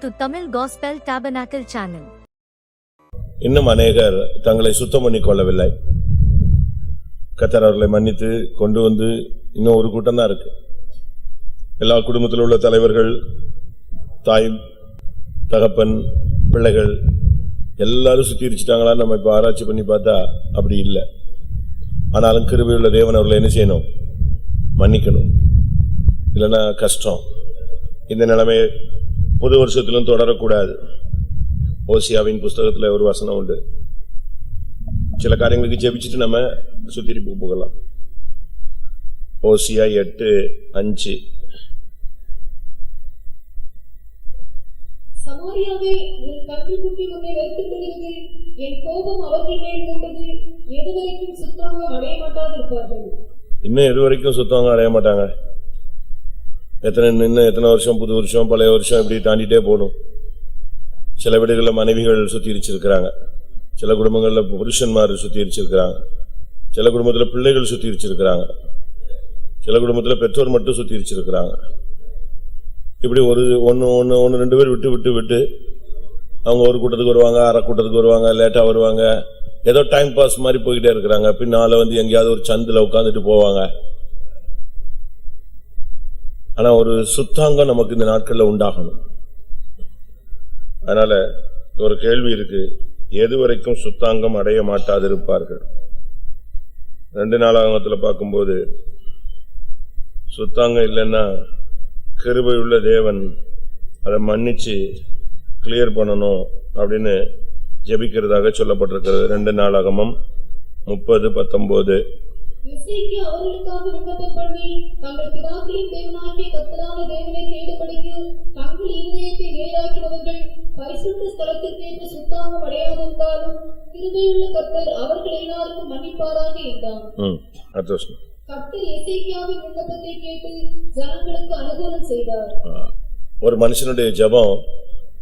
to Tamil Gospel Tabernacle channel. இன்னும் அநேகர் தங்களை சுத்தம் பண்ணிக் கொள்ளவில்லை. கர்த்தர் அவர்களை மன்னித்து கொண்டு வந்து இன்னும் ஒரு கூட்டம் தான் இருக்கு. எல்லா குடும்பத்தில் உள்ள தலைவர்கள், தாய், தகப்பன், பிள்ளைகள் எல்லாரும் சுத்திரிச்சிட்டாங்களா? நம்ம இப்ப ஆராய்ச்சி பண்ணி பார்த்தா அப்படி இல்லை. ஆனாலும் கிருபையுள்ள தேவன் அவர்களை என்ன செய்யணும்? மன்னிக்கணும். இல்லைன்னா கஷ்டம். இந்த நிலைமை புது வருஷத்திலும் தொடரக்கூடாது. ஓசியாவின் புஸ்தகத்துல ஒரு வசனம் உண்டு. சில காரியங்களுக்கு ஜெபிச்சுட்டு நம்ம சுத்திரிப்பு போகலாம். ஓசியா 8:5. சமாரியாவே, உன் கன்றுக்குட்டி உன்னை வெறுத்துவிடுகிறது, என் கோபம் அவர்கள் மேல் மூண்டது, எதுவரைக்கும் சுத்தமாக அடைய மாட்டாதிருப்பார்கள். இன்னும் எது வரைக்கும் சுத்தமாக அடைய மாட்டாங்க? இன்னும் எத்தனை வருஷம், புது வருஷம், பழைய வருஷம் இப்படி தாண்டிட்டே போகணும். சில வீடுகளில் மனைவிகள் சுத்திரிச்சிருக்கிறாங்க, சில குடும்பங்களில் புருஷன்மார் சுத்திரிச்சிருக்கிறாங்க, சில குடும்பத்தில் பிள்ளைகள் சுத்திரிச்சிருக்கிறாங்க, சில குடும்பத்தில் பெற்றோர் மட்டும் சுத்திரிச்சிருக்கிறாங்க. இப்படி ஒன்னு ரெண்டு பேர் விட்டு அவங்க ஒரு கூட்டத்துக்கு வருவாங்க, அரை கூட்டத்துக்கு வருவாங்க, லேட்டா வருவாங்க, ஏதோ டைம் பாஸ் மாதிரி போய்கிட்டே இருக்கிறாங்க. பின்னால எங்கேயாவது ஒரு சந்தில உட்காந்துட்டு போவாங்க. ஆனா ஒரு சுத்தாங்கம் நமக்கு இந்த நாட்கள்ல உண்டாகணும். அதனால ஒரு கேள்வி இருக்கு, எது வரைக்கும் சுத்தாங்கம் அடைய மாட்டாதிருப்பார்கள்? 2 நாளாகமத்துல பார்க்கும்போது சுத்தாங்கம் இல்லைன்னா கிருபையுள்ள தேவன் அதை மன்னிச்சு கிளியர் பண்ணணும் அப்படின்னு ஜெபிக்கிறதாக சொல்லப்பட்டிருக்கிறது. 2 நாளாகமம் 30:19. எசேக்கியா அவர்களுக்காக விண்ணப்பம் பண்ணி, தங்கள் பிதாக்களின் தேவனாகிய கர்த்தரான தேவனை தேடும்படிக்கு தங்கள் இருதயத்தை நேராக்கினவர்கள் பரிசுத்த ஸ்தலத்திற்கேற்ற சுத்தாங்கம் அடையாதிருந்தாலும் கிருபையுள்ள கர்த்தர் அவர்கள் எல்லாருக்கும் மன்னிப்பாராக என்றான். கர்த்தர் எசேக்கியாவின் விண்ணப்பத்தை கேட்டு ஜனங்களுக்கு அனுகூலம் செய்தார். ஒரு மனுஷனுடைய ஜெபம்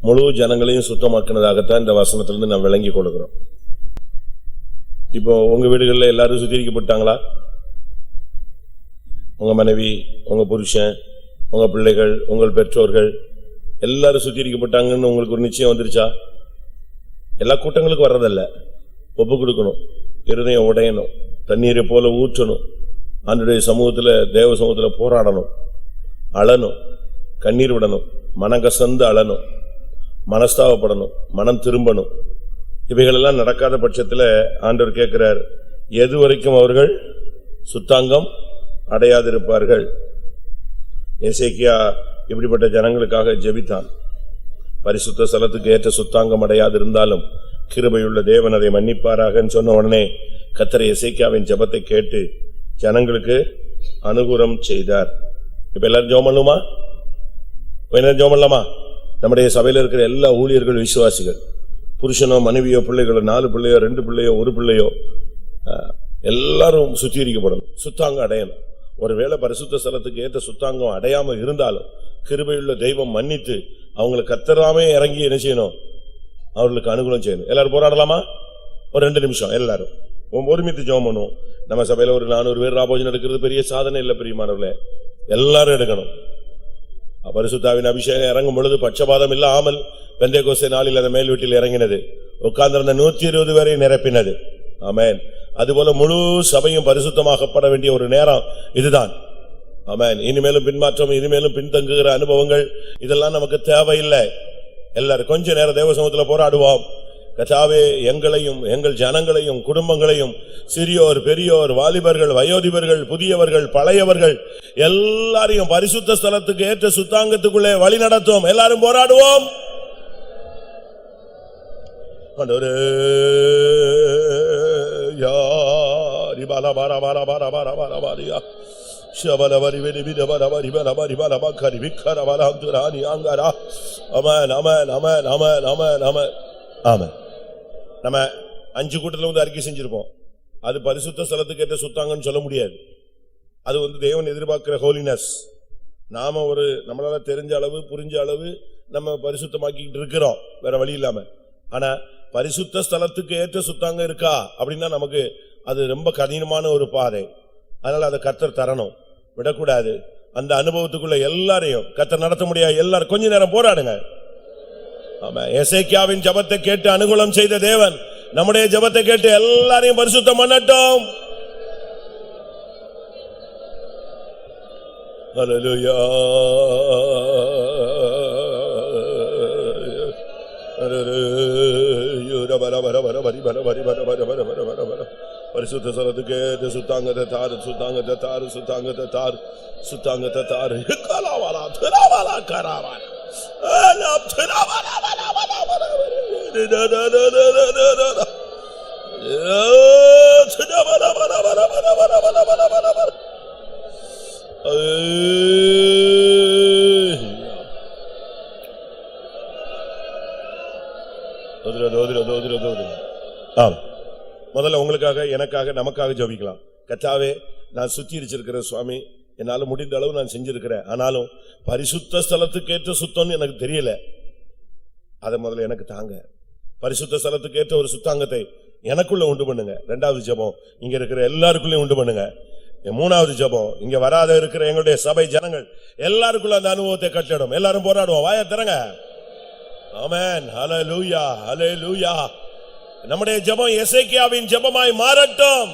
முழு ஜனங்களையும் சுத்தமாக்கினதாகத்தான் இந்த வசனத்திலிருந்து நாம் விளங்கி கொடுக்கிறோம். இப்போ உங்க வீடுகளில் எல்லாரும் சுத்திரிக்கப்பட்டாங்களா? உங்க மனைவி, உங்க புருஷன், உங்க பிள்ளைகள், உங்கள் பெற்றோர்கள் எல்லாரும் சுத்திரிக்கப்பட்டாங்கன்னு உங்களுக்கு ஒரு நிச்சயம் வந்துருச்சா? எல்லா கூட்டங்களுக்கும் வர்றதல்ல. ஒப்பு கொடுக்கணும், இருதயம் உடையணும், தண்ணீரை போல ஊற்றணும், அதனுடைய சமூகத்துல, தேவ சமூகத்துல போராடணும், அழணும், கண்ணீர் விடணும், மனங்கசந்து அழணும், மனஸ்தாபப்படணும், மனம் திரும்பணும். இவைகளெல்லாம் நடக்காத பட்சத்தில் ஆண்டவர் கேட்கிறார், எது வரைக்கும் அவர்கள் சுத்தாங்கம் அடையாதிருப்பார்கள்? எசேக்கியா இப்படிப்பட்ட ஜனங்களுக்காக ஜெபித்தான். பரிசுத்த ஸ்தலத்துக்கு ஏற்ற சுத்தாங்கம் அடையாதிருந்தாலும் கிருபையுள்ள தேவன் அதை மன்னிப்பாராக சொன்ன உடனே கர்த்தர் எசேக்கியாவின் ஜெபத்தை கேட்டு ஜனங்களுக்கு அனுகூலம் செய்தார். இப்ப எல்லாரும் ஜெபம் பண்ணுமா? ஜெபம் பண்ணலாமா? நம்முடைய சபையில் இருக்கிற எல்லா ஊழியர்கள், விசுவாசிகள், புருஷனோ மனைவியோ பிள்ளைகளோ, 4 பிள்ளையோ 2 பிள்ளையோ 1 பிள்ளையோ, எல்லாரும் சுத்திகரிக்கப்படணும், சுத்தாங்கம் அடையணும். ஒருவேளை பரிசுத்த ஸ்தலத்துக்கு ஏற்ற சுத்தாங்கம் அடையாம இருந்தாலும் கிருபையுள்ள தெய்வம் மன்னித்து அவங்களை கர்த்தராமே இறங்கி என்ன செய்யணும்? அவர்களுக்கு அனுகூலம் செய்யணும். எல்லாரும் போராடலாமா? ஒரு 2 நிமிஷம் எல்லாரும் ஒருமித்து ஜெபம் பண்ணுவோம். நம்ம சபையில ஒரு 400 பேர் ராபோஜனம் எடுக்கிறது பெரிய சாதனை இல்லை பிரியமானவர்களே. எல்லாரும் எடுக்கணும். பரிசுத்தாவின் அபிஷேகம் இறங்கும் பொழுது பட்சபாதம் இல்லாமல் பெந்தேகோஸ்தே நாளில் அந்த மேல் வீட்டில் இறங்கினது, உட்கார்ந்திருந்த 120 பேரை நிரப்பினது. ஆமென். அதுபோல முழு சபையும் பரிசுத்தமாகப்பட வேண்டிய ஒரு நேரம் இதுதான். ஆமென். இனிமேலும் பின்மாற்றம், இனிமேலும் பின்தங்குகிற அனுபவங்கள் இதெல்லாம் நமக்கு தேவையில்லை. எல்லாரும் கொஞ்ச நேரம் தேவ சமூகத்தில் போராடுவோம். கர்த்தாவே, எங்களையும் எங்கள் ஜனங்களையும் குடும்பங்களையும், சிறியோர் பெரியோர், வாலிபர்கள் வயோதிபர்கள், புதியவர்கள் பழையவர்கள் எல்லாரையும் பரிசுத்த ஸ்தலத்துக்கு ஏற்ற சுத்தாங்கத்துக்குள்ளே வழி நடத்தும். எல்லாரும் போராடுவோம். நம்ம 5 கூட்டத்துல அறிக்கை செஞ்சிருப்போம். அது பரிசுத்த ஸ்தலத்துக்கு ஏற்ற சுத்தாங்கன்னு சொல்ல முடியாது. அது தேவன் எதிர்பார்க்கிற ஹோலினஸ். நாம நம்மளால தெரிஞ்ச அளவு, புரிஞ்ச அளவு நம்ம பரிசுத்தமாக்கிட்டு இருக்கிறோம், வேற வழி இல்லாம. ஆனா பரிசுத்த ஸ்தலத்துக்கு ஏற்ற சுத்தாங்கம் இருக்கா அப்படின்னா நமக்கு அது ரொம்ப கடினமான ஒரு பாதை. அதனால அதை கர்த்தர் தரணும், விடக்கூடாது. அந்த அனுபவத்துக்குள்ள எல்லாரையும் கர்த்தர் நடத்த முடியாது. எல்லாரும் கொஞ்ச நேரம் போராடுங்க. ஆமென். எசேக்கியாவின் ஜெபத்தை கேட்டு அனுகூலம் செய்த தேவன் நம்முடைய ஜெபத்தை கேட்டு எல்லாரையும் பரிசுத்தம் பண்ணட்டும். ஹல்லேலூயா. பரிசுத்த ஸ்தலத்துக்கு சுத்தாங்கத்தை தாரு, சுத்தாங்கத்தை தாரு, சுத்தாங்கத்தை தாரு, சுத்தாங்கத்தை தாரு. கலாவாலா துராவாலா கராவாலா அலாம் துராவாலா வாலா வாலா வாலா சுதாவாலா வாலா வாலா வாலா வாலா வாலா வாலா வாலா வாலா. முதல்ல உங்களுக்காக, எனக்காக, நமக்காக ஜெபிக்கலாம். கர்த்தாவே, நான் சுத்திரிச்சிருக்கிற சுவாமி, என்னால முடிந்த அளவு நான் செஞ்சிருக்கிறேன். ஆனாலும் பரிசுத்த ஸ்தலத்துக்கு ஏற்ற சுத்தம்னு எனக்கு தெரியல. அதை முதல்ல எனக்கு தாங்க. பரிசுத்த ஸ்தலத்துக்கு ஏற்ற ஒரு சுத்தாங்கத்தை எனக்குள்ள உண்டு பண்ணுங்க. இரண்டாவது ஜெபம் இங்க இருக்கிற எல்லாருக்குள்ளயும் உண்டு பண்ணுங்க. மூணாவது ஜெபம் இங்க வராத இருக்கிற எங்களுடைய சபை ஜனங்கள் எல்லாருக்குள்ள அந்த அனுபவத்தை கட்டிடும். எல்லாரும் போராடுவோம். வாயை திறங்க. ஆமென். ஹல்லேலூயா, ஹல்லேலூயா. நம்முடைய ஜெபம் எசேக்கியாவின் ஜெபமாய் மாறட்டும்.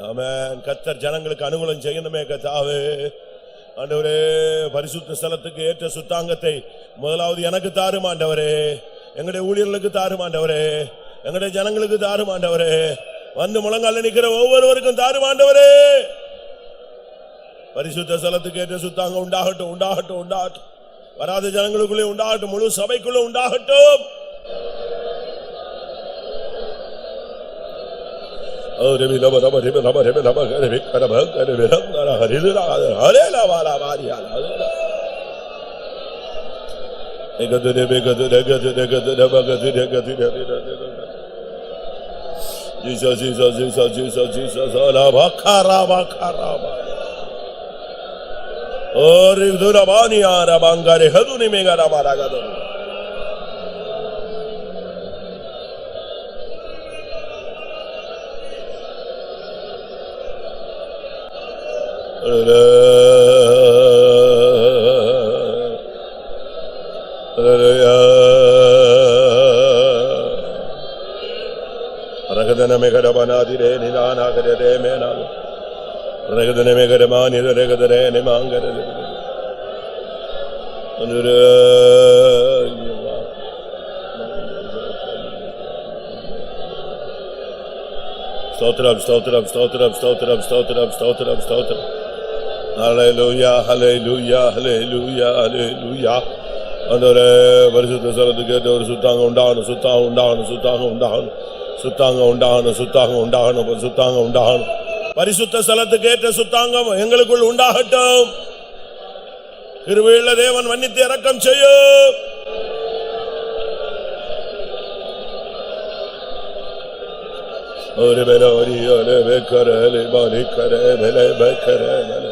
ஆமென். கர்த்தர் ஜனங்களுக்கு அனுகூலம் செய்யணுமே. கர்த்தாவே, ஆண்டவரே, பரிசுத்த ஸ்தலத்துக்கு ஏற்ற சுத்தாங்கத்தை முதலாவது எனக்கு தாரும் ஆண்டவரே, எங்களுடைய ஊழியர்களுக்கு தாரும் ஆண்டவரே, எங்களுடைய ஜனங்களுக்கு தாரும் ஆண்டவரே, வந்து முழங்கால நிக்கிற ஒவ்வொருவருக்கும் தாரும் ஆண்டவரே. பரிசுத்த ஸ்தலத்துக்கு ஏற்ற சுத்தாங்க உண்டாகட்டும், உண்டாகட்டும், உண்டாகட்டும். வராத ஜனங்களுக்குள்ளே உண்டாகட்டும், முழு சபைக்குள்ள உண்டாகட்டும். Jesus, Jesus, Jesus, Jesus, Jesus. Ori durabani arabangare haduni megara maragado. Ragadana megara banadire nilana gare mena. Ragadane megare mani ragadare ne mangare. Stotram, stotram, stotram, stotram, stotram, stotram, stotram. Hallelujah, hallelujah, hallelujah, hallelujah. Andare பரிசுத்த ஸ்தலத்துக்கு ஏற்ற ஒரு சுத்தாங்க உண்டாகணும், சுத்தாங்க உண்டாகணும், சுத்தாங்க உண்டாகணும், சுத்தாங்க உண்டாகணும், சுத்தாங்க உண்டாகணும், சுத்தாங்க உண்டாகணும். பரிசுத்த ஸ்தலத்துக்கு ஏற்ற சுத்தாங்கம் எங்களுக்குள் உண்டாகட்டும். கிருபையுள்ள தேவன் மன்னித்து இரக்கம் செய்யும். ஒரு மேல ஒரு வேக்கரே பாரி கரே மேலே பேக்கரே மேலே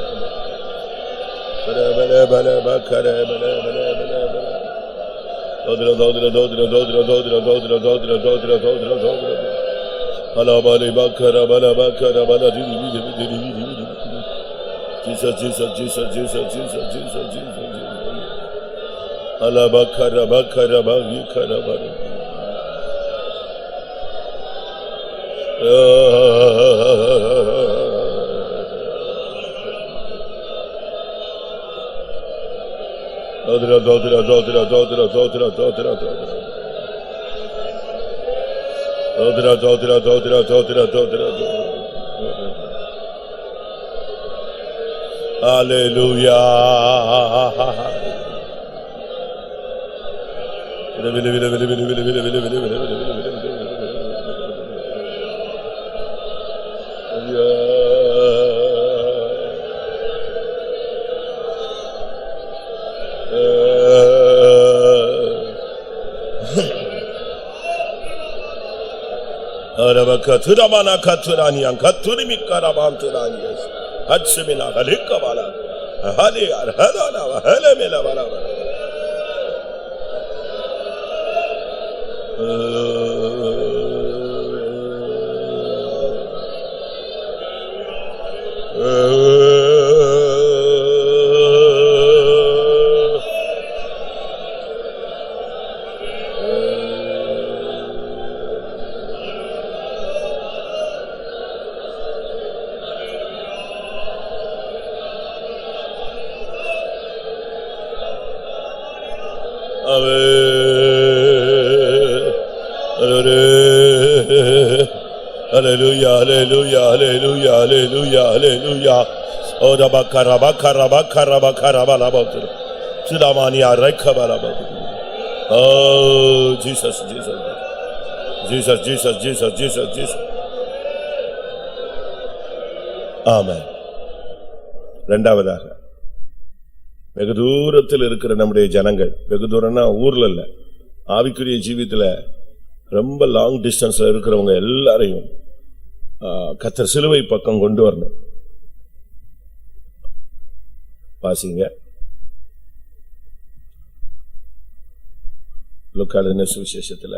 மேலே மேலே மேலே பேக்கரே மேலே மேலே மேலே மேலே தோத்ர தோத்ர தோத்ர தோத்ர தோத்ர தோத்ர தோத்ர தோத்ர தோத்ர தோத்ர அலபாலி பக்கர பல பக்கர பல திரி திரி திரி திரி Jesus Jesus Jesus Jesus Jesus Jesus Jesus அலபக்கர பக்கர பகி கர பல Dodra dodra dodra dodra dodra dodra dodra dodra dodra dodra dodra Hallelujah. Katurabana katuraniyan katurimi karaban turaniyas hatsimina halikabala hali arhadana halemela bala Hallelujah, hallelujah, hallelujah, hallelujah, hallelujah. Oh, rabakarabakarabakarabakarabalabatur. Sudamaniya rekhabalabatur. Oh, Jesus, Jesus. Jesus, Jesus, Jesus, Jesus, Jesus. ஆமென். இரண்டாவதாக வெகு தூரத்தில் இருக்கிற நம்முடைய ஜனங்கள், வெகு தூரம்னா ஊர்ல இல்ல, ஆவிக்குரிய ஜீவியத்துல ரொம்ப லாங் டிஸ்டன்ஸ்ல இருக்கிறவங்க எல்லாரையும் கர்த்தர் சிலுவை பக்கம் கொண்டு வரணும். வாசிங்க லூக்கா எழுதின சுவிசேஷத்துல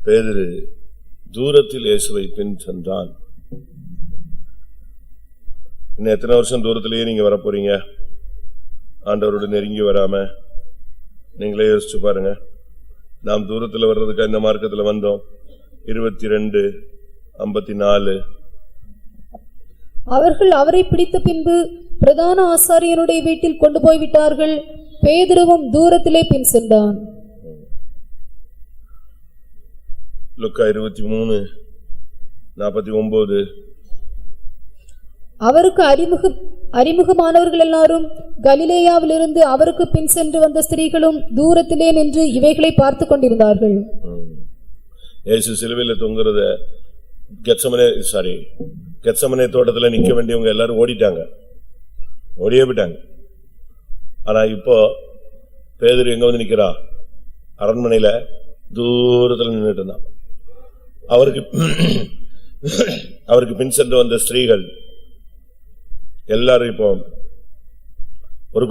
பேதுரு தூரத்தில் இயேசுவை பின் சென்றான். இன்னும் எத்தனை வருஷம் தூரத்திலேயே நீங்க வர போறீங்க ஆண்டவரோட நெருங்கி வராம? நீங்களே யோசிச்சு பாருங்க. நாம் தூரத்தில் வர்றதுக்கு இந்த மார்க்கத்தில் வந்தோம். 22:54. அவர்கள் அவரை பிடித்த பின்பு பிரதான ஆசாரியனுடைய வீட்டில் கொண்டு போய்விட்டார்கள். பேதுருவும் தூரத்திலே பின் சென்றான். லூக்கா 23:49. அவருக்கு அறிமுகமானவர்கள் எல்லாரும் கலிலேயாவிலிருந்து அவருக்கு பின் சென்று வந்த ஸ்திரீகளும் தூரத்திலே நின்று இவைகளை பார்த்து கொண்டிருந்தார்கள். இயேசு சிலுவையில் தொங்குறத கெத்சமனே தோட்டத்தில் நிக்க வேண்டியவங்க எல்லாரும் ஓடிட்டாங்க, ஓடியே போயிட்டாங்க. ஆனா இப்போ பேதுரு எங்க வந்து நிக்கிறா? அரண்மனையில தூரத்தில் நின்றுட்டு இருந்தான். அவருக்கு பின் சென்று வந்த ஸ்திரீகள் எல்லாரும் இப்போ ஒரு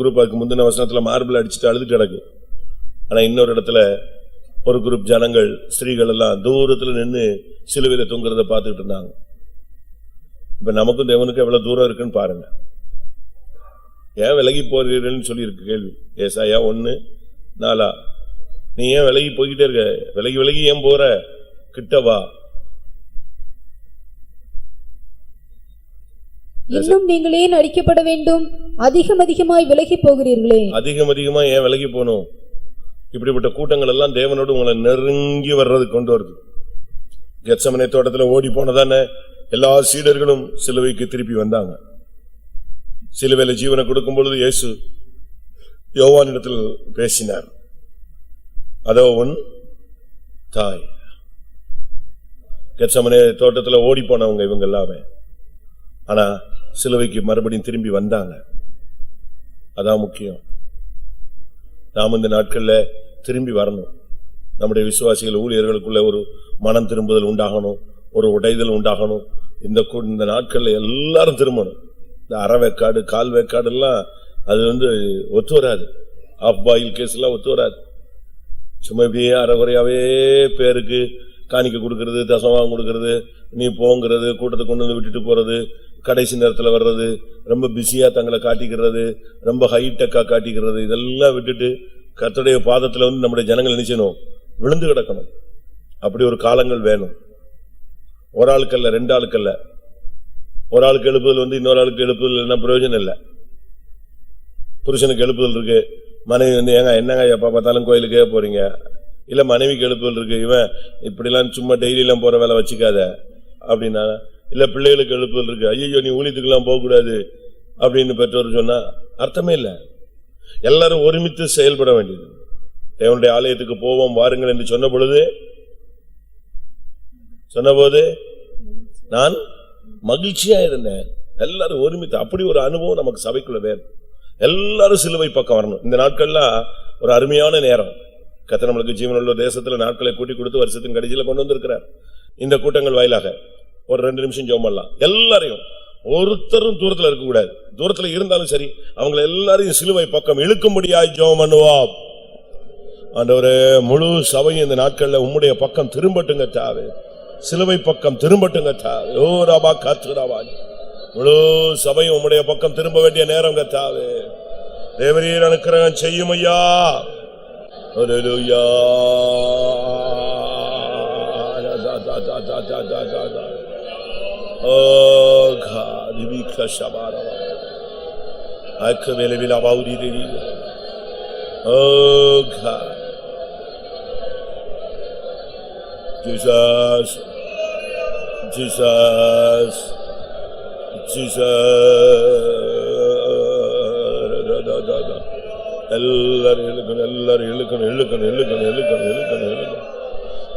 குரூப் அதுக்கு முந்தின வசனத்துல மார்பிள் அடிச்சுட்டு அழுதுட்டு கிடக்கு. ஆனா இன்னொரு இடத்துல ஒரு குரூப் ஜனங்கள், ஸ்திரீகள் எல்லாம் தூரத்துல நின்னு சிலுவையில தொங்குறத பார்த்துட்டு இருந்தாங்க. இப்ப நமக்கும் தேவனுக்கும் எவ்வளவு தூரம் இருக்குன்னு பாருங்க. ஏன் விலகி போறீர்கள்னு சொல்லி இருக்கு கேள்வி. ஏசாயா 1:4. நீ ஏன் விலகி போய்கிட்டே இருக்க? விலகி ஏன் போற? கிட்டவா. இன்னும் நீங்கள் ஏன் அடிக்கப்பட வேண்டும்? அதிகமாய் விலகி போகிறீர்களே. அதிகமா ஏன் விலகி போகணும்? இப்படிப்பட்ட கூட்டங்கள் எல்லாம் தேவனோடு உங்களை நெருங்கி வர்றது கொண்டு வருது. கெத்சமனே தோட்டத்தில் ஓடி போனதானே எல்லா சீடர்களும் சிலுவைக்கு திருப்பி வந்தாங்க. சிலுவையில ஜீவனை கொடுக்கும் பொழுது இயேசு யோவானிடத்தில் பேசினார், அதோ உன் தாய். கெத்சமனே தோட்டத்தில் ஓடி போனவங்க இவங்க எல்லாமே. ஆனா சிலுவைக்கு மறுபடியும் திரும்பி வந்தாங்க. அதான் முக்கியம். நாம் இந்த நாட்கள்ல திரும்பி வரணும். நம்முடைய விசுவாசிகள் ஊழியர்களுக்குள்ள ஒரு மனம் திரும்புதல் உண்டாகணும், ஒரு உடைதல் உண்டாகணும். இந்த நாட்கள்ல எல்லாரும் திரும்பணும். இந்த அறவேக்காடு கால் வேக்காடு எல்லாம் அது ஒத்து வராது. ஆஃப் பாயில் கேஸ் எல்லாம் ஒத்து வராது. சும்மா இப்படியே அறகுறையாவே பேருக்கு காணிக்க கொடுக்கறது, தசமாகம் கொடுக்கறது, நீ போங்கிறது, கூட்டத்தை கொண்டு வந்து விட்டுட்டு போறது, கடைசி நேரத்தில் வர்றது, ரொம்ப பிஸியா தங்களை காட்டிக்கிறது, ரொம்ப ஹைடெக்கா காட்டிக்கிறது, இதெல்லாம் விட்டுட்டு கர்த்தருடைய பாதத்துல நம்முடைய ஜனங்கள் நினைச்சணும் விழுந்து கிடக்கணும். அப்படி ஒரு காலங்கள் வேணும். ஒரு ஆளுக்கல்ல, ரெண்டு ஆளுக்கல்ல. ஒரு ஆளுக்கு எழுப்புதல் இன்னொரு ஆளுக்கு எழுப்புதல் என்ன பிரயோஜனம் இல்லை. புருஷனுக்கு எழுப்புதல் இருக்கு, மனைவி ஏங்க என்னங்க எப்ப பார்த்தாலும் கோயிலுக்கே போறீங்க? இல்ல மனைவிக்கு எழுப்புதல் இருக்கு, இவன் இப்படி எல்லாம் சும்மா டெய்லி எல்லாம் போற வேலை வச்சுக்காத அப்படின்னா. இல்ல பிள்ளைகளுக்கு எழுப்புதல் இருக்கு, ஐயோ நீ ஊழியத்துக்கு எல்லாம் போக கூடாது அப்படின்னு பெற்றோர் சொன்னா அர்த்தமே இல்ல. எல்லாரும் ஒருமித்து செயல்பட வேண்டியது. தேவனுடைய ஆலயத்துக்கு போவோம் வாருங்கள் என்று சொன்னபோது நான் மகிழ்ச்சியா இருந்தேன். எல்லாரும் ஒருமித்து, அப்படி ஒரு அனுபவம் நமக்கு சபைக்குள்ள வேணும். எல்லாரும் சிலுவை பக்கம் வரணும். இந்த நாட்கள்ல ஒரு அருமையான நேரம். கர்த்தர் நம்மளுக்கு ஜீவனுள்ள தேசத்துல நாட்களை கூட்டி கொடுத்து வருஷத்தின் கடைசியில கொண்டு வந்திருக்கிறார். இந்த கூட்டங்கள் வாயிலாக ஒரு 2 நிமிஷம் ஜெபம் பண்ணலாம். எல்லாரையும், ஒருத்தரும் தூரத்துல இருக்க கூடாது. தூரத்துல இருந்தாலும் சரி, அவங்க எல்லாரையும் சிலுவை பக்கம் இழுக்கும்படியாய் ஜெபம் பண்ணுவோம். ஆண்டவரே, முழு சபையும் இந்த நாட்கள்ல உம்முடைய பக்கம் திரும்பட்டுங்க தாவே, சிலுவை பக்கம் திரும்பட்டுங்க தாவே. ஓ ராபா காத்துராவா, முழு சபையும் உம்முடைய பக்கம் திரும்ப வேண்டிய நேரம் கத்தாவே. தேவரீர் அனுக்கிரகம் செய்யும் ஐயா. ஹல்லேலூயா. Oh God, Vika Shabara. I come in with about it. Oh God. Jesus, Jesus, Jesus. எல்லாரும் இழுக்கணும்.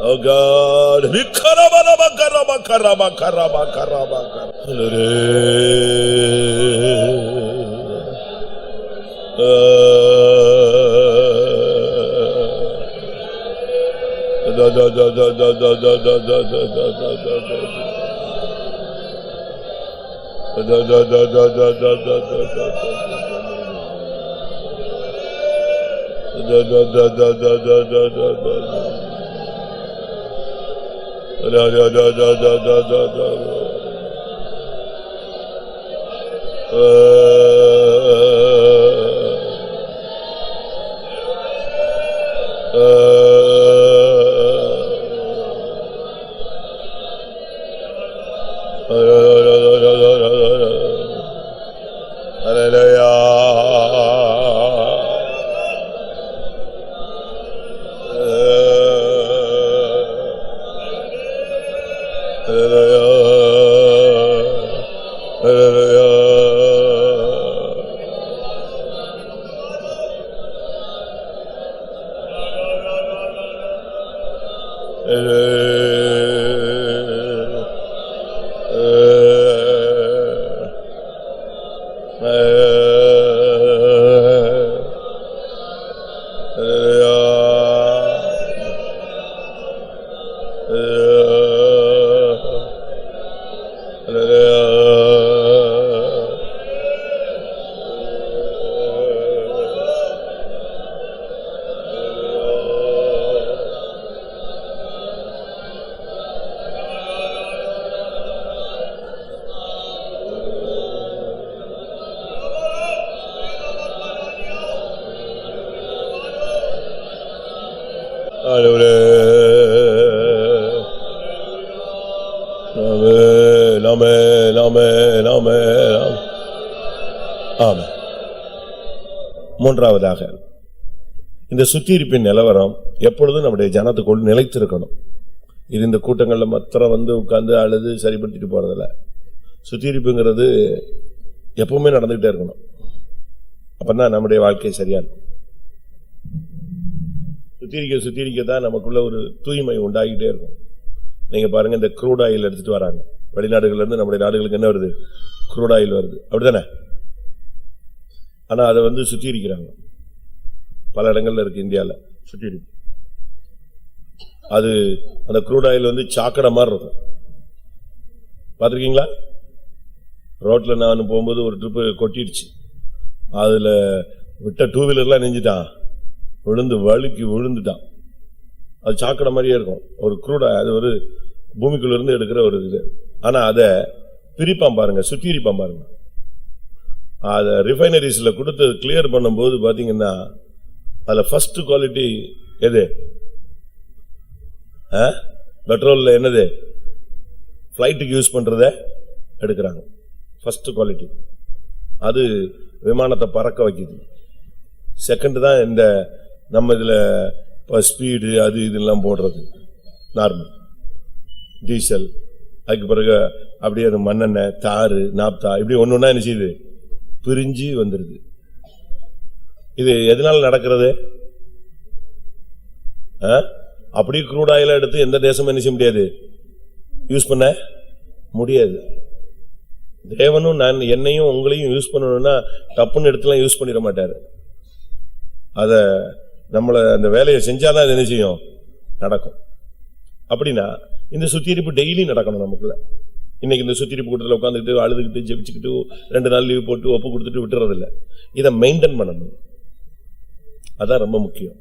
Oh God, மூன்றாவதாக, இந்த சுத்தியிருப்பின் நிலவரம் எப்பொழுதும் நம்முடைய ஜனத்துக்குள் நிலைத்திருக்கணும். இது இந்த கூட்டங்கள்ல மாத்திரம் வந்து உட்கார்ந்து அழுது சரிபடுத்திட்டு போறதில்ல. சுத்தியிருப்புங்கிறது எப்பவுமே நடந்துகிட்டே இருக்கணும். அப்பதான் நம்முடைய வாழ்க்கை சரியா இருக்கும். சுத்திரிக்கத்தான் நமக்குள்ள ஒரு தூய்மை உண்டாகிட்டே இருக்கும். நீங்க பாருங்க, இந்த க்ரூட் ஆயில் எடுத்துட்டு வராங்க வெளிநாடுகள்ல இருந்து. நம்முடைய நாடுகளுக்கு என்ன வருது? க்ரூட் ஆயில் வருது, அப்படித்தானே? ஆனா அதை வந்து சுத்திரிக்கிறாங்க. பல இடங்கள்ல இருக்கு இந்தியால சுத்திரி. அது அந்த க்ரூட் ஆயில் வந்து சாக்கடை மாதிரி இருக்கும். பாத்திருக்கீங்களா? ரோட்ல நான் போகும்போது ஒரு ட்ரிப்பு கொட்டிடுச்சு. அதுல விட்ட டூ வீலர்லாம் நெஞ்சிட்டான், விழுந்து வழுக்கி விழுந்துட்டான். அது சாக்கடை மாதிரியே இருக்கும். ஒரு க்ரூட், அது ஒரு பூமிக்குள்ள இருந்து எடுக்கிற ஒரு இது. ஆனா அத பிரிப்பான் பாருங்க, சுத்திரிப்பான் பாருங்க. அத ரிஃபைனரிஸ்ல கொடுத்து கிளியர் பண்ணும்போது பாத்தீங்கன்னா அதுல ஃபர்ஸ்ட் குவாலிட்டி எது? பெட்ரோல்ல என்னது? பிளைட்டுக்கு யூஸ் பண்றத எடுக்கிறாங்க. ஃபர்ஸ்ட் குவாலிட்டி அது விமானத்தை பறக்க வைக்குது. செகண்ட் தான் இந்த நம்ம இதுல ஸ்பீடு அது இதெல்லாம் போடுறது நார்மல் டீசல். அதுக்கு பிறகு அப்படியே அது மண்ணெண்ணெய், தாறு, நாப்தா, இப்படி ஒன்னொன்னா என்ன செய்யுது? பிரிஞ்சு வந்துருது. இது எதனால நடக்கிறது? அப்படியே க்ரூட் ஆயில எடுத்து எந்த தேசமும் என்ன செய்ய முடியாது, யூஸ் பண்ண முடியாது. தேவனும் நான் என்னையும் உங்களையும் யூஸ் பண்ணணும்னா தப்புன்னு எடுத்துலாம் யூஸ் பண்ணிட மாட்டாரு. அத நம்மள அந்த வேலையை செஞ்சாதான் அது என்ன செய்யும், நடக்கும். அப்படின்னா இந்த சுத்திரிப்பு டெய்லி நடக்கணும் நமக்குள்ள. இன்னைக்கு இந்த சுத்திரிப்பு கூட்டத்தில் உட்காந்துக்கிட்டு அழுதுகிட்டு ஜெபிச்சுக்கிட்டு 2 நாள் லீவ் போட்டு ஒப்பு கொடுத்துட்டு விட்டுறது இல்ல. இதை மெயின்டைன் பண்ணணும். அதான் ரொம்ப முக்கியம்.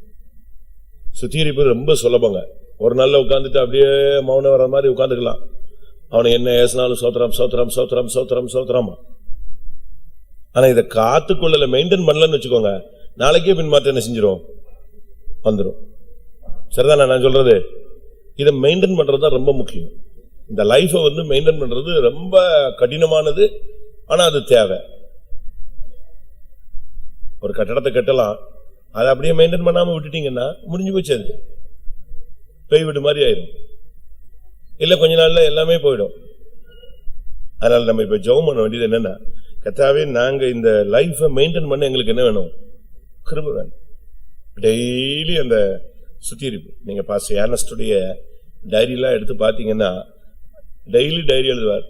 சுத்திரிப்பு ரொம்ப சுலபங்க. ஒரு நாள்ல உட்காந்துட்டு அப்படியே மௌனம் வர மாதிரி உட்காந்துக்கலாம். அவனை என்ன ஏசினாலும் சோத்திரம் சோத்திரம் சோத்திரம் சோத்திரம் சோத்திரமா. ஆனா இதை காத்துக்கொள்ளல, மெயின்டைன் பண்ணலன்னு வச்சுக்கோங்க, நாளைக்கே பின்மாற்றம் என்ன செஞ்சிரும், வந்துடும். சரிதான் நான் சொல்றது? இதை மெயின்டைன் பண்றதுதான் ரொம்ப முக்கியம். இந்த லைஃபை வந்து மெயின்டைன் பண்றது ரொம்ப கடினமானது. ஆனா அது தேவை. ஒரு கட்டடத்தை கட்டலாம், அதை அப்படியே மெயின்டைன் பண்ணாம விட்டுட்டீங்கன்னா முடிஞ்சு போச்சு, அது பேய் வீடு மாதிரி ஆயிரும். இல்ல கொஞ்ச நாள்ல எல்லாமே போயிடும். அதனால நம்ம இப்ப ஜெபம் பண்ண வேண்டியது என்னன்னா, கர்த்தாவே நாங்க இந்த லைஃப மெயின்டைன் பண்ண எங்களுக்கு என்ன வேணும்? கிருபை வேணும். டெய்லி அந்த சுத்திரிப்பு. நீங்க பாஸ்டர் ஏர்னஸ்டுடைய டைரிலாம் எடுத்து பாத்தீங்கன்னா டெய்லி டைரி எழுதுவார்.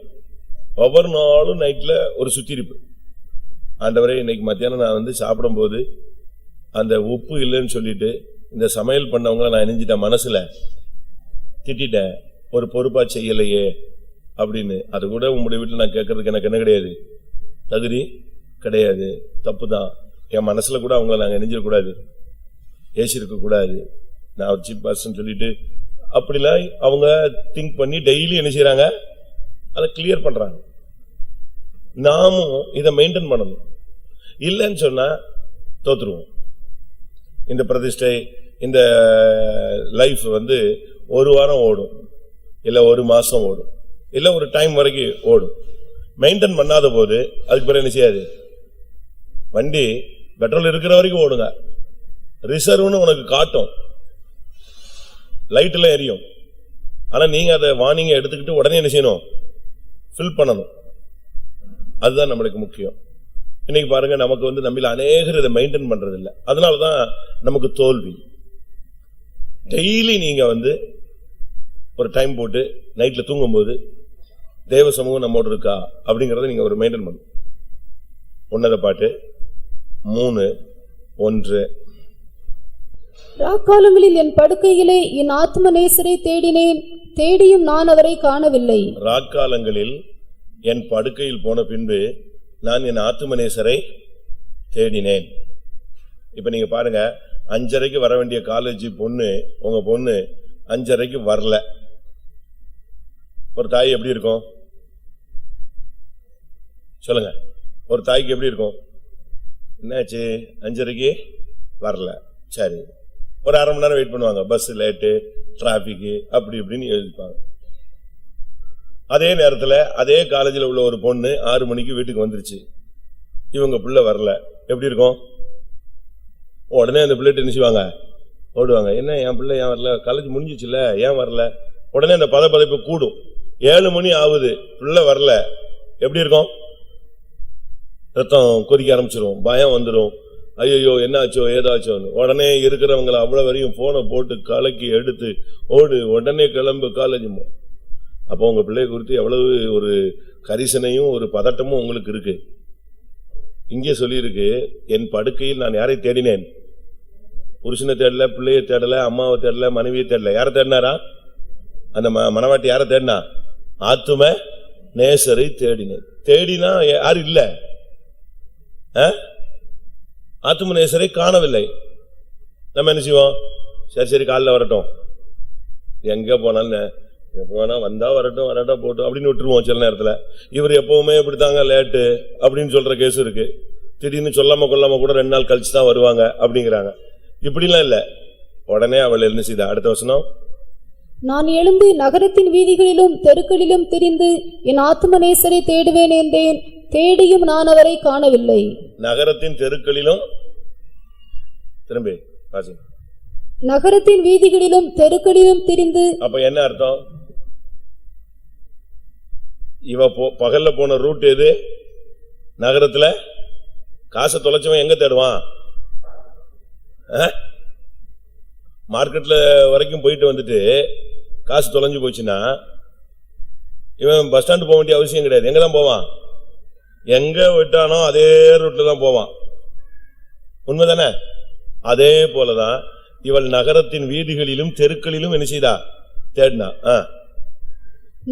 ஒவ்வொரு நாளும் நைட்ல ஒரு சுத்திரிப்பு. ஆண்டவரே இன்னைக்கு மத்தியானம் நான் சாப்பிடும் போது அந்த உப்பு இல்லைன்னு சொல்லிட்டு இந்த சமையல் பண்ணவங்கள நான் நினைஞ்சிட்டேன், மனசுல திட்டிட்டேன், ஒரு பொறுப்பா செய்யலையே அப்படின்னு. அது கூட உங்களுடைய வீட்டுல நான் கேட்கறதுக்கு எனக்கு என்ன கிடையாது, தகுதி கிடையாது, தப்புதான். என் மனசுல கூட அவங்கள நாங்க நினைஞ்சிடக்கூடாது, ஏசிருக்க கூடாது, நான் ஒரு சீப் பர்சன் சொல்லிட்டு அப்படிலாம் அவங்க திங்க் பண்ணி டெய்லி என்ன செய்யறாங்க, அதை கிளியர் பண்றாங்க. நாமும் இதை மெயின்டைன் பண்ணணும். இல்லைன்னு சொன்னா தோத்துருவோம். இந்த பிரதிஷ்டை, இந்த லைஃப் ஒரு வாரம் ஓடும், இல்ல ஒரு மாசம் ஓடும், இல்ல ஒரு டைம் வரைக்கும் ஓடும். மெயின்டைன் பண்ணாத போது அதுக்கு பிறகு என்ன செய்யாது, வண்டி பெட்ரோல் இருக்கிற வரைக்கும் ஓடுங்க, ரிசர்வ்னு உனக்கு காட்டும், லைட்ல எரியும். ஆனா நீங்க அதை வார்னிங்க எடுத்துக்கிட்டு உடனே என்ன செய்யணும், ஃபில் பண்ணணும். அதுதான் நம்மளுக்கு முக்கியம். இன்னைக்கு பாருங்க, நமக்கு நம்மள அநேகர் இதை மெயின்டைன் பண்றது இல்லை. அதனாலதான் நமக்கு தோல்வி. டெய்லி நீங்க ஒரு டைம் போட்டு நைட்ல தூங்கும் போது தேவ சமூகம் நம்மோடு இருக்கா அப்படிங்கறத நீங்க ஒரு மெயின்டைன் பண்ணணும். உன்னத பாட்டு 3:1. ராக்காலங்களில் என் படுக்கையிலே என் ஆத்ம நேசரை தேடினேன், தேடியும் நான் அவரை காணவில்லை. ராக்காலங்களில் என் படுக்கையில் போன பின்பு நான் என் ஆத்துமநேசரை தேடினேன். இப்ப நீங்க பாருங்க, 5:30 வர வேண்டிய காலேஜ் பொண்ணு, உங்க பொண்ணு 5:30 வரல. ஒரு தாய் எப்படி இருக்கும் சொல்லுங்க? ஒரு தாய்க்கு எப்படி இருக்கும்? என்னாச்சு 5:30 வரல, சரி ஒரு அரை மணி நேரம் வெயிட் பண்ணுவாங்க, பஸ் லேட்டு, டிராபிக் அப்படி இப்படின்னு எழுதிப்பாங்க. அதே நேரத்துல அதே காலேஜில் உள்ள ஒரு பொண்ணு 6 மணிக்கு வீட்டுக்கு வந்துருச்சு, இவங்க பிள்ளை வரல, எப்படி இருக்கும்? உடனே அந்த பிள்ளை என்ன செய்வாங்க, ஓடுவாங்க. என்ன என் பிள்ளை ஏன் வரல, காலேஜ் முடிஞ்சிச்சுல ஏன் வரல? உடனே அந்த பதப்பதைப்பு கூடும். 7 மணி ஆகுது, பிள்ளை வரல, எப்படி இருக்கும்? ரத்தம் கொதிக்க ஆரம்பிச்சிடும், பயம் வந்துடும், ஐயோ என்னாச்சோ ஏதாச்சோன்னு. உடனே இருக்கிறவங்களை அவ்வளவு வரையும் போனை போட்டு கலக்கி எடுத்து ஓடு, உடனே கிளம்பு காலேஜ். அப்போ உங்க பிள்ளைய குறித்து எவ்வளவு ஒரு கரிசனையும் ஒரு பதட்டமும் உங்களுக்கு இருக்கு. இங்கே சொல்லியிருக்கு, என் படுக்கையில் நான் யாரை தேடினேன்? புருஷனை தேடல, பிள்ளைய தேடல, அம்மாவை தேடல, மனைவியை தேடல. யாரை தேடினாரா? அந்த மனவாட்டி யாரை தேடினா? ஆத்தும நேசரை தேடினேன். தேடினா யாரு இல்ல, ஆத்தும நேசரை காணவில்லை. நம்ம என்ன செய்வோம்? சரி சரி காலைல வரட்டும், எங்க போனாலும் போனா வந்தா வரட்டும், வரட்டா போட்டும் அப்படின்னு விட்டுருவோம். சில நேரத்துல இவர் எப்பவுமே இப்படித்தாங்க லேட்டு அப்படின்னு சொல்ற கேஸ் இருக்கு. திடீர்னு சொல்லாம கொள்ளாம கூட 2 நாள் கழிச்சு தான் வருவாங்க அப்படிங்கிறாங்க. இப்படிலாம் இல்ல, உடனே அவள் என்ன செய்தா? அடுத்த வசனம், நான் எழுந்து நகரத்தின் வீதிகளிலும் தெருக்களிலும் திரிந்து என் ஆத்தும நேசரை தேடுவேன் என்றேன், தேடியும் நான் அவரை காணவில்லை. நகரத்தின் தெருக்களிலும், திரும்பி நகரத்தின் வீதிகளிலும் தெருக்களிலும் திரிந்து. அப்ப என்ன அர்த்தம்? இவ பகல்ல போன ரூட் எது? நகரத்துல காசை தொலைச்சவன் எங்க தேடுவான்? மார்க்கெட்ல வரைக்கும் போயிட்டு வந்துட்டு காசு தொலைஞ்சு போச்சுன்னா இவன் பஸ் ஸ்டாண்டு போக வேண்டிய அவசியம் கிடையாது. எங்கதான் போவான்? எங்க விட்டானோ அதே ரூட்ல தான் போவான். உண்மைதானே? அதே போலதான் இவள் நகரத்தின் வீதிகளிலும் தெருக்களிலும் என்ன செய்தா? தேடினா.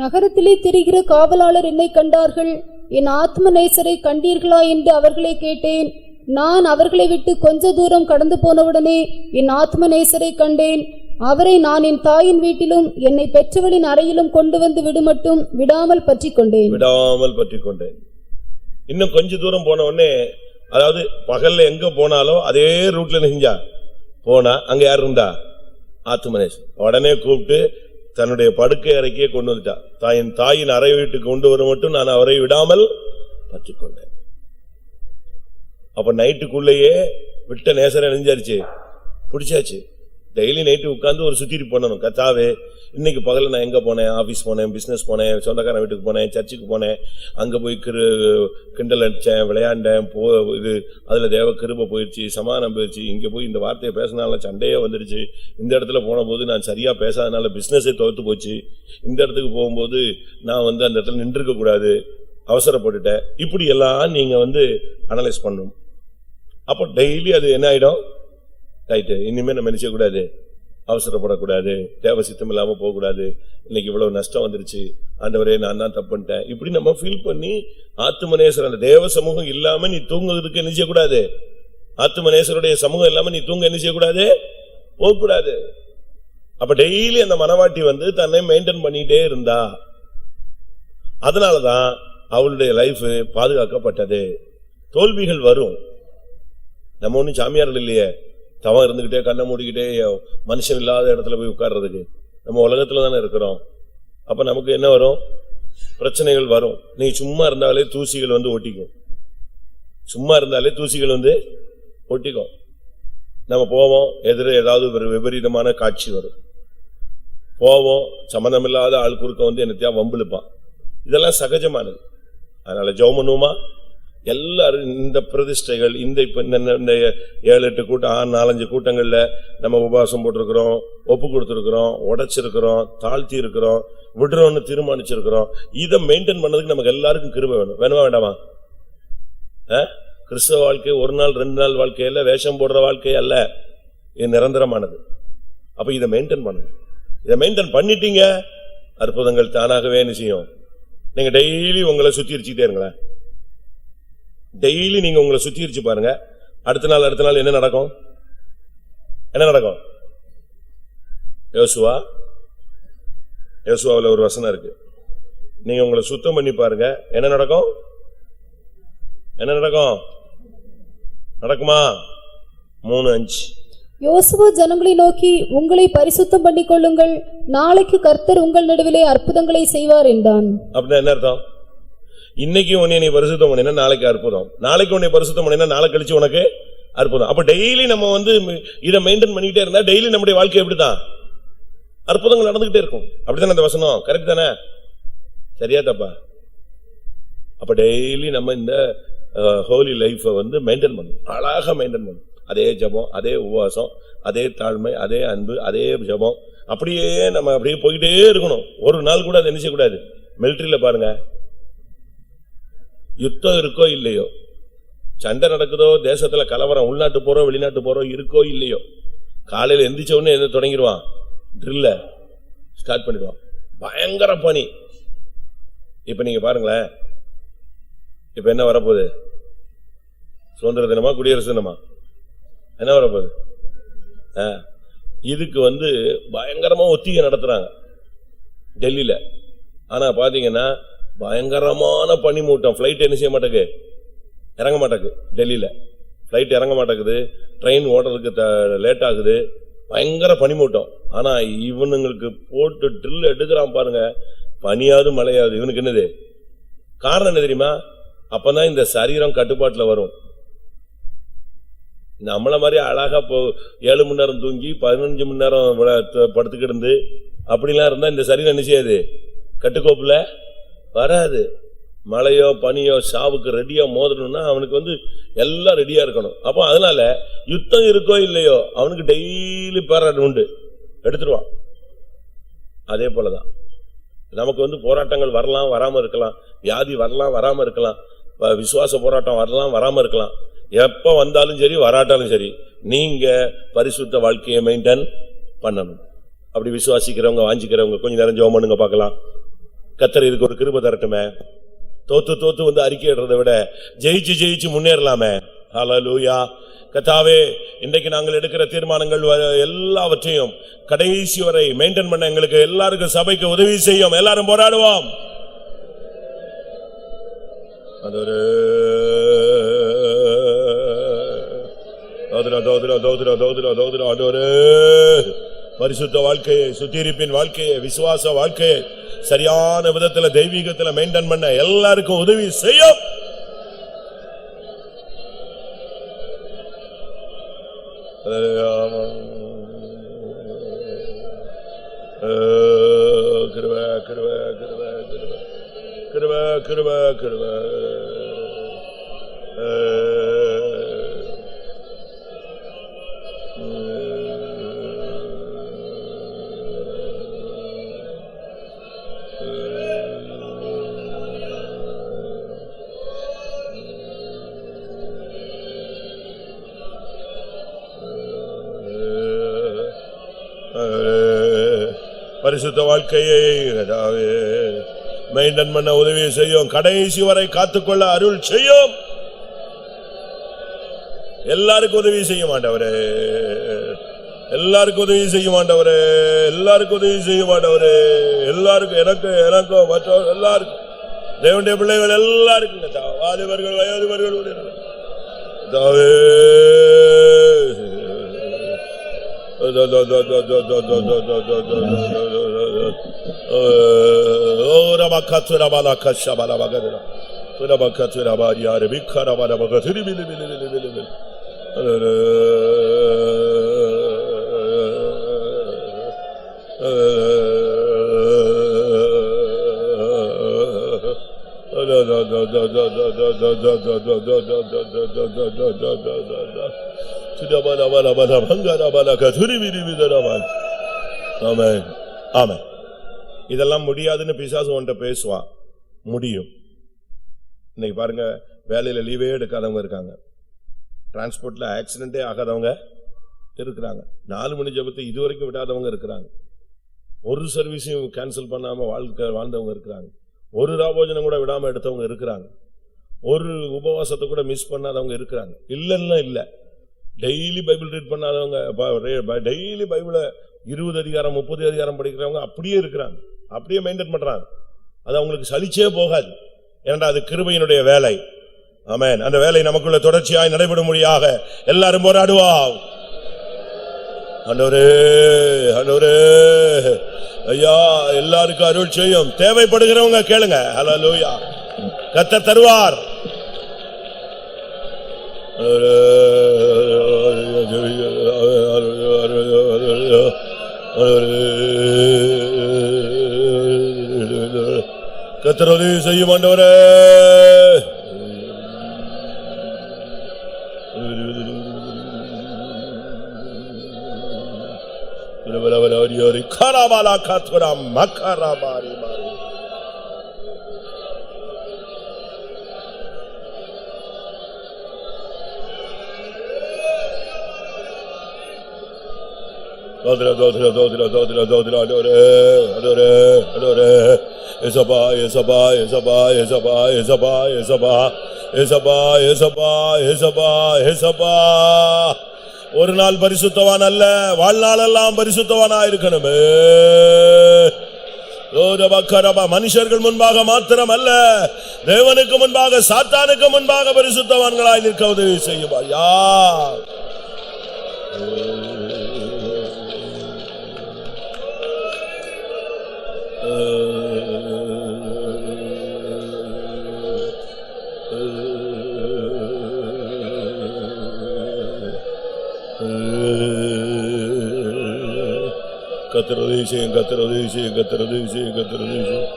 நகரத்திலே திரிகிற காவலாளர் என்னை கண்டார்கள், என் ஆத்ம நேசரை கண்டீர்களா என்று அவர்களை கேட்டேன். நான் அவர்களை விட்டு கொஞ்ச தூரம் கடந்து போனவுடனே என் ஆத்ம நேசரை கண்டேன். அவரை நான் என் தாயின் வீட்டிலும் என்னை பெற்றவளின் அறையிலும் கொண்டு வந்து விடுமட்டும் விடாமல் பற்றிக் கொண்டேன். இன்னும் கொஞ்ச தூரம் போன உடனே, அதாவது பகல்ல எங்க போனாலும் அதே ரூட்ல செஞ்சா போனா அங்க யார் இருந்தா? ஆத்தும நேசர். உடனே கூப்பிட்டு தன்னுடைய படுக்கை அறைக்கே கொண்டு வந்துட்டா. தாயின் அறை வீட்டுக்கு கொண்டு வர மட்டும் நான் அவரை விடாமல் பற்றிக் கொண்டேன். அப்ப நைட்டுக்குள்ளேயே விட்ட நேசரை நெஞ்சாச்சு, பிடிச்சாச்சு. டெய்லி நைட்டு உட்கார்ந்து ஒரு சுத்திரி பண்ணணும். கர்த்தாவே இன்னைக்கு பகல்ல நான் எங்க போனேன், ஆபீஸ் போனேன், பிசினஸ் போனேன், சொந்தக்காரன் வீட்டுக்கு போனேன், சர்ச்சுக்கு போனேன், அங்க போய் கிண்டல் அடிச்சேன், விளையாண்டேன், இது அதுல தேவ கிருபை போயிடுச்சு, சமாதானம் போயிடுச்சு, இங்க போய் இந்த வார்த்தையை பேசினால சண்டையே வந்துருச்சு, இந்த இடத்துல போன போது நான் சரியா பேசாதனால பிசினஸே தோத்து போச்சு, இந்த இடத்துக்கு போகும்போது நான் அந்த இடத்துல நின்றுக்க கூடாது, அவசரப்பட்டுட்டேன், இப்படி எல்லாம் நீங்க அனலைஸ் பண்ணணும். அப்போ டெய்லி அது என்ன ஆயிடும், ரைட்டு இனிமே நம்ம நினைச்ச கூடாது, அவசரப்படக்கூடாது, தேவ சித்தம் இல்லாம போக கூடாது, இன்னைக்கு இவ்வளவு நஷ்டம் வந்துருச்சு, ஆண்டவரே நான் தான் தப்பு பண்ணிட்டேன், இப்படி நம்ம ஃபீல் பண்ணி ஆத்துமநேசர் அந்த தேவ சமூகம் இல்லாம நீ தூங்குறதுக்கு என்ன செய்யக்கூடாது, ஆத்துமநேசருடைய சமூகம் இல்லாம நீ தூங்க என்ன செய்யக்கூடாது, போகக்கூடாது. அப்ப டெய்லி அந்த மனவாட்டி தன்னை மெயின்டைன் பண்ணிட்டே இருந்தா, அதனாலதான் அவளுடைய லைஃப் பாதுகாக்கப்பட்டது. தோல்விகள் வரும், நம்ம ஒண்ணும் சாமியார்கள் இல்லையே, தவம் இருந்துகிட்டே கண்ணை மூடிக்கிட்டே மனுஷன் இல்லாத இடத்துல போய் உட்கார்றதுக்கு. நம்ம உலகத்துல தானே இருக்கிறோம். அப்ப நமக்கு என்ன வரும், பிரச்சனைகள் வரும். நீ சும்மா இருந்தாலே தூசிகள் ஒட்டிக்கும், சும்மா இருந்தாலே தூசிகள் ஒட்டிக்கும். நம்ம போவோம், எதிர ஏதாவது ஒரு விபரீதமான காட்சி வரும், போவோம், சம்பந்தமில்லாத ஆள் குறுக்க என்னத்தையா வம்பிழுப்பான், இதெல்லாம் சகஜமானது. அதனால ஜெபம் பண்ணுவோமா எல்லாரும். இந்த பிரதிஷ்டைகள் இந்த 7-8 கூட்டம் 4-5 கூட்டங்கள்ல நம்ம உபவாசம் போட்டிருக்கிறோம், ஒப்பு கொடுத்திருக்கிறோம், உடைச்சிருக்கிறோம், தாழ்த்தி இருக்கிறோம், விடுறோம்னு தீர்மானிச்சிருக்கிறோம். இதை மெயின்டைன் பண்ணதுக்கு நமக்கு எல்லாருக்கும் கிருபை வேணும், வேணுமா வேண்டாமா? கிறிஸ்தவ வாழ்க்கை 1 நாள் 2 நாள் வாழ்க்கையில வேஷம் போடுற வாழ்க்கை அல்ல, இது நிரந்தரமானது. அப்ப இதை மெயின்டைன் பண்ணணும். இதை மெயின்டைன் பண்ணிட்டீங்க, அற்புதங்கள் தானாகவே என்ன செய்யும். நீங்க டெய்லி உங்களை சுத்திரிச்சுட்டே இருங்களேன், டெய்லி நீங்க உங்களை சுத்திரிச்சு பாருங்க, அடுத்த நாள் என்ன நடக்கும், என்ன நடக்கும்? யோசுவாவில் ஒரு வசனம் இருக்கு, நீங்க உங்களை சுத்தம் பண்ணி பாருங்க, என்ன நடக்கும், என்ன நடக்கும், நடக்குமா? 3:5. யோசுவா ஜனங்களை நோக்கி, உங்களை பரிசுத்தம் பண்ணிக் கொள்ளுங்கள், நாளைக்கு கர்த்தர் உங்கள் நடுவிலே அற்புதங்களை செய்வார் என்றான். அப்படின்னா என்ன அர்த்தம்? இன்னைக்கு உன்னை நீ பரிசுத்தம் பண்ணினா நாளைக்கு அற்புதம், நாளைக்கு உன்னை பரிசுத்தம் பண்ணினா நாளை கழிச்சு உனக்கு அற்புதம். அப்ப டெய்லி நம்ம இதை மெயின்டைன் பண்ணிக்கிட்டே இருந்தா டெய்லி நம்முடைய வாழ்க்கை எப்படிதான் அற்புதங்கள் நடந்துகிட்டே இருக்கும். அப்படித்தானே அந்த வசனம் கரெக்ட் தானே? சரியா தப்பா? அப்ப டெய்லி நம்ம இந்த ஹோலி லைஃபை மெயின்டைன் பண்ணணும், அழகா மெயின்டைன் பண்ணணும். அதே ஜெபம், அதே உபவாசம், அதே தாழ்மை, அதே அன்பு, அதே ஜெபம், அப்படியே நம்ம அப்படியே போயிட்டே இருக்கணும். ஒரு நாள் கூட அதை நினைச்ச கூடாது. மிலிட்டரியில பாருங்க, யுத்தம் இருக்கோ இல்லையோ, சண்டை நடக்குதோ, தேசத்துல கலவரம், உள்நாட்டு போறோம் வெளிநாட்டு போறோம் இருக்கோ இல்லையோ, காலையில எந்திரிச்ச உடனே என்ன தொடங்கிடுவான், ட்ரில்ல ஸ்டார்ட் பண்ணிடுவான், பயங்கர பணி. இப்ப நீங்க பாருங்களேன், இப்ப என்ன வரப்போகுது, சுதந்திர தினமா குடியரசு தினமா, என்ன வரப்போகுது? இதுக்கு பயங்கரமா ஒத்திகை நடத்துறாங்க டெல்லியில. ஆனா பாத்தீங்கன்னா பயங்கரமான பனிமூட்டம், பிளைட் என்ன செய்ய மாட்டேங்குது, இறங்க மாட்டேங்குது. டெல்லியில பிளைட் இறங்க மாட்டேங்குது, ட்ரெயின் ஓடுறதுக்கு லேட் ஆகுது, பயங்கர பனிமூட்டம். ஆனா இவனுங்களுக்கு போட்டு ட்ரில் எடுக்கிறான் பாருங்க, பனியாவது மழையாவது. இவனுக்கு என்னது காரணம் என்ன தெரியுமா? அப்பதான் இந்த சரீரம் கட்டுப்பாட்டுல வரும். நம்மள மாதிரி அழகா 7 மணி நேரம் தூங்கி 15 மணி நேரம் படுத்துக்கிட்டு அப்படிலாம் இருந்தா இந்த சரீரம் என்ன செய்யாது, கட்டுக்கோப்புல வராது. மழையோ பனியோ சாவுக்கு ரெடியா மோதணும்னா அவனுக்கு எல்லாம் ரெடியா இருக்கணும். அப்போ அதனால யுத்தம் இருக்கோ இல்லையோ அவனுக்கு டெய்லி பேராட் உண்டு, எடுத்துருவான். அதே போலதான் நமக்கு போராட்டங்கள் வரலாம் வராம இருக்கலாம், வியாதி வரலாம் வராம இருக்கலாம், விசுவாச போராட்டம் வரலாம் வராம இருக்கலாம். எப்ப வந்தாலும் சரி வராட்டாலும் சரி நீங்க பரிசுத்த வாழ்க்கையை மெயின்டைன் பண்ணணும். அப்படி விசுவாசிக்கிறவங்க வாஞ்சிக்கிறவங்க கொஞ்சம் நேரம் ஜெபம் பண்ணுங்க பார்க்கலாம். கர்த்தர் இதுக்கு ஒரு கிருபை தரட்டுமே. தோத்து அறிக்கையிடுறதை விட ஜெயிச்சு முன்னேறலாமே. ஹல்லேலூயா. கர்த்தாவே, இன்றைக்கு நாங்கள் எடுக்கிற தீர்மானங்கள் எல்லாவற்றையும் கடைசி வரை மெயின்டைன் பண்ண எங்களுக்கு எல்லாருக்கும் சபைக்கு உதவி செய்யும். எல்லாரும் போராடுவோம். அது ஒரு பரிசுத்த வாழ்க்கையை, சுத்திரிப்பின் வாழ்க்கையை, விசுவாச வாழ்க்கையை சரியான விதத்துல தெய்வீகத்துல மெயின்டைன் பண்ண எல்லாருக்கும் உதவி செய்யும். கிருபை கிருபை கிருபை பரிசுத்த வாழ்க்கையை மெயின்டைன் பண்ண உதவி செய்யும். கடைசி வரை காத்துக்கொள்ள அருள் செய்யும். எல்லாருக்கும் உதவி செய்ய மாட்டவரே, எல்லாருக்கும் உதவி செய்ய மாட்டவரே, எல்லாருக்கும் உதவி செய்ய மாட்டவரே, எல்லாருக்கும் எனக்கோ மற்றவர் எல்லாருக்கும் தேவனுடைய பிள்ளைகள் எல்லாருக்கும் வாலிபர்கள் வயோதிபர்கள் தாவே இதெல்லாம் முடியாதுன்னு பிசாசு உன்கிட்ட பேசுவான். முடியும். இன்னைக்கு பாருங்க, வேலையில லீவே எடுக்காதவங்க இருக்காங்க, டிரான்ஸ்போர்ட்ல ஆக்சிடென்டே ஆகாதவங்க இருக்கிறாங்க, 4 மணி ஜெபத்தை இதுவரைக்கும் விடாதவங்க இருக்கிறாங்க, ஒரு சர்வீஸையும் கேன்சல் பண்ணாம வாழ்ந்தவங்க இருக்கிறாங்க, ஒரு ராபோஜனம் கூட விடாம எடுத்தவங்க இருக்கிறாங்க, ஒரு உபவாசத்தை கூட மிஸ் பண்ணாதவங்க இருக்கிறாங்க. இல்லன்னா இல்ல, டெய்லி பைபிள் ரீட் பண்ணாதவங்க, டெய்லி பைபிளை 20 அதிகாரம் 30 அதிகாரம் படிக்கிறவங்க அப்படியே இருக்கிறாங்க, அப்படியே மெயின்டைன் பண்றாங்க. அது அவங்களுக்கு சலிச்சே போகாது. ஏன்னா அது கிருபையினுடைய வேலை. ஆமென். அந்த வேலை நமக்குள்ள தொடர்ச்சியாய் நடைபெறும்படியாக எல்லாரும் போராடுவோம். ஆண்டவரே ஆண்டவரே ஐயா, எல்லாருக்கும் அருள் செய்யும். தேவைப்படுகிறவங்க கேளுங்க. ஹல்லேலூயா. கர்த்தர் தருவார். கர்த்தர் உதவி செய்யும். ஆண்டவரே கரபாலா கத்வரா மக்கரபாரி மாரி தோத்ரா தோத்ரா தோத்ரா தோத்ரா தோத்ரா அடோரே அடோரே அடோரே எசபா எசபா எசபா எசபா எசபா எசபா எசபா எசபா எசபா எசபா. ஒரு நாள் பரிசுத்தவான் அல்ல, வாழ்நாளெல்லாம் பரிசுத்தவானா இருக்கணுமே. மனுஷர்கள் முன்பாக மாத்திரம் அல்ல, தேவனுக்கு முன்பாக சாத்தானுக்கு முன்பாக பரிசுத்தவான்களாய் நிற்க உதவி செய்யுமா. யார் கத்தரதே செய்யும், கத்தரதே செய்யும், கத்தரதே செய்யும், கத்தரதே செய்யும்,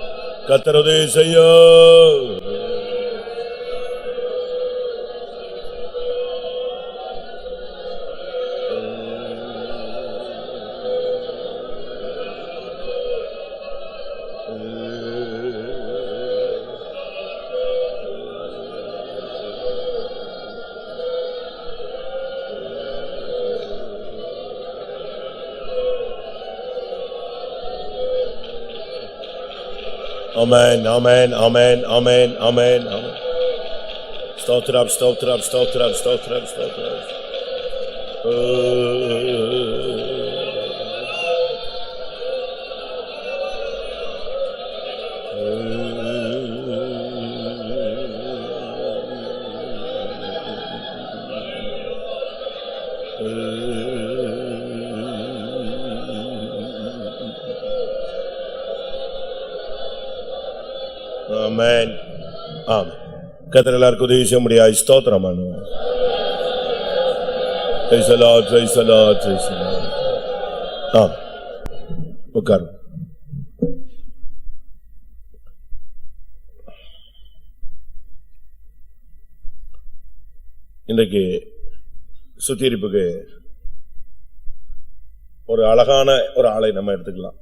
கத்தரதே செய்யும். Amen, amen, amen, amen, amen, amen. Stotram, stotram, stotram, stotram, stotram. ஆமென். ஆமென். கர்த்தர் எல்லாருக்கும் உதவி செய்ய முடியாது. ஸ்தோத்திரம் பண்ணுவோம். Praise the Lord, praise the Lord, praise the Lord. ஆமென். உட்காருங்க. இன்றைக்கு சுத்திகரிப்புக்கு ஒரு அழகான ஒரு ஆளை நம்ம எடுத்துக்கலாம்.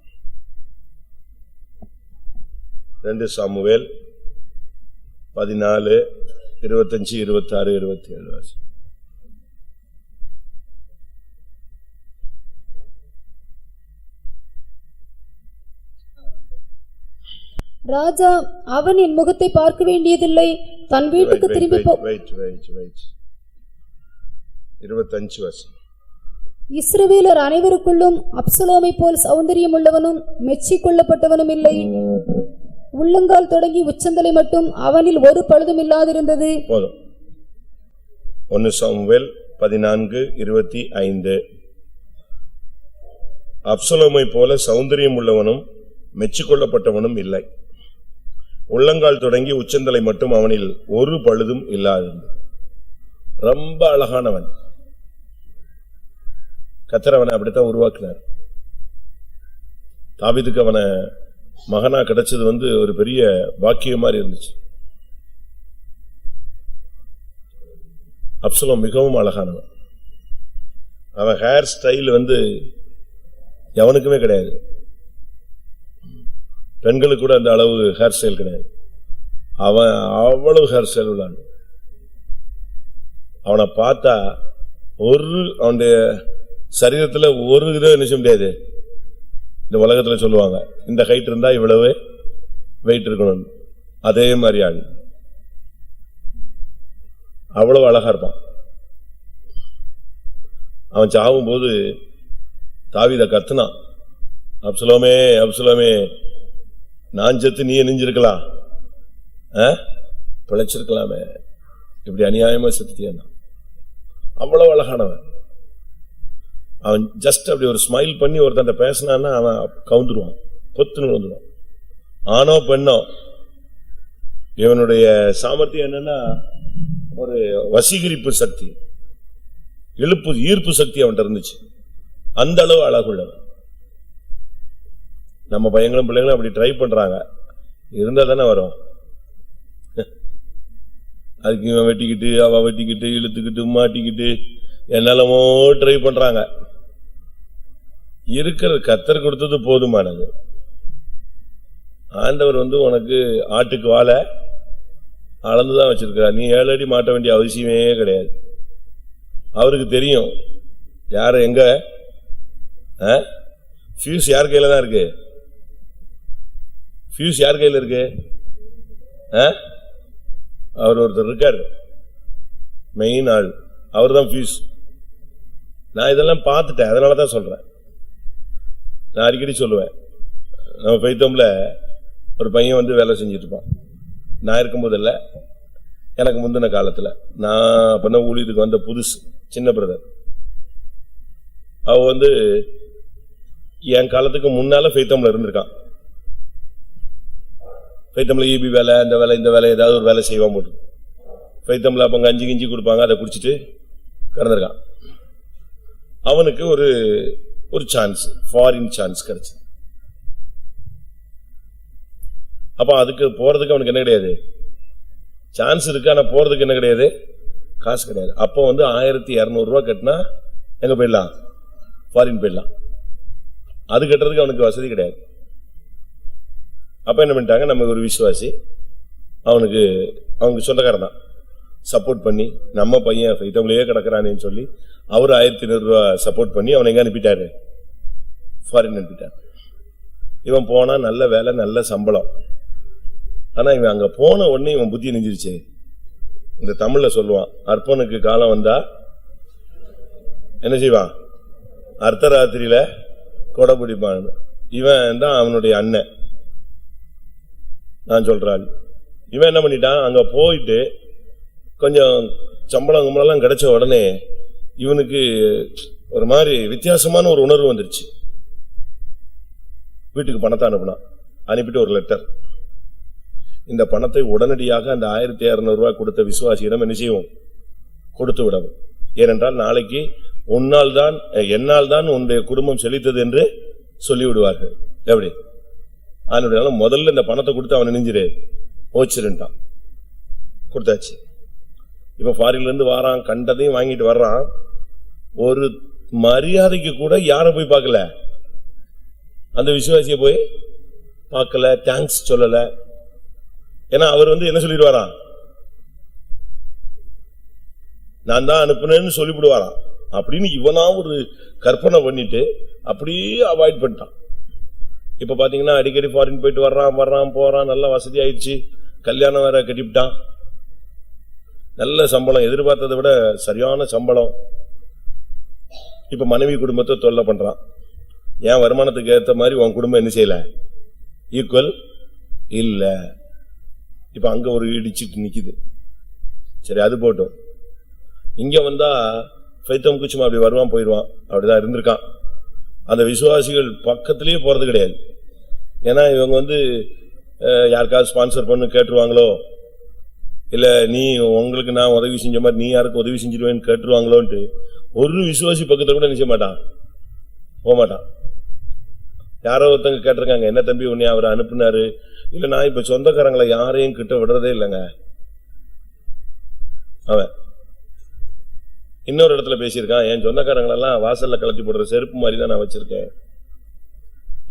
2 சாமுவேல் 14, 25, 26, 27. ராஜா அவன் என் முகத்தை பார்க்க வேண்டியதில்லை, தன் வீட்டுக்கு திரும்பி wait. 25 வருஷம். இஸ்ரவேலர் அனைவருக்குள்ளும் அப்சலோமை போல் சௌந்தரியம் உள்ளவனும் மெச்சிக் கொள்ளப்பட்டவனும் இல்லை. உள்ளங்கால் தொடங்கி உச்சந்தலை மட்டும் அவனில் ஒரு பழுதும் இல்லாதிருந்தது. போதும். 1 சாமுவேல் 14, 25. அப்சலோமை போல சௌந்தரியம் உள்ளவனும் மெச்சிக்கொள்ளப்பட்டவனும் இல்லை. உள்ளங்கால் தொடங்கி உச்சந்தலை மட்டும் அவனில் ஒரு பழுதும் இல்லாதிருந்தது. ரொம்ப அழகானவன். கர்த்தர் அவனை அப்படித்தான் உருவாக்கினார். தாவீதுக்கு அவனை மகனா கிடைச்சது ஒரு பெரிய பாக்கியம் மாதிரி இருந்துச்சு. அப்சலோம் மிகவும் அழகானவன். அவன் ஹேர் ஸ்டைல் எவனுக்குமே கிடையாது. பெண்களுக்கு கூட அந்த அளவு ஹேர் ஸ்டைல் கிடையாது. அவன் அவ்வளவு ஹேர் ஸ்டைல் உள்ளான். அவனை பார்த்தா அவனுடைய சரீரத்துல ஒரு இதை நினைச்ச முடியாது. இந்த உலகத்துல சொல்லுவாங்க, இந்த ஹைட் இருந்தா இவ்வளவு வெயிட் இருக்கணும், அதே மாதிரி ஆள். அவ்வளவு அழகா இருப்பான். அவன் சாகும் போது தாவீத கத்துனான், அப்சலோமே அப்சலோமே, நான் செத்து நீ நெஞ்சிருக்கலாம், பிழைச்சிருக்கலாமே, இப்படி அநியாயமா செத்துட்டியா. அவ்வளவு அழகானவன். அவன் ஜஸ்ட் அப்படி ஒரு ஸ்மைல் பண்ணி ஒருத்தன் பேசினான்னா அவன் கவுந்துருவான், பொத்துன்னு விழுந்துருவான். ஆணோ பெண்ணோ, இவனுடைய சாமர்த்தியம் என்னன்னா ஒரு வசீகரிப்பு சக்தி, ஈர்ப்பு சக்தி அவன்கிட்ட இருந்துச்சு. அந்த அளவு அழகுள்ளவன். நம்ம பையங்களும் பிள்ளைங்களும் அப்படி ட்ரை பண்றாங்க, இருந்தா தானே வரும். அதுக்கு இவன் வெட்டிக்கிட்டு அவ வெட்டிக்கிட்டு இழுத்துக்கிட்டு மாட்டிக்கிட்டு என்னெல்லாமோ ட்ரை பண்றாங்க. இருக்கிற கர்த்தர் கொடுத்தது போதுமானது. ஆண்டவர் உனக்கு ஆட்டுக்கு வாழை அளந்துதான் வச்சிருக்கிறார். நீ 7 அடி மாட்ட வேண்டிய அவசியமே கிடையாது. அவருக்கு தெரியும் யார எங்க ஃபியூஸ் யார் கையில தான் இருக்கு. ஃபியூஸ் யார் கையில இருக்கு? அவர் ஒருத்தர் இருக்காரு, மெயின் ஆள், அவர் தான் ஃபியூஸ். நான் இதெல்லாம் பார்த்துட்டேன், அதனாலதான் சொல்றேன். நான் அடிக்கடி சொல்லுவேன், நம்ம பைத்தம்ல ஒரு பையன் வேலை செஞ்சிட்டு இருப்பான். நான் இருக்கும்போது இல்ல, எனக்கு முந்தின காலத்துல, நான் அப்பதான் ஊழியத்துக்கு வந்த புதுசு, சின்ன பிரதர். அவ என் காலத்துக்கு முன்னால பைத்தம்ல இருந்திருக்கான். பைத்தம்ல ஈபி வேலை, அந்த வேலை இந்த வேலை, ஏதாவது ஒரு வேலை செய்வான் போட்டு. பைத்தம்ல அப்ப கஞ்சி கிஞ்சி கொடுப்பாங்க, அதை குடிச்சிட்டு கிடந்திருக்கான். அவனுக்கு ஒரு சான்ஸ், ஃபாரின் சான்ஸ் கிடைச்சு. அப்ப அதுக்கு போறதுக்கு அவனுக்கு என்ன கிடையாது, சான்ஸ் இருக்கு. ஆனா போறதுக்கு என்ன கிடையாது, காசு கிடையாது. அப்போ 1200 ரூபாய் கட்டினா எங்க போயிடலாம், ஃபாரின் போயிடலாம். அது கட்டுறதுக்கு அவனுக்கு வசதி கிடையாது. அப்ப என்ன பண்ணிட்டாங்க, நம்ம ஒரு விசுவாசி, அவனுக்கு சொந்தக்காரன் தான், சப்போர்ட் பண்ணி நம்ம பையன் ஃபைத்தம்லயே கிடக்கிறானேன்னு சொல்லி அவரு 1500 ரூபாய் சப்போர்ட் பண்ணி அவனை எங்க அனுப்பிட்டாரு, ஃபாரின் அனுப்பிட்டார். இவன் போனா நல்ல வேலை, நல்ல சம்பளம். ஆனா இவன் அங்க போன உடனே இவன் புத்தி நெஞ்சிருச்சு. இந்த தமிழ்ல சொல்லுவான், அற்பனுக்கு காலம் வந்தா என்ன செய்வான், அர்த்தராத்திரியில கொடை பிடிப்பான். இவன் தான் அவனுடைய அண்ணன், நான் சொல்றாள். இவன் என்ன பண்ணிட்டான், அங்க போயிட்டு கொஞ்சம் சம்பளம் கும்பளம் கிடைச்ச உடனே இவனுக்கு ஒரு மாதிரி வித்தியாசமான ஒரு உணர்வு வந்துருச்சு. வீட்டுக்கு பணத்தை அனுப்பினான். அனுப்பிட்டு ஒரு லெட்டர், இந்த பணத்தை உடனடியாக அந்த 1200 ரூபாய் கொடுத்த விசுவாசியிடம் என்ன செய்வோம், கொடுத்து விடவும். ஏனென்றால் நாளைக்கு என்னால் தான் உன்னுடைய குடும்பம் செழித்தது என்று சொல்லிவிடுவார்கள். எப்படி? அதனால முதல்ல இந்த பணத்தை கொடுத்து அவன் நெஞ்சிரு போச்சிருந்தான். கொடுத்தாச்சு. இப்ப ஃபாரின்ல இருந்து வாரான், கண்டதையும் வாங்கிட்டு வர்றான். ஒரு மரியாதைக்கு கூட யாரை போய் பார்க்கல, அந்த விசுவாசியை போய் பார்க்கல, தேங்க்ஸ் சொல்லல. ஏன்னா அவர் என்ன சொல்லிடுவாராம், நான் தான் அனுப்புனேன்னு சொல்லிவிடுவாராம். அப்படின்னு இவனா ஒரு கற்பனை பண்ணிட்டு அப்படியே அவாய்ட் பண்ணிட்டான். இப்ப பாத்தீங்கன்னா அடிக்கடி ஃபாரின் போயிட்டு வர்றான் போறான், நல்ல வசதி ஆயிடுச்சு, கல்யாணம் வேற கட்டிவிட்டான், நல்ல சம்பளம், எதிர்பார்த்ததை விட சரியான சம்பளம். இப்ப மனைவி குடும்பத்தை தொல்லை பண்றான். என் வருமானத்துக்கு ஏற்ற மாதிரி உன் குடும்பம் என்ன செய்யல, ஈக்குவல் இல்ல. இப்ப அங்க ஒரு இடிச்சிட்டு நிக்குது. சரி, அது போட்டும். இங்க வந்தா ஃபைத்தமுக்கு சும்மா அப்படி வருவான் போயிடுவான், அப்படிதான் இருந்திருக்கான். அந்த விசுவாசிகள் பக்கத்திலேயே போறது கிடையாது. ஏன்னா இவங்க யாருக்காவது ஸ்பான்சர் பண்ணு கேட்டுருவாங்களோ, இல்ல நீ உங்களுக்கு நான் உதவி செஞ்ச மாதிரி நீ யாருக்கு உதவி செஞ்சிருவேன்னு கேட்டுருவாங்களோன்ட்டு ஒரு விசுவாசி பக்கத்துல கூட நிச்சய மாட்டான், போக மாட்டான். யாரோ ஒருத்தங்க கேட்டிருக்காங்க, என்ன தம்பி உன்னை அவர் அனுப்புனாரு, இல்ல நான் இப்ப சொந்தக்காரங்களை யாரையும் கிட்ட விடுறதே இல்லைங்க. அவன் இன்னொரு இடத்துல பேசியிருக்கான், என் சொந்தக்காரங்களெல்லாம் வாசல்ல கலட்டி போடுற செருப்பு மாதிரி தான் நான் வச்சிருக்கேன்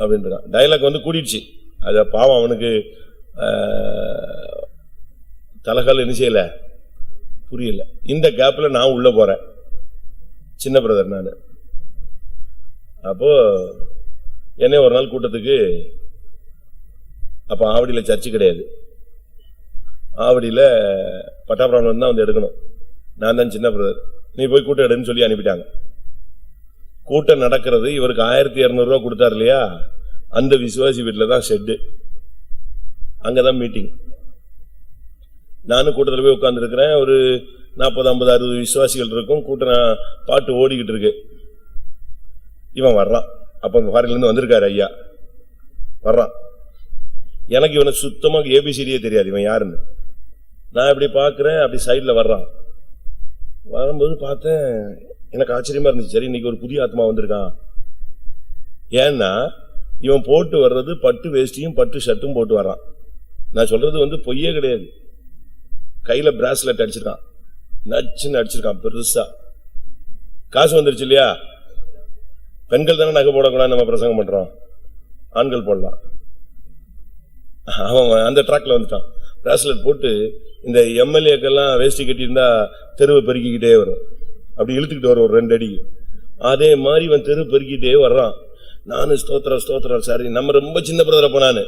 அப்படின்றான். டயலாக் கூடிடுச்சு. அத பாவம் அவனுக்கு தலகால் என்ன செய்யல, புரியல. இந்த கேப்ல நான் உள்ள போறேன், சின்ன பிரதர் நானு. அப்போ என்ன ஒரு நாள் கூட்டத்துக்கு, அப்ப ஆவடியில சர்ச்சு கிடையாது, ஆவடியில பட்டாபிராமன் தான் எடுக்கணும். நான் தான் சின்ன பிரதர், நீ போய் கூட்டம் எடுன்னு சொல்லி அனுப்பிட்டாங்க. கூட்டம் நடக்கிறது, இவருக்கு 1200 ரூபாய் கொடுத்தாரு இல்லையா, அந்த விசுவாசி வீட்டுல தான் ஷெட்டு, அங்கதான் மீட்டிங். நானும் கூட்டத்தில் போய் உட்கார்ந்து இருக்கிறேன். ஒரு 40, 50, 60 விசுவாசிகள் இருக்கும். கூட்டம் பாட்டு ஓடிக்கிட்டு இருக்கு. இவன் வர்றான். அப்ப ஃபாரின்ல இருந்து வந்திருக்காரு ஐயா, வர்றான். எனக்கு இவனை சுத்தமா ஏபிசிடியே தெரியாது, இவன் யாருன்னு. நான் இப்படி பாக்குறேன், அப்படி சைட்ல வர்றான். வரும்போது பார்த்தேன், எனக்கு ஆச்சரியமா இருந்துச்சு. சரி, இன்னைக்கு ஒரு புதிய ஆத்மா வந்திருக்கான். ஏன்னா இவன் போட்டு வர்றது பட்டு வேஷ்டியும் பட்டு ஷர்ட்டும் போட்டு வர்றான். நான் சொல்றது பொய்யே கிடையாது. கையில பிராஸ்லெட் அடிச்சிருக்கான், நச்சுன்னு அடிச்சிருக்கான் பெருசா. காசு வந்துருச்சு இல்லையா, பெண்கள் தானே நகை போடக்கூடாது நம்ம பிரசங்கம் பண்றோம், ஆண்கள் போடலாம். அவன் அந்த ட்ராக்ல வந்துட்டான். பிராஸ்லெட் போட்டு இந்த எம்எல்ஏக்கெல்லாம் வேஷ்டி கட்டி இருந்தா தெருவை பெருக்கிக்கிட்டே வரும், அப்படி இழுத்துக்கிட்டு வரும் ஒரு 2 அடி. அதே மாதிரி இவன் தெரு பெருக்கிட்டே வர்றான். நானு ஸ்தோத்திரம் சாரி, நம்ம ரொம்ப சின்ன பிரதரப்ப, நானு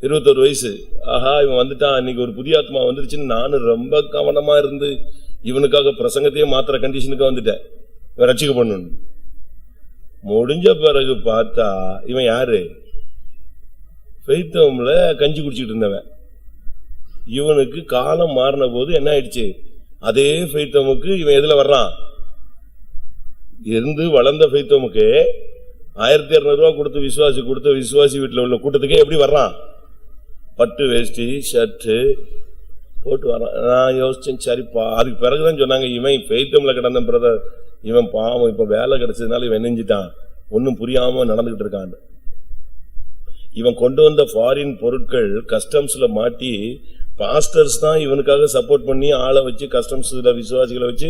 21 வயசு. ஆஹா, இவன் வந்துட்டான், இன்னைக்கு ஒரு புதிய ஆத்மா வந்துருச்சுன்னு நானு ரொம்ப கவனமா இருந்து இவனுக்காக பிரசங்கத்தையே மாத்திர கண்டிஷனுக்கு வந்துட்டேன், இவன் ரட்சிக்க பண்ணணும். முடிஞ்ச பிறகு பார்த்தா இவன் யாரு, பெய்தவம்ல கஞ்சி குடிச்சிட்டு இருந்தவன். இவனுக்கு காலம் மாறின போது என்ன ஆயிடுச்சு, அதே பெய்தமுக்கு இவன் எதுல வர்றான், இருந்து வளர்ந்த பெய்தமுக்கு 1200 ரூபாய் கொடுத்து விசுவாசி வீட்டுல உள்ள கூட்டத்துக்கே எப்படி வர்றான், பட்டு வேஷ்டி ஷர்ட் போட்டு வர்றான். நான் யோசிச்சேன், சரிப்பா. அதுக்கு பிறகுதான் சொன்னாங்க, இவன் பெய்தம்ல கிடந்த பிரதர், இவன் பாவம் இப்ப வேலை கிடைச்சதுனால இவன் நெஞ்சிட்டான், ஒன்னும் புரியாம நடந்துகிட்டு இருக்கான். இவன் கொண்டு வந்த ஃபாரின் பொருட்கள் கஸ்டம்ஸ்ல மாட்டி, பாஸ்டர்ஸ் தான் இவனுக்காக சப்போர்ட் பண்ணி ஆளை வச்சு கஸ்டம்ஸ்ல விசுவாசிகளை வச்சு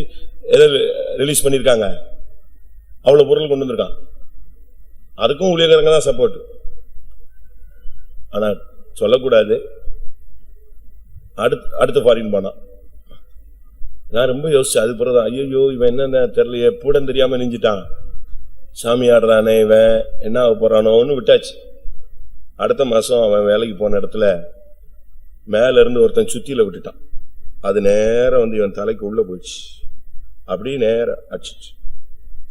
ரிலீஸ் பண்ணிருக்காங்க. அவ்வளவு பொருள் கொண்டு வந்திருக்கான். அதுக்கும் ஊழியக்காரங்க தான் சப்போர்ட். ஆனா சொல்லக்கூடாது. அடுத்த ஃபாரின் போனான். நான் ரொம்ப யோசிச்சேன். அது பிறகுதான், ஐயோ இவன் என்ன தெரியல, எப்பூடம் தெரியாம நெஞ்சிட்டான், சாமி ஆடுறானே இவன், என்ன ஆக போறானோன்னு விட்டாச்சு. அடுத்த மாசம் அவன் வேலைக்கு போன இடத்துல மேல இருந்து ஒருத்தன் சுத்தியில விட்டுட்டான். அது நேரம் இவன் தலைக்கு உள்ள போச்சு, அப்படியே நேரம் அடிச்சிச்சு,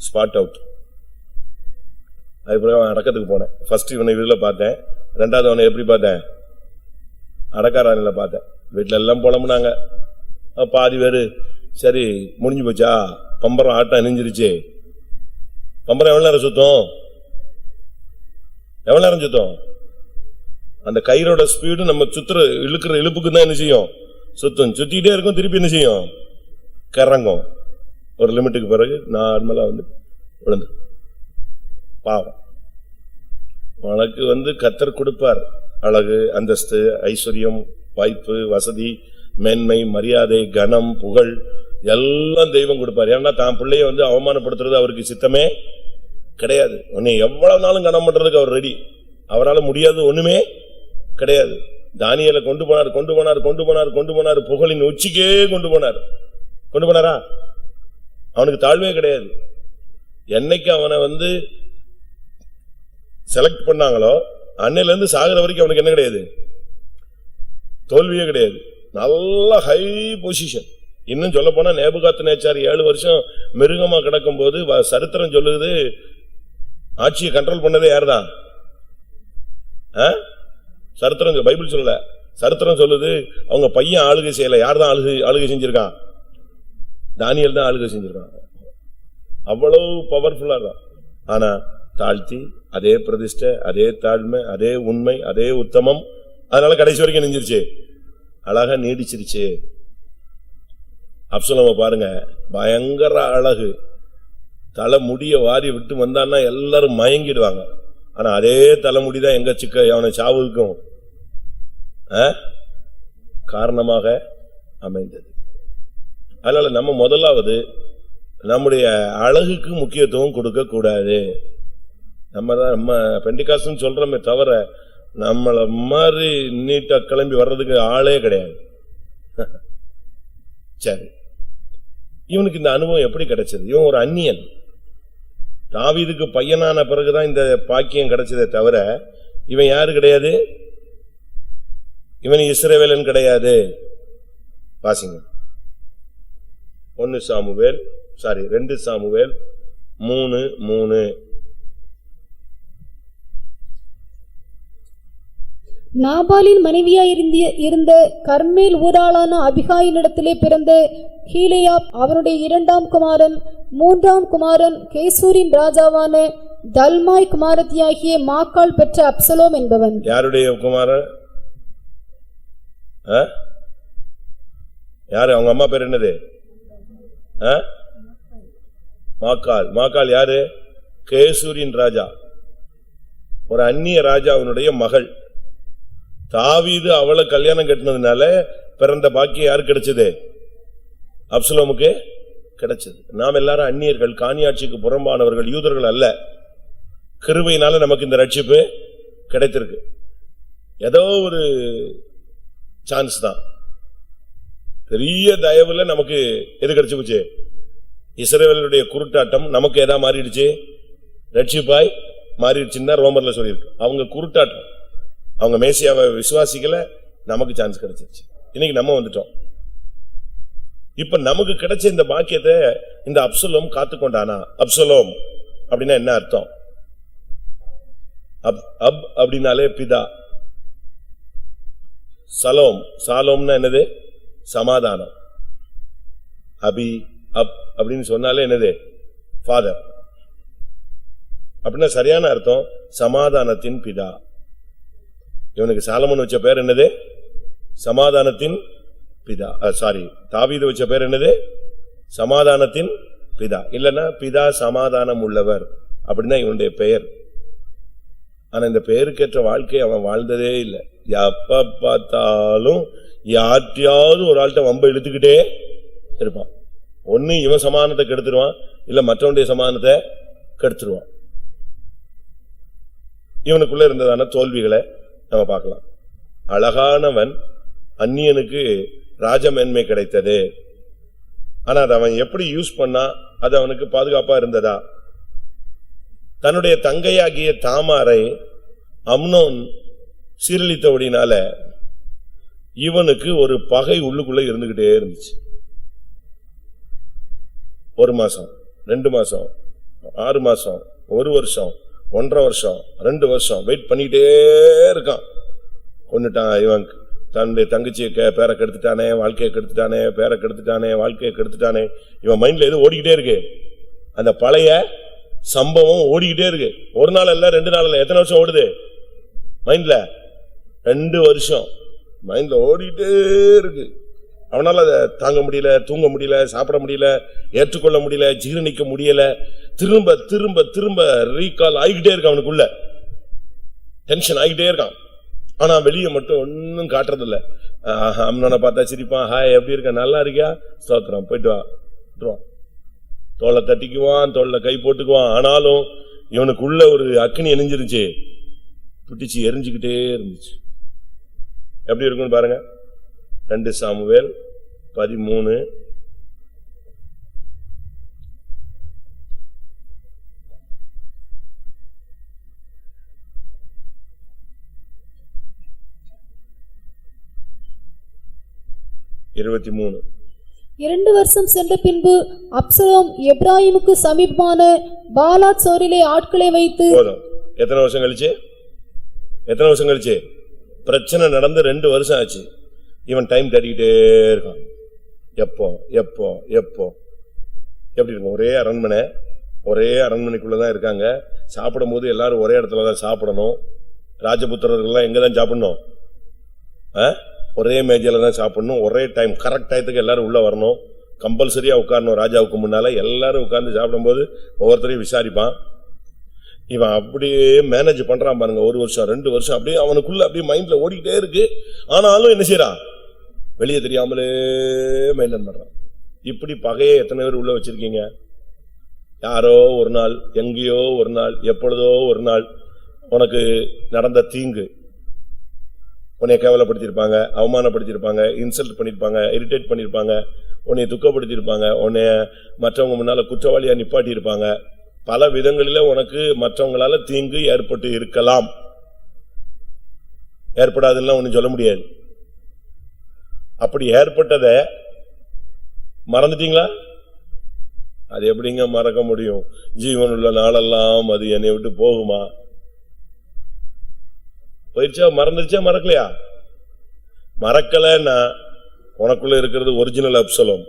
ஸ்பாட் அவுட். அதுக்கப்புறம் அவன் அடக்கத்துக்கு போனேன். ஃபர்ஸ்ட் இவனை இதுல பார்த்தேன், 2வது அவனை எப்படி பார்த்தேன், அடக்காரானில பார்த்தேன். வீட்டுல எல்லாம் புலம்புனாங்க. பாதி பேரு சரி முடிஞ்சு போச்சா, பம்பரம் ஆட்டம் அணிஞ்சிருச்சு. பம்பரம் எவ்வளவு நேரம் சுத்தம், எவ்வளவு நேரம் சுத்தம், அந்த கயிறோட ஸ்பீடு நம்ம இழுக்கிற இழுப்புக்கு தான் என்ன செய்யும், சுத்தம். சுத்திக்கிட்டே இருக்கும், திருப்பி என்ன செய்யும், கறங்கும். ஒரு லிமிட்டுக்கு பிறகு நார்மலா விழுந்து. பாவம். உனக்கு கர்த்தர் கொடுப்பார், அழகு, அந்தஸ்து, ஐஸ்வர்யம், வாய்ப்பு, வசதி மேன்மை, மரியாதை, கனம், புகழ் எல்லாம் தெய்வம் கொடுப்பார். ஏன்னா தான் பிள்ளைய அவமானப்படுத்துறது அவருக்கு சித்தமே கிடையாது. உன்னை எவ்வளவு நாளும் கனம் பண்றதுக்கு அவர் ரெடி. அவரால் முடியாது ஒண்ணுமே கிடையாது. தானியேலை கொண்டு போனார், புகழின் உச்சிக்கே கொண்டு போனாரா? அவனுக்கு தாழ்வே கிடையாது. என்னைக்கு அவனை செலக்ட் பண்ணாங்களோ அன்னையில இருந்து சாகிற வரைக்கும் அவனுக்கு என்ன கிடையாது? தோல்வியே கிடையாது. நல்ல ஹை பொசிஷன். இன்னும் சொல்ல போனா நேபுகாத்நேச்சார் 7 வருஷம் மிருகமா கிடக்கும் போது சரித்திரம் சொல்லுது, ஆட்சியை கண்ட்ரோல் பண்ணதே யாருதான்? சரித்திரம் பைபிள் சொல்லல, சரித்திரம் சொல்லுது அவங்க பையன் ஆளுகை செய்யல. யார்தான் ஆளுகை செஞ்சிருக்கான்? தானியேல் தான் ஆளுகை செஞ்சிருக்கான். அவ்வளவு பவர்ஃபுல்லா தான். ஆனா தாழ்த்தி, அதே பிரதிஷ்டை, அதே தாழ்மை, அதே உண்மை, அதே உத்தமம், அதனால கடைசி வரைக்கும் நெஞ்சிருச்சு, அழகா நீடிச்சிருச்சு. அப்சலோம பாருங்க, பயங்கர அழகு, தலை முடிய வாரி விட்டு வந்தான்னா எல்லாரும் மயங்கிடுவாங்க. ஆனா அதே தலைமுடிதான் எங்க சிக்க அவனை சாவுக்கும் காரணமாக அமைந்தது. அதனால நம்ம முதலாவது நம்முடைய அழகுக்கு முக்கியத்துவம் கொடுக்க கூடாது. நம்ம பெண்டிகாஸ்ட்னு சொல்றோமே தவிர நம்மள மாதிரி நீட்டா கிளம்பி வர்றதுக்கு ஆளே கிடையாது. சரி, இவனுக்கு இந்த அனுபவம் எப்படி கிடைச்சது? இவன் ஒரு அந்நியன். தாவீதுக்கு பையனான பிறகுதான் இந்த பாக்கியம் கிடைச்சதே தவிர இவன் யாரு கிடையாது? இவன் இஸ்ரவேலன் கிடையாது. வாசிங்க 2 சாமுவேல் 3:3. நாபாலின் மனைவியாய் இருந்த கர்மேல் ஊராளான அபிகாயினிடத்திலே பிறந்த கீலேயாப் அவனுடைய 2ஆம் குமாரன். 3ஆம் குமாரன் கேசூரின் ராஜாவான தல்மாய் குமாரத்தியாகிய மாக்காள் பெற்ற அப்சலோம் என்பவன். யாருடைய குமாரன்? யாரு? அவங்க அம்மா பேர் என்னது? மாக்காள். மாக்காள் யாரு? கேசூரின் ராஜா, ஒரு அந்நிய ராஜாவினுடைய மகள். தாவீது அவளை கல்யாணம் கட்டினதுனால பிறந்த பாக்கியம் யாருக்கு கிடைச்சது? அப்சலோமுக்கு கிடைச்சது. நாம் எல்லாரும் அந்நியர்கள், காணியாட்சிக்கு புறம்பானவர்கள், யூதர்கள் அல்ல. கிருபையினால நமக்கு இந்த ரட்சிப்பு கிடைத்திருக்கு. ஏதோ ஒரு சான்ஸ் தான். பெரிய தயவுல நமக்கு எது கிடைச்சு போச்சு? இஸ்ரவேலுடைய குருட்டாட்டம் நமக்கு எதா மாறிடுச்சு? ரட்சிப்பாய் மாறிடுச்சுன்னு ரோமர்ல சொல்லியிருக்கு. அவங்க குருட்டாட்டம், அவங்க மேசியாவை விசுவாசிக்கல, நமக்கு சான்ஸ் கிடைச்சிருச்சு. இன்னைக்கு நம்ம வந்துட்டோம். இப்ப நமக்கு கிடைச்ச இந்த பாக்கியத்தை இந்த அப்சலோம் காத்துக்கொண்டானா? அப்சலோம் அப்படின்னா என்ன அர்த்தம்? அப் அப்படின்னாலே பிதா. சலோம், சாலோம்னா என்னது? சமாதானம். அபி அப் அப்படின்னு சொன்னாலே என்னது? ஃபாதர். அப்படின்னா சரியான அர்த்தம் சமாதானத்தின் பிதா. இவனுக்கு சாலமோன் வச்ச பேர் என்னது? சமாதானத்தின் பிதா. தாவீது வச்ச பேர் என்னது? சமாதானத்தின் பிதா. இல்லன்னா பிதா சமாதானம் உள்ளவர் அப்படின்னா இவனுடைய பெயர். ஆனா இந்த பெயருக்கேற்ற வாழ்க்கை அவன் வாழ்ந்ததே இல்லை. எப்ப பார்த்தாலும் யார்ட்டையாவது ஒரு ஆள்கிட்ட வம்ப இழுத்துக்கிட்டே இருப்பான். ஒன்னு இவன் சமாதானத்தை கெடுத்துருவான், இல்ல மற்றவனுடைய சமாதானத்தை கெடுத்துருவான். இவனுக்குள்ள இருந்ததான தோல்விகளை நம்ம பார்க்கலாம். அழகானவன் அந்நியனுக்கு ராஜமேன்மை கிடைத்தது. ஆனா அதை அவன் எப்படி யூஸ் பண்ணா அது அவனுக்கு பாதுகாப்பா இருந்ததா? தன்னுடைய தங்கையாகிய தாமாரை அம்னோன் சீரழித்தபடினால இவனுக்கு ஒரு பகை உள்ளுக்குள்ள இருந்துகிட்டே இருந்துச்சு. 1 மாசம், 2 மாசம், 6 மாசம், 1 வருஷம், 1.5 வருஷம், 2 வருஷம் வெயிட் பண்ணிட்டே இருக்கான். கொண்டுட்டான் இவன் தன்னுடைய தங்கச்சியை, பேரை கெடுத்துட்டானே, வாழ்க்கையை கெடுத்துட்டானே, பேரை கெடுத்துட்டானே, வாழ்க்கையை கெடுத்துட்டானே. இவன் மைண்ட்ல எது ஓடிக்கிட்டே இருக்கு? அந்த பழைய சம்பவம் ஓடிக்கிட்டே இருக்கு. 1 நாள் இல்ல, 2 நாள் இல்ல, எத்தனை வருஷம் ஓடுது மைண்ட்ல? 2 வருஷம் மைண்ட்ல ஓடிக்கிட்டே இருக்கு. அவனால அதை தாங்க முடியல, தூங்க முடியல, சாப்பிட முடியல, ஏற்றுக்கொள்ள முடியல, ஜீரணிக்க முடியல. திரும்ப திரும்ப திரும்ப ரீகால் ஆகிக்கிட்டே இருக்கு. அவனுக்குள்ள டென்ஷன் ஆகிட்டே இருக்கான். ஆனா வெளியே மட்டும் ஒன்னும் காட்டுறதில்ல. அம்னோனை பார்த்தா சிரிப்பான், ஹாய் எப்படி இருக்க, நல்லா இருக்கியா, ஸ்தோத்திரம், போயிட்டு வா, தோளை தட்டிக்குவான், தோல்ல கை போட்டுக்குவான். ஆனாலும் இவனுக்குள்ள ஒரு அக்கினி எரிஞ்சிருச்சு, பிடிச்சு எரிஞ்சுக்கிட்டே இருந்துச்சு. எப்படி இருக்குன்னு பாருங்க. 2 சாமுவேல் 13 23. 2 வருஷம் சென்ற பின்பு அப்சலோம் எப்ராயிமுக்கு சமீபமான பாலாத் சோரிலே ஆட்களை வைத்து. போதும். எத்தனை வருஷம் கழிச்சு பிரச்சனை நடந்து 2 வருஷம் ஆச்சு. இவன் டைம் தேடிக்கிட்டே இருக்கான். எப்போ எப்போ எப்போ எப்படி இருக்கும்? ஒரே அரண்மனைக்குள்ளதான் இருக்காங்க. சாப்பிடும் போது எல்லாரும் ஒரே இடத்துலதான் சாப்பிடணும். ராஜபுத்திரர்கள்லாம் எங்கதான் சாப்பிடணும்? ஒரே மேஜையில தான் சாப்பிடணும். ஒரே டைம் கரெக்ட் டயத்துக்கு எல்லாரும் உள்ள வரணும். கம்பல்சரியா உட்காரணும். ராஜாவுக்கு முன்னால எல்லாரும் உட்கார்ந்து சாப்பிடும் போது ஒவ்வொருத்தரையும் விசாரிப்பான். இவன் அப்படியே மேனேஜ் பண்றான் பாருங்க. 1 வருஷம் 2 வருஷம் அப்படியே அவனுக்குள்ள அப்படியே மைண்ட்ல ஓடிக்கிட்டே இருக்கு. ஆனாலும் என்ன செய்யறான்? வெளியே தெரியாமலே மெயின்டைன் பண்றான். இப்படி பகையை எத்தனை பேர் உள்ள வச்சிருக்கீங்க? யாரோ ஒரு நாள், எங்கேயோ ஒரு நாள், எப்பொழுதோ ஒரு நாள் உனக்கு நடந்த தீங்கு, உன்னை கேவலப்படுத்திருப்பாங்க, அவமானப்படுத்திருப்பாங்க, இன்சல்ட் பண்ணிருப்பாங்க, இரிட்டேட் பண்ணிருப்பாங்க, உன்னை துக்கப்படுத்திருப்பாங்க, உன்னை மற்றவங்க முன்னால குற்றவாளியா நிப்பாட்டி இருப்பாங்க. பல விதங்களில உனக்கு மற்றவங்களால தீங்கு ஏற்பட்டு இருக்கலாம். ஏற்படாதுன்னா ஒன்னும் சொல்ல முடியாது. அப்படி ஏற்பட்டத மறந்துட்டீங்களா? அது எப்படிங்க மறக்க முடியும்? ஜீவனுள்ள நாளெல்லாம் அது என்னை விட்டு போகுமா? போயிடுச்சா? மறந்துருச்சா? மறக்கலையா? மறக்கலன்னா உனக்குள்ள இருக்கிறது ஒரிஜினல் அப்சலோம்,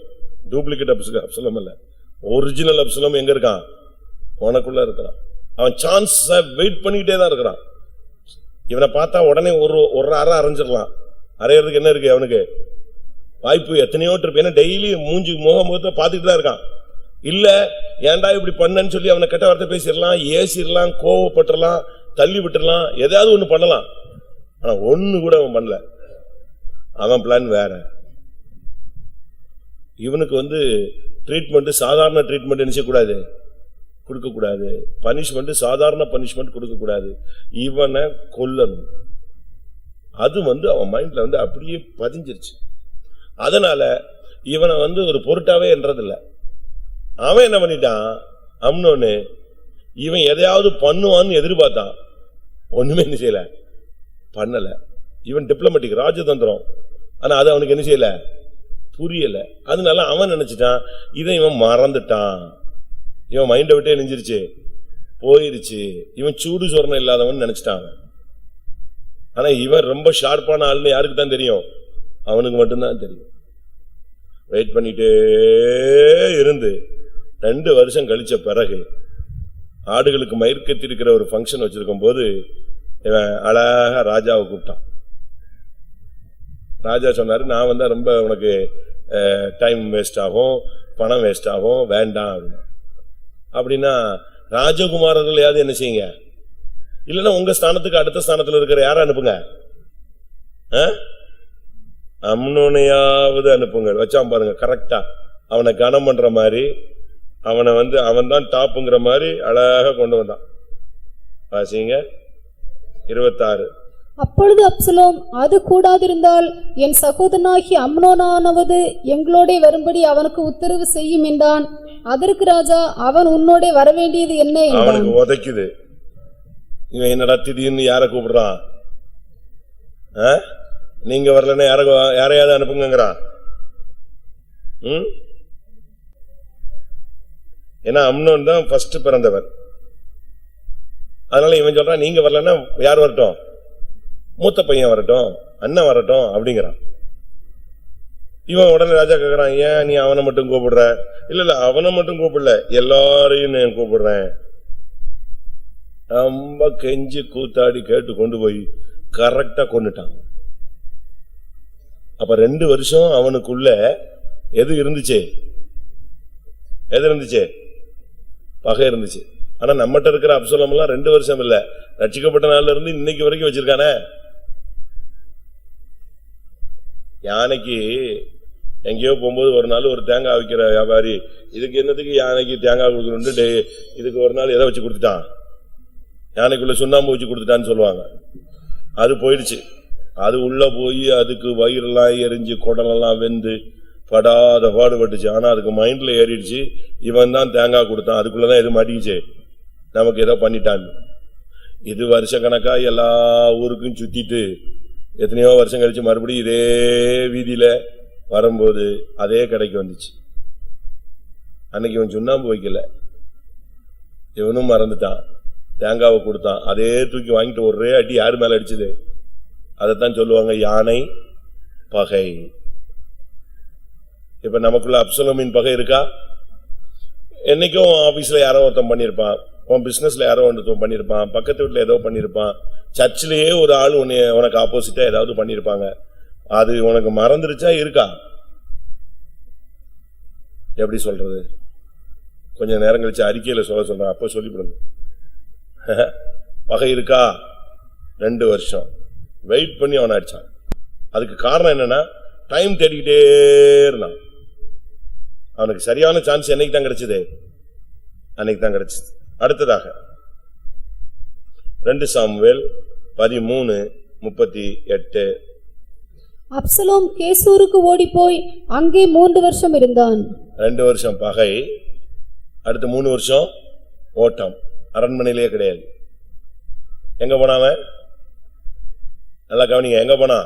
டூப்ளிகேட் அப்சலோம் இல்ல. ஒரிஜினல் அப்சலோம் எங்க இருக்கான்? உனக்குள்ள இருக்கிறான். அவன் சான்ஸ் வெயிட் பண்ணிக்கிட்டே தான் இருக்கிறான். இவனை பார்த்தா உடனே ஒரு அரை அரைஞ்சிடலாம். அரையிறதுக்கு என்ன இருக்கு அவனுக்கு? வாய்ப்பு எத்தனையோ இருக்கு. ஏன்னா டெய்லி மூஞ்சி முகத்தை பார்த்துட்டு தான் இருக்கான். இல்ல ஏன்டா இப்படி பண்ணன்னு சொல்லி அவனை கெட்ட வார்த்தை பேசிடலாம், ஏசிடலாம், கோவப்பட்டுடலாம், தள்ளி விட்டுடலாம், ஏதாவது ஒண்ணு பண்ணலாம். ஆனா ஒண்ணு கூட அவன் பண்ணல. அவன் பிளான் வேற. இவனுக்கு ட்ரீட்மெண்ட் சாதாரண ட்ரீட்மெண்ட் நினைச்ச கூடாது, கொடுக்க கூடாது. பனிஷ்மெண்ட் சாதாரண பனிஷ்மெண்ட் கொடுக்க கூடாது. இவனை கொல்லணும். அது அவன் மைண்ட்ல அப்படியே பதிஞ்சிருச்சு. அதனால இவனை ஒரு பொருட்டாவே என்றதில்ல. அவன் என்ன பண்ணிட்டான்? அம்னோனு இவன் எதையாவது பண்ணுவான்னு எதிர்பார்த்தான். ஒண்ணுமே என்ன செய்யல, பண்ணல. இவன் டிப்ளமேட்டிக், ராஜதந்திரம். ஆனா அது அவனுக்கு என்ன செய்யல, புரியல. அதனால அவன் நினைச்சிட்டான் இதை இவன் மறந்துட்டான். இவன் மைண்டை விட்டே நெஞ்சிருச்சு, போயிருச்சு. இவன் சூடு சொரணம் இல்லாதவன் நினைச்சிட்டான். ஆனா இவன் ரொம்ப ஷார்ப்பான ஆள்னு யாருக்கு தான் தெரியும்? அவனுக்கு மட்டும்தான் தெரியும். வெயிட் பண்ணிட்டே இருந்து 2 வருஷம் கழிச்ச பிறகு ஆடுகளுக்கு மயிர் கத்திருக்கிற ஒரு ஃபங்க்ஷன் வச்சிருக்கும் போது இவன் அழகா ராஜாவை கூப்பிட்டான். ராஜா சொன்னாரு, நான் ரொம்ப உனக்கு டைம் வேஸ்ட் ஆகும், பணம் வேஸ்ட் ஆகும், வேண்டாம் அப்படின்னா ராஜகுமாரர்கள் யாவது என்ன செய்யுங்க, இல்லைன்னா உங்க ஸ்தானத்துக்கு அடுத்த ஸ்தானத்துல இருக்கிற யார அனுப்புங்க, அம்னோனையாவது அனுப்புங்க. வச்சான் பாருங்க கரெக்டா. அவனை கனம் பண்ற மாதிரி, அவனை அவன் தான் டாப்புங்கிற மாதிரி அழகா கொண்டு வந்தான். வாசிங்க 26. அப்பொழுது அப்சலோம், அது கூடாதிருந்தால் என் சகோதரனாகி அம்னோனானவது எங்களோட வரும்படி அவனுக்கு உத்தரவு செய்யும் என்றான். அதற்கு ராஜா, அவன் உன்னோட வரவேண்டியது என்ன என்றான். அவனுக்கு உதைக்குது. இவன் என்னடா திடீர்னு யார கூப்பிடுறான்? நீங்க வரலன்னா யாரையாவது அனுப்புங்கிறான். ஏன்னா அம்னோன் தான் ஃபர்ஸ்ட் பிறந்தவர். அதனால இவன் சொல்றான், நீங்க வரலன்னா யார் வரட்டும்? மூத்த பையன் வரட்டும், அண்ணன் வரட்டும் அப்படிங்கிறான். இவன் உடனே ராஜா கேக்குறான், ஏன் நீ அவனை மட்டும் கூப்பிடுற? இல்ல அவனை மட்டும் கூப்பிடல, எல்லாரையும் நான் கூப்பிடுறேன். ரொம்ப கெஞ்சி கூத்தாடி கேட்டு கொண்டு போய் கரெக்டா கொண்டுட்டான். அப்ப 2 வருஷம் அவனுக்குள்ள எது இருந்துச்சு? பகை இருந்துச்சு. ஆனா நம்மகிட்ட இருக்கிற அப்சலோம் எல்லாம் 2 வருஷம் இல்ல, ரட்சிக்கப்பட்ட நாள்ல இருந்து இன்னைக்கு வரைக்கும் வச்சிருக்கானே. யானைக்கு எங்கேயோ போகும்போது ஒரு நாள் ஒரு தேங்காய் விற்கிற வியாபாரி இதுக்கு என்னத்துக்கு யானைக்கு தேங்காய் கொடுக்கணும்னு இதுக்கு ஒரு நாள் எதை வச்சு கொடுத்துட்டான், யானைக்குள்ள சுண்ணாம்பு வச்சு கொடுத்துட்டான்னு சொல்லுவாங்க. அது போயிடுச்சு. அது உள்ள போய் அதுக்கு வயிறெல்லாம் எரிஞ்சு குடலெல்லாம் வெந்து படாத பாடுபட்டுச்சு. ஆனா அதுக்கு மைண்ட்ல ஏறிடுச்சு, இவன் தான் தேங்காய் கொடுத்தான், அதுக்குள்ளதான் எது மாட்டிக்கிச்சு, நமக்கு ஏதோ பண்ணிட்டான். இது வருஷ கணக்கா எல்லா ஊருக்கும் சுத்திட்டு எத்தனையோ வருஷம் கழிச்சு மறுபடியும் இதே வீதியில வரும்போது அதே கடைக்கு வந்துச்சு. அன்னைக்கு இவன் சுண்ணாம்பு வைக்கல, இவனும் மறந்துட்டான், தேங்காவை கொடுத்தான், அதே தூக்கி வாங்கிட்டு ஒரே அடி யாரு மேல அடிச்சது? அதைத்தான் சொல்லுவாங்க யானை பகை. இப்ப நமக்குள்ள அப்சலோமின் பகை இருக்கா? என்னைக்கும் ஆபீஸ்ல யாரோ ஒருத்தன் பண்ணிருப்பான், உன் பிசினஸ்ல யாரோ ஒருத்தன் பண்ணிருப்பான், பக்கத்து வீட்டுல ஏதோ பண்ணிருப்பான், சர்ச்சிலேயே ஒரு ஆள் உனக்கு ஆப்போசிட்டா ஏதாவது பண்ணிருப்பாங்க. அது உனக்கு மறந்துருச்சா இருக்கா? எப்படி சொல்றது? கொஞ்சம் நேரம் கழிச்சு அறிக்கையில சொல்றேன், அப்ப சொல்லிவிடுங்க. பகை இருக்கா? 2 வருஷம் வெயிட் பண்ணி அவனை அடிச்சான். அதுக்கு காரணம் என்னன்னா டைம் தேடிக்கிட்டே இருந்தான். அவனுக்கு சரியான சான்ஸ் என்னைக்கு தான் கிடைச்சது? அன்னைக்கு தான் கிடைச்சது. அடுத்ததாக 2 சாமுவேல் 13:38. அப்சலோம் கேசூருக்கு ஓடிப்போய் அங்கே 3 வருஷம் இருந்தான். 2 வருஷம் பகை, அடுத்து 3 வருஷம் ஓட்டம். அரண்மனையிலேயே கிடையாது. எங்க போனாவன்? நல்லா கவனிங்க, எங்க போனா?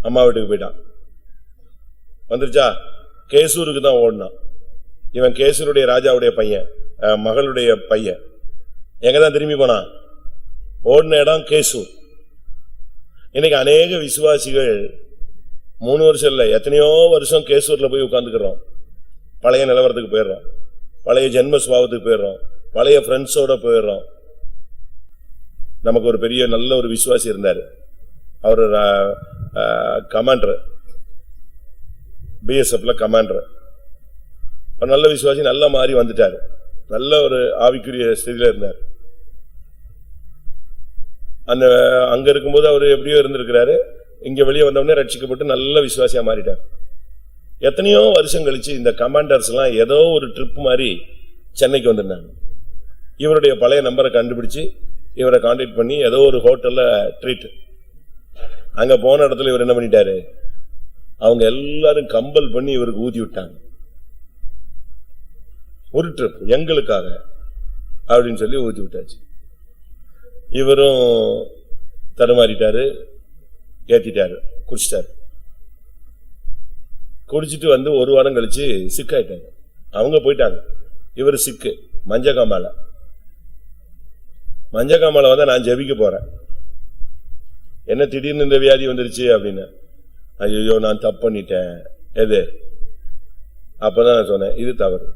அம்மா வீட்டுக்கு போயிட்டான். வந்துருச்சா? கேசூருக்கு தான் ஓடினான். இவன் கேசூருடைய ராஜாவுடைய பையன், மகளுடைய பையன். எங்கதான் திரும்பி போனான்? ஓடின இடம் கேசூர். இன்னைக்கு அநேக விசுவாசிகள் 3 வருஷம் இல்ல, எத்தனையோ வருஷம் கேசூர்ல போய் உட்கார்ந்துக்கிறோம். பழைய நிலவரத்துக்கு போயிடுறோம், பழைய ஜென்ம சுபாவத்துக்கு போயிடுறோம், பழைய ஃப்ரெண்ட்ஸோட போயிடுறோம். நமக்கு ஒரு பெரிய நல்ல ஒரு விசுவாசி இருந்தாரு, அவர் கமாண்டர், பிஎஸ்எஃப்ல கமாண்டர். நல்ல விசுவாசி, நல்ல மாறி வந்துட்டாரு, நல்ல ஒரு ஆவிக்குரிய ஸ்திதியில இருந்தார். அந்த அங்க இருக்கும்போது அவர் எப்படியோ இருந்திருக்கிறாரு, இங்க வெளியே வந்தவொடனே ரட்சிக்கப்பட்டு நல்ல விசுவாசியா மாறிட்டார். எத்தனையோ வருஷம் கழிச்சு இந்த கமாண்டர்ஸ் எல்லாம் ஏதோ ஒரு ட்ரிப் மாதிரி சென்னைக்கு வந்திருந்தாங்க. இவருடைய பழைய நம்பரை கண்டுபிடிச்சு இவரை கான்டாக்ட் பண்ணி ஏதோ ஒரு ஹோட்டல்ல ட்ரீட். அங்க போன இடத்துல இவர் என்ன பண்ணிட்டாரு, அவங்க எல்லாரும் கம்பல் பண்ணி இவருக்கு ஊதி விட்டாங்க. ஒரு ட்ரிப் எங்களுக்காக அப்படின்னு சொல்லி ஊதி விட்டாச்சு. இவரும் தடுமாறிட்டாரு, ஏத்திட்டாரு, குடிச்சிட்டாரு. குடிச்சிட்டு வந்து 1 வாரம் கழிச்சு சிக்காயிட்டாரு. அவங்க போயிட்டாங்க, இவர் சிக்கு மஞ்சகாமால. மஞ்சகாமால வந்தா நான் ஜெபிக்க போறேன், என்ன திடீர்னு இந்த வியாதி வந்துருச்சு அப்படின்னு. ஐயோ நான் தப்பு பண்ணிட்டேன். எது? அப்பதான் நான் சொன்னேன், இது தவறு.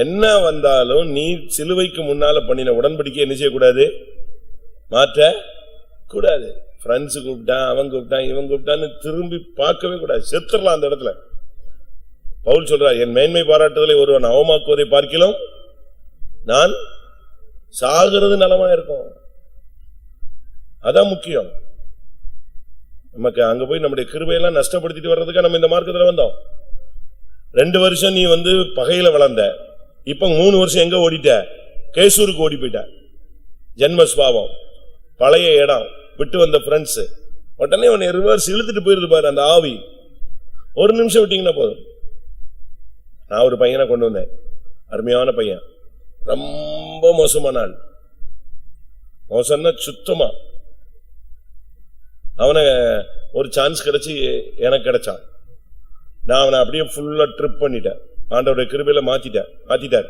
என்ன வந்தாலும் நீ சிலுவைக்கு முன்னால பண்ணின உடன்படிக்கை என்ன செய்யக்கூடாது, மாற்ற கூடாது. ஃப்ரெண்ட்ஸ் கூப்பிட்டான், அவன் கூப்பிட்டான், இவன் கூப்பிட்டான்னு திரும்பி பார்க்கவே கூடாது, செத்துடலாம் அந்த இடத்துல. பவுல் சொல்றார், என் மேன்மை பாராட்டுதலை ஒருவன் அவமாக்குவதை பார்க்கிலும் நான் சாகிறது நலமா இருக்கும். அதான் முக்கியம். நமக்கு அங்க போய் நம்முடைய கிருபையெல்லாம் நஷ்டப்படுத்திட்டு வர்றதுக்கு நம்ம இந்த மார்க்கத்துல வந்தோம். 2 வருஷம் நீ பகையில வளர்ந்த, இப்ப 3 வருஷம் எங்க ஓடிட்ட? கேசூருக்கு ஓடி போயிட்ட. ஜென்மஸ்பாவம், பழைய இடம், விட்டு வந்த ஃப்ரெண்ட்ஸ், உடனே உன்னை ரிவர்ஸ் இழுத்துட்டு போயிருது பாரு அந்த ஆவி. 1 நிமிஷம் விட்டீங்கன்னா போதும். நான் ஒரு பையனை கொண்டு வந்தேன், அருமையான பையன், ரொம்ப மோசமான ஆள். மோசம்னா சுத்தமா. அவனை ஒரு சான்ஸ் கிடைச்சி எனக்கு கிடைச்சான். நான் அவனை அப்படியே ஃபுல்லா ட்ரிப் பண்ணிட்டேன், ஆண்டவருடைய கிருபையில மாத்திட்டார்.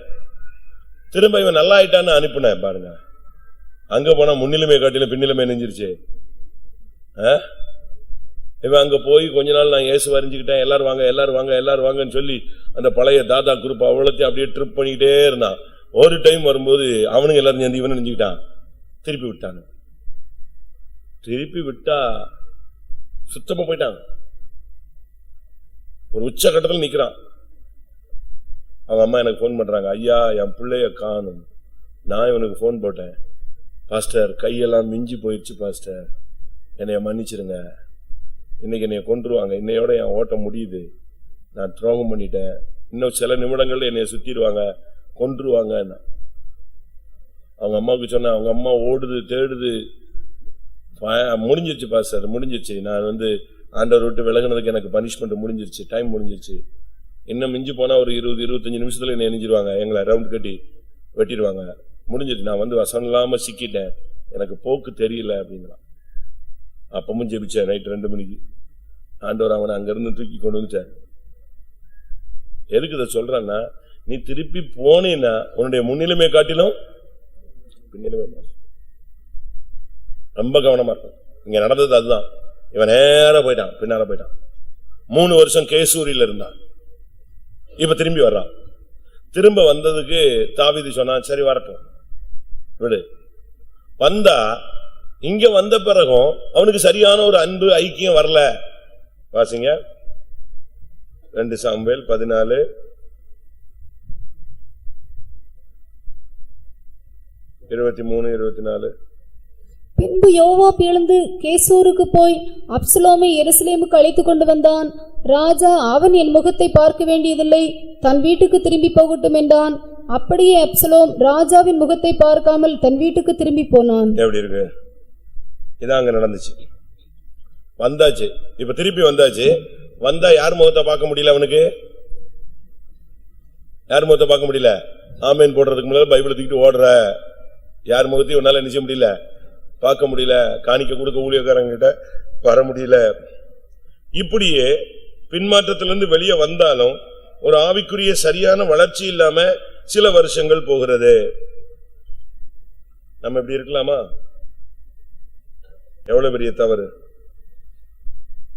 திரும்ப இவன் நல்லா ஆயிட்டான்னு அனுப்பினேன் பாருங்க. அங்க போனா முன்னிலுமே காட்டிலும் பின்னிலுமே நெஞ்சிருச்சு. இவன் அங்க போய் கொஞ்ச நாள் நான் இயேசு அறிஞ்சுக்கிட்டேன், எல்லாரும் வாங்க எல்லாரும் வாங்க எல்லாரும் வாங்கன்னு சொல்லி அந்த பழைய தாதா குரூப் அவ்வளோத்தையும் அப்படியே ட்ரிப் பண்ணிக்கிட்டே இருந்தான். ஒரு டைம் வரும்போது அவனுங்க எல்லாரும் சேர்ந்து இவனை நெஞ்சுக்கிட்டான், திருப்பி விட்டான். திருப்பி விட்டா சுத்தமா போயிட்டான். ஒரு உச்ச கட்டத்தில் நிக்கிறான். அவங்க அம்மா எனக்கு போன் பண்றாங்க, ஐயா என் பிள்ளைய காணும். நான் இவனுக்கு போன் போட்டேன், பாஸ்டர் கையெல்லாம் மிஞ்சி போயிடுச்சு பாஸ்டர், என்னைய மன்னிச்சிருங்க, இன்னைக்கு என்னைய கொன்றுவாங்க, இன்னையோட என் ஓட்டம் முடியுது, நான் துரோகம் பண்ணிட்டேன், இன்னும் சில நிமிடங்கள்ல என்னைய சுத்திடுவாங்க, கொன்றுவாங்க. அவங்க அம்மாவுக்கு சொன்ன, அவங்க அம்மா ஓடுது தேடுது, முடிஞ்சிருச்சு பாஸ்டர், முடிஞ்சிருச்சு, நான் ஆண்டவர் விட்டு விலகினதுக்கு எனக்கு பனிஷ்மெண்ட் முடிஞ்சிருச்சு, டைம் முடிஞ்சிருச்சு, இன்னும் மிஞ்சி போனா ஒரு 20-25 நிமிஷத்துல என்ன எரிஞ்சிருவாங்க, எங்களை ரவுண்ட் கட்டி வெட்டிடுவாங்க, முடிஞ்சிருச்சு, நான் வசனம் இல்லாம சிக்கிட்டேன், எனக்கு போக்கு தெரியல அப்படிங்கிறான். அப்பமும் ஜெபிச்சேன் நைட் 2 மணிக்கு. ஆண்டவர் அவனை அங்கிருந்து தூக்கி கொண்டு வந்துட்டார். எதுக்கு இதை சொல்றான்னா, நீ திருப்பி போனீன்னா உன்னுடைய முன்னிலைமை காட்டிலும் பின்னிலைமை ரொம்ப கவனமா இருக்கும். இங்க நடந்தது அதுதான். இவன் நேர போயிட்டான், பின்னால போயிட்டான். 3 வருஷம் கேசூரியில இருந்தான். இப்ப திரும்பி வர்றான். திரும்ப வந்ததுக்கு தாவீது சொன்னான், சரி வரட்டும் விடு. வந்தா இங்க வந்த பிறகும் அவனுக்கு சரியான ஒரு அன்பு ஐக்கியம் வரல. வாசிங்க 2 சாமுவேல் 14:23-24. பின்பு யோவாப் எழுந்து கேசூருக்கு போய் அப்சலோமை எருசலேமுக்கு அழைத்து கொண்டு வந்தான். ராஜா, அவன் என் முகத்தை பார்க்க வேண்டியதில்லை, தன் வீட்டுக்கு திரும்பி போகட்டும் என்றான். அப்படியே அப்சலோம் ராஜாவின் முகத்தை பார்க்காமல் தன் வீட்டுக்கு திரும்பி போனான். எப்படி இருக்கு? இதான் அங்க நடந்துச்சு. வந்தாச்சு, இப்ப திருப்பி வந்தாச்சு. வந்தா யார் முகத்தை பார்க்க முடியல அவனுக்கு? யார் முகத்தை பார்க்க முடியல? ஆமேன் போடுறதுக்கு முன்னால பைபிளை தூக்கிட்டு ஓடுற யார் முகத்தையும் உன்னால நிச்சய முடியல, பார்க்க முடியல, காணிக்க கொடுக்க ஊழியக்காரங்க கிட்ட வர முடியல. இப்படியே பின்மாற்றத்திலிருந்து வெளியே வந்தாலும் ஒரு ஆவிக்குரிய சரியான வளர்ச்சி இல்லாம சில வருஷங்கள் போகிறது. நம்ம எப்படி இருக்கலாமா? எவ்வளவு பெரிய தவறு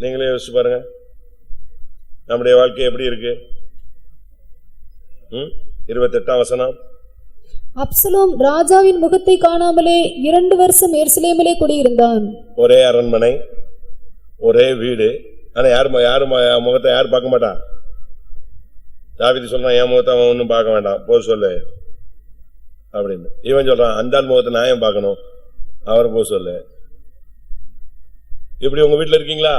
நீங்களே யோசிச்சு பாருங்க. நம்முடைய வாழ்க்கை எப்படி இருக்கு? 28ஆம் வசனம். அப்சலோம் ராஜாவின் முகத்தை காணாமலே 2 வருஷம் எருசலேமிலே குடியிருந்தான். ஒரே அரண்மனை, ஒரே வீடு, ஆனா யாரு முகத்தை யார் பார்க்க மாட்டான்? தாவீது சொல்றான், என் முகத்தை அவன் ஒன்னும் பார்க்க வேண்டாம், போ சொல்லு அப்படின்னு. இவன் சொல்றான், அந்த ஆள் முகத்தை நான் ஏன் பார்க்கணும், அவரை போ சொல்லு. இப்படி உங்க வீட்டுல இருக்கீங்களா?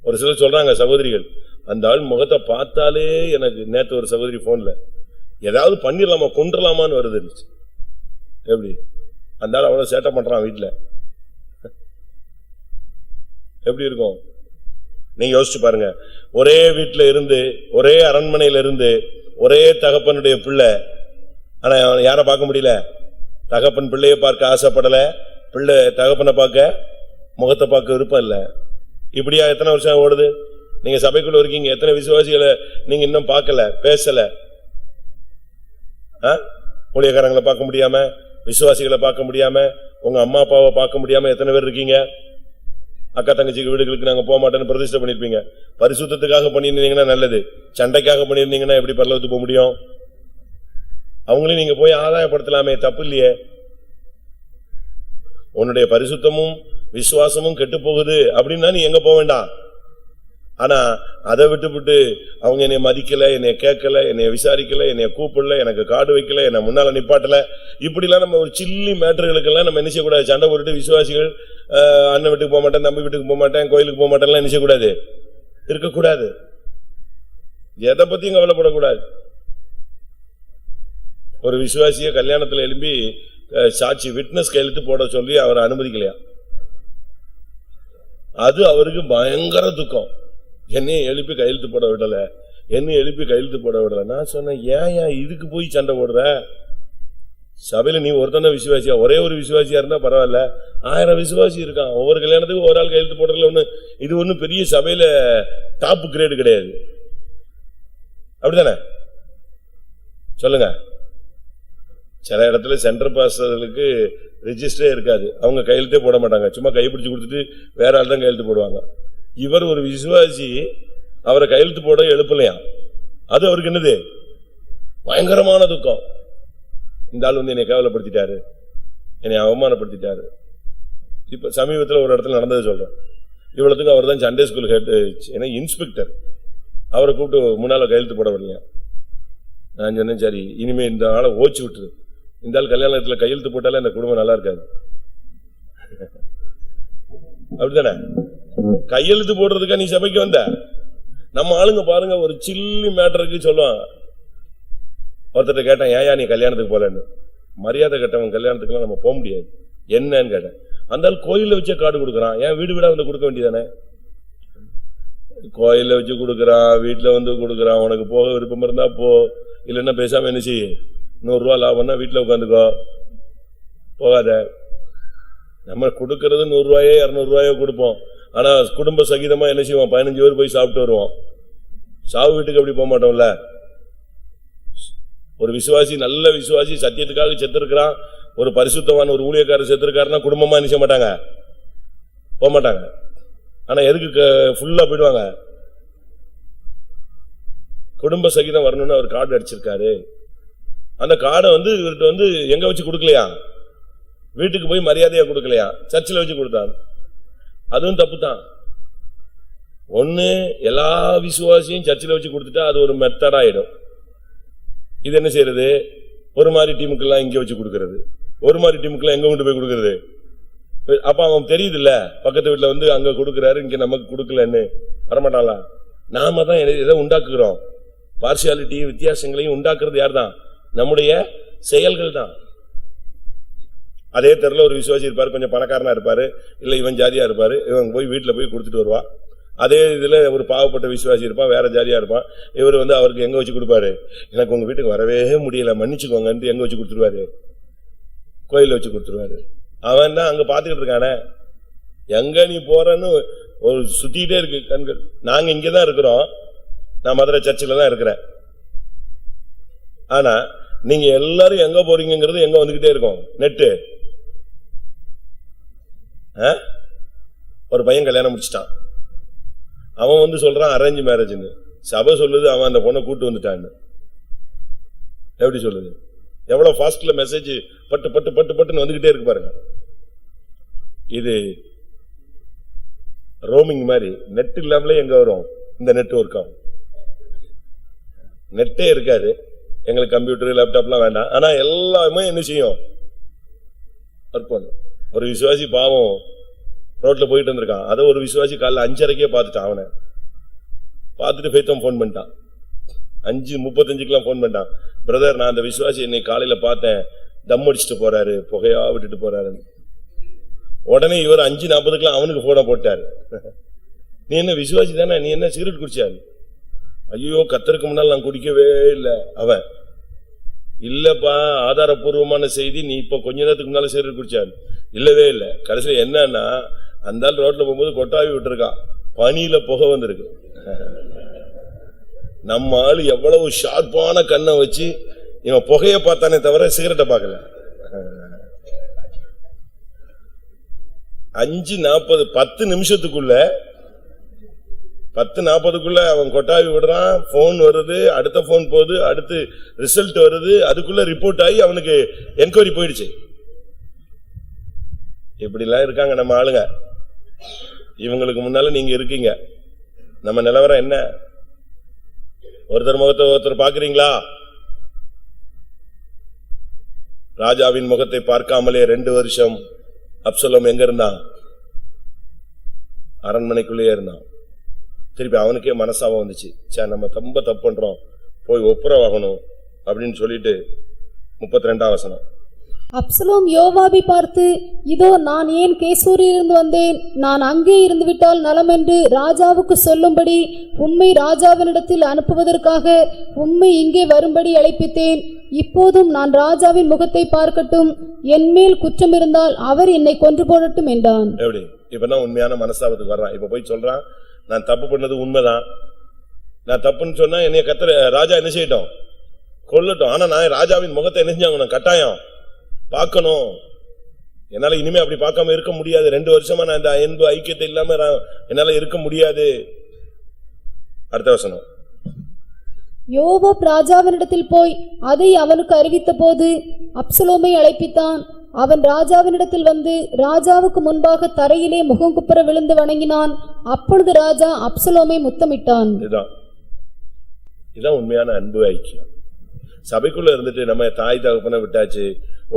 ஒரு சிலர் சொல்றாங்க, சகோதரிகள், அந்த ஆள் முகத்தை பார்த்தாலே எனக்கு, நேற்று ஒரு சகோதரி போன்ல ஏதாவது பண்ணிடலாமா கொன்றலாமான்னு வருது. எப்படி அந்த ஆள் அவ்வளவு சேட்டை பண்றான் வீட்டுல, எப்படி இருக்கும் நீங்க யோசிச்சு பாருங்க. ஒரே வீட்டுல இருந்து, ஒரே அரண்மனையில இருந்து, ஒரே தகப்பனுடைய பிள்ளை, ஆனா யார பார்க்க முடியல? தகப்பன் பிள்ளைய பார்க்க ஆசைப்படல, பிள்ளை தகப்பனை பார்க்க, முகத்தை பார்க்க விருப்பம் இல்ல. இப்படியா எத்தனை வருஷம் ஓடுது? நீங்க சபைக்குள்ள இருக்கீங்க, எத்தனை விசுவாசிகளை நீங்க இன்னும் பார்க்கல, பேசல? ஊழியக்காரங்களை பார்க்க முடியாம, விசுவாசிகளை பார்க்க முடியாம, உங்க அம்மா அப்பாவை பார்க்க முடியாம எத்தனை பேர் இருக்கீங்க? அக்கா தங்கச்சிக்கு வீடுகளுக்கு நாங்க போக மாட்டேன்னு பிரதிஷ்டை பண்ணிருப்பீங்க. பரிசுத்தத்துக்காக பண்ணிருந்தீங்கன்னா நல்லது, சண்டைக்காக பண்ணிருந்தீங்கன்னா எப்படி பரலோகத்துக்கு போக முடியும்? அவங்களையும் நீங்க போய் ஆதாயப்படுத்தலாமே, தப்பு இல்லையே. உன்னுடைய பரிசுத்தமும் விசுவாசமும் கெட்டு போகுது அப்படின்னா நீ எங்க போக வேண்டாம். ஆனா அதை விட்டு அவங்க என்னை மதிக்கல, என்னைய கேட்கல, என்னைய விசாரிக்கல, என்னைய கூப்பிடல, எனக்கு கார்டு வைக்கல, என்ன முன்னால நிப்பாட்டல, இப்படி எல்லாம் நம்ம ஒரு சில்லி மேட்டர்களுக்கெல்லாம் நம்ம என்ன செய்யக்கூடாது? சண்டை போட்டுட்டு விசுவாசிகள் அண்ணன் வீட்டுக்கு போக மாட்டேன், தம்பி வீட்டுக்கு போக மாட்டேன், கோயிலுக்கு போக மாட்டேன் என்ன செய்யக்கூடாது? இருக்கக்கூடாது. எதை பத்தியும் கவலைப்படக்கூடாது. ஒரு விசுவாசிய கல்யாணத்துல எழுப்பி சாட்சி விட்னஸ் கையெழுத்து போட சொல்லி அவர் அனுமதிக்கலையா? அது அவருக்கு பயங்கர துக்கம். என்னையும் எழுப்பி கையெழுத்து போட விடல, என்னையும் எழுப்பி கையெழுத்து போட விடல. நான் சொன்னேன், ஏன் இதுக்கு போய் சண்டை போடுற? சபையில நீ ஒருத்தன விசுவாசியா, ஒரே ஒரு விசுவாசியா இருந்தா பரவாயில்ல, 1000 விசுவாசி இருக்கான். ஒவ்வொரு கல்யாணத்துக்கு ஒரு ஆள் கையெழுத்து போடுறதுல ஒண்ணு, இது ஒன்னும் பெரிய சபையில டாப் கிரேடு கிடையாது. அப்படித்தானே சொல்லுங்க. சில இடத்துல சென்டர் பாஸ்டர்களுக்கு ரெஜிஸ்டரே இருக்காது, அவங்க கையெழுத்தே போட மாட்டாங்க, சும்மா கைப்பிடிச்சு கொடுத்துட்டு வேற ஆள் தான் கையெழுத்து போடுவாங்க. இவர் ஒரு விசுவாசி, அவரை கையெழுத்து போட எழுப்பலையா? அது அவருக்கு என்னது? பயங்கரமான துக்கம். இந்த ஆள் என்னை கேவலப்படுத்திட்டாரு, என்னை அவமானப்படுத்திட்டாரு. இப்ப சமீபத்தில் ஒரு இடத்துல நடந்தது சொல்றேன். இவ்வளவுக்கு அவர் தான் சண்டே ஸ்கூல் ஹெட், இன்ஸ்பெக்டர். அவரை கூப்பிட்டு முன்னால கையெழுத்து போட வரலையா? நான் சொன்னேன், சரி இனிமே இந்த ஆளை ஓச்சு விட்டுரு, இந்த ஆள் கல்யாணத்துல கையெழுத்து போட்டாலே இந்த குடும்பம் நல்லா இருக்காது. அப்படித்தானே? கையெழுத்து போடுறதுக்கா நீ சபைக்கு வந்த? நம்ம ஆளுங்க பாருங்க, ஒரு சில்லி மேட்டருக்கு சொல்லுவாங்க. ஒருத்தர் கேட்டான், ஏயா நீ கல்யாணத்துக்கு போலன்னு. மரியாதை கட்டவன் கல்யாணத்துக்குலாம் நம்ம போக முடியாது. என்னன்னு கேட்டேன். அந்த கோயில்ல வச்சே கார்டு கொடுக்கறான், ஏன் வீடு வீடா வந்து கொடுக்க வேண்டியதானே? கோயில்ல வச்சு கொடுக்கறான், வீட்டுல வந்து கொடுக்கறான். உனக்கு போக விருப்பம் இருந்தா போ, இல்லைன்னா பேசாம என்ன செய்ய, 100 ரூபா லாபம்னா வீட்டுல உட்காந்துக்கோ, போகாத. நம்ம கொடுக்கறது 100 ரூபாயோ 200 ரூபாயோ கொடுப்போம். ஆனா குடும்ப சகிதமா என்ன செய்வோம், 15 பேர் போய் சாப்பிட்டு வருவோம். சாவு வீட்டுக்கு அப்படி போக மாட்டோம்ல. ஒரு விசுவாசி, நல்ல விசுவாசி, சத்தியத்துக்காக செத்துருக்கிறான், ஒரு பரிசுத்தமான ஒரு ஊழியக்காரர் செத்துருக்காருன்னா குடும்பமா நினைச்ச மாட்டாங்க, போக மாட்டாங்க. ஆனா எதுக்கு ஃபுல்லா போயிடுவாங்க? குடும்ப சகிதம் வரணும்னு அவர் கார்டு அடிச்சிருக்காரு. அந்த கார்டை வந்து இவர்கிட்ட வந்து எங்க வச்சு கொடுக்கலையா, வீட்டுக்கு போய் மரியாதையா கொடுக்கலையா, சர்ச்சில் வச்சு கொடுத்தாரு. அதுவும் தப்பு தான். ஒண்ணு, எல்லா விசுவாசியும் சர்ச்சில் வச்சு கொடுத்துட்டா அது ஒரு மெத்தட் ஆயிடும். இது என்ன செய்யறது, ஒரு மாதிரி டீமுக்கெல்லாம் இங்க வச்சு கொடுக்கறது, ஒரு மாதிரி டீமுக்கெல்லாம் எங்க கொண்டு போய் கொடுக்கறது. அப்ப அவன் தெரியுது இல்ல, பக்கத்து வீட்டுல வந்து அங்க கொடுக்கறாரு, இங்க நமக்கு கொடுக்கலன்னு வரமாட்டாளா? நாம தான் எதை உண்டாக்குறோம், பார்சியாலிட்டி, வித்தியாசங்களையும் உண்டாக்குறது யார் தான்? நம்முடைய செயல்கள் தான். அதே தெருல ஒரு விசுவாசி இருப்பாரு, கொஞ்சம் பணக்காரனா இருப்பாரு, இல்ல இவன் ஜாதியா இருப்பாரு, இவன் போய் வீட்டுல போய் கொடுத்துட்டு வருவா. அதே இதுல ஒரு பாவப்பட்ட விசுவாசி இருப்பான், வேற ஜாதியா இருப்பான். இவர் வந்து அவருக்கு எங்க வச்சு கொடுப்பாரு, எனக்கு உங்க வீட்டுக்கு வரவே முடியல மன்னிச்சுக்கோங்க, எங்க வச்சு கொடுத்துருவாரு, கோயில வச்சு கொடுத்துருவாரு. அவன் தான் அங்க பாத்துக்கிட்டு இருக்கானே, எங்க நீ போறன்னு ஒரு சுத்திட்டே இருக்கு கண்கள். நாங்க இங்கதான் இருக்கிறோம், நான் மதுரை சர்ச்சில் தான் இருக்கிறேன். ஆனா நீங்க எல்லாரும் எங்க போறீங்கிறது எங்க வந்துகிட்டே இருக்கோம், நெட்டு. ஒரு பையன் கல்யாணம் முடிச்சிட்டான், அவன் வந்து சொல்றான் அரேஞ்ச் மேரேஜ்னு. சபை சொல்லுது அவன் அந்த பொண்ணை கூட்டு வந்துட்டான்னு. எப்படி சொல்லுது? எவ்வளவு ஃபாஸ்ட்ல மெசேஜ் பட்டு பட்டு பட்டு பட்டுன்னு வந்துகிட்டே இருக்கு பாருங்க. இது ரோமிங் மாதிரி. நெட் இல்லாமலே எங்க வரும் இந்த நெட்வொர்க்? நெட்டே இருக்காது எங்களுக்கு, கம்ப்யூட்டர் லேப்டாப்லாம் வேண்டாம். ஆனா எல்லாமே என்ன செய்யும், ஒர்க் பண்ணும். ஒரு விசுவாசி பாவம் ரோட்ல போயிட்டு வந்திருக்கான், அதை ஒரு விசுவாசி காலைல 5:30க்கே பார்த்துட்டான். அவனை பார்த்துட்டு பேத்தம் போன் பண்ணிட்டான், 5:35 போன் பண்ணிட்டான். பிரதர், நான் அந்த விசுவாசி என்னை காலையில பார்த்தேன், தம் அடிச்சுட்டு போறாரு, புகையா விட்டுட்டு போறாரு. உடனே இவர் 5:40 அவனுக்கு போன போட்டாரு, நீ என்ன விசுவாசி தானே, நீ என்ன சிகரெட் குடிச்சாரு? ஐயோ, கத்தருக்கு முன்னால் நான் குடிக்கவே இல்லை. அவன் இல்லப்பா, ஆதாரபூர்வமான செய்தி, நீ இப்ப கொஞ்ச நேரத்துக்கு முன்னால சிகரெட் குடிச்சாரு. இல்லவே இல்லை. கடைசியில் என்னன்னா, அந்த ரோட்ல போகும்போது கொட்டாவி விட்டுருக்கான், பனியில புகை வந்திருக்கு. நம்ம ஆளு எவ்வளவு ஷார்ப்பான கண்ணை வச்சு இவன் புகைய பார்த்தானே தவிர சிகரெட்டை பார்க்கல. 5:40 10 நிமிஷத்துக்குள்ள 10:40 அவன் கொட்டாவி விடுறான், போன் வருது, அடுத்த போன் போகுது, அடுத்து ரிசல்ட் வருது, அதுக்குள்ள ரிப்போர்ட் ஆகி அவனுக்கு என்கொயரி போயிடுச்சு. இப்படி எல்லாம் இருக்காங்க நம்ம ஆளுங்க. இவங்களுக்கு முன்னால நீங்க இருக்கீங்க. நம்ம நிலவரம் என்ன? ஒருத்தர் முகத்தை ஒருத்தர் பாக்குறீங்களா? ராஜாவின் முகத்தை பார்க்காமலே 2 வருஷம் அப்சலோம் எங்க இருந்தான்? அரண்மனைக்குள்ளேயே இருந்தான். திருப்பி அவனுக்கே மனசாபம் வந்துச்சு, நம்ம ரொம்ப தப்பு பண்றோம், போய் ஒப்புரவாகணும் அப்படின்னு சொல்லிட்டு 32ஆம் வசனம். அப்சலோம் யோவாபை பார்த்து, இதோ நான் ஏன் கேசூரிலிருந்து வந்தேன், நான் அங்கே இருந்து விட்டால் நலம் என்று ராஜாவுக்கு சொல்லும்படி உம்மை ராஜாவினிடத்தில் அனுப்புவதற்காக உம்மை இங்கே வரும்படி அழைப்பித்தேன். இப்போதும் நான் ராஜாவின் முகத்தை பார்க்கட்டும், என் மேல் குற்றம் இருந்தால் அவர் என்னை கொன்று போடட்டும் என்றான். எப்படி இப்பதான் உண்மையான மனஸ்தாபத்துக்கு வர்றான். இப்ப போய் சொல்றான், நான் தப்பு பண்ணது உண்மைதான், நான் தப்புன்னு சொன்னா என்னைய ராஜா என்ன செய்யட்டும், கொல்லட்டும். ஆனா நான் ராஜாவின் முகத்தை என்ன செஞ்சாங்க, நான் கட்டாயம் பார்க்கணும். என்னால இனிமே அப்படி பார்க்காம இருக்க முடியாது. 2 வருஷமா நான் இந்த அன்பு ஐக்கியத்தை இல்லாம என்னால இருக்க முடியாது. அடுத்த வசனம். யோவாப் ராஜாவினிடத்தில் போய் அதை அவனுக்கு அறிவித்த போது அப்சலோமை அழைப்பித்தான். அவன் ராஜாவினிடத்தில் வந்து ராஜாவுக்கு முன்பாக தரையிலே முகங்குப்புற விழுந்து வணங்கினான். அப்பொழுது ராஜா அப்சலோமை முத்தமிட்டான். இதுதான் உண்மையான அன்பு ஐக்கியம். சபைக்குள்ள இருந்துட்டு நம்ம தாய் தகப்பனை விட்டாச்சு,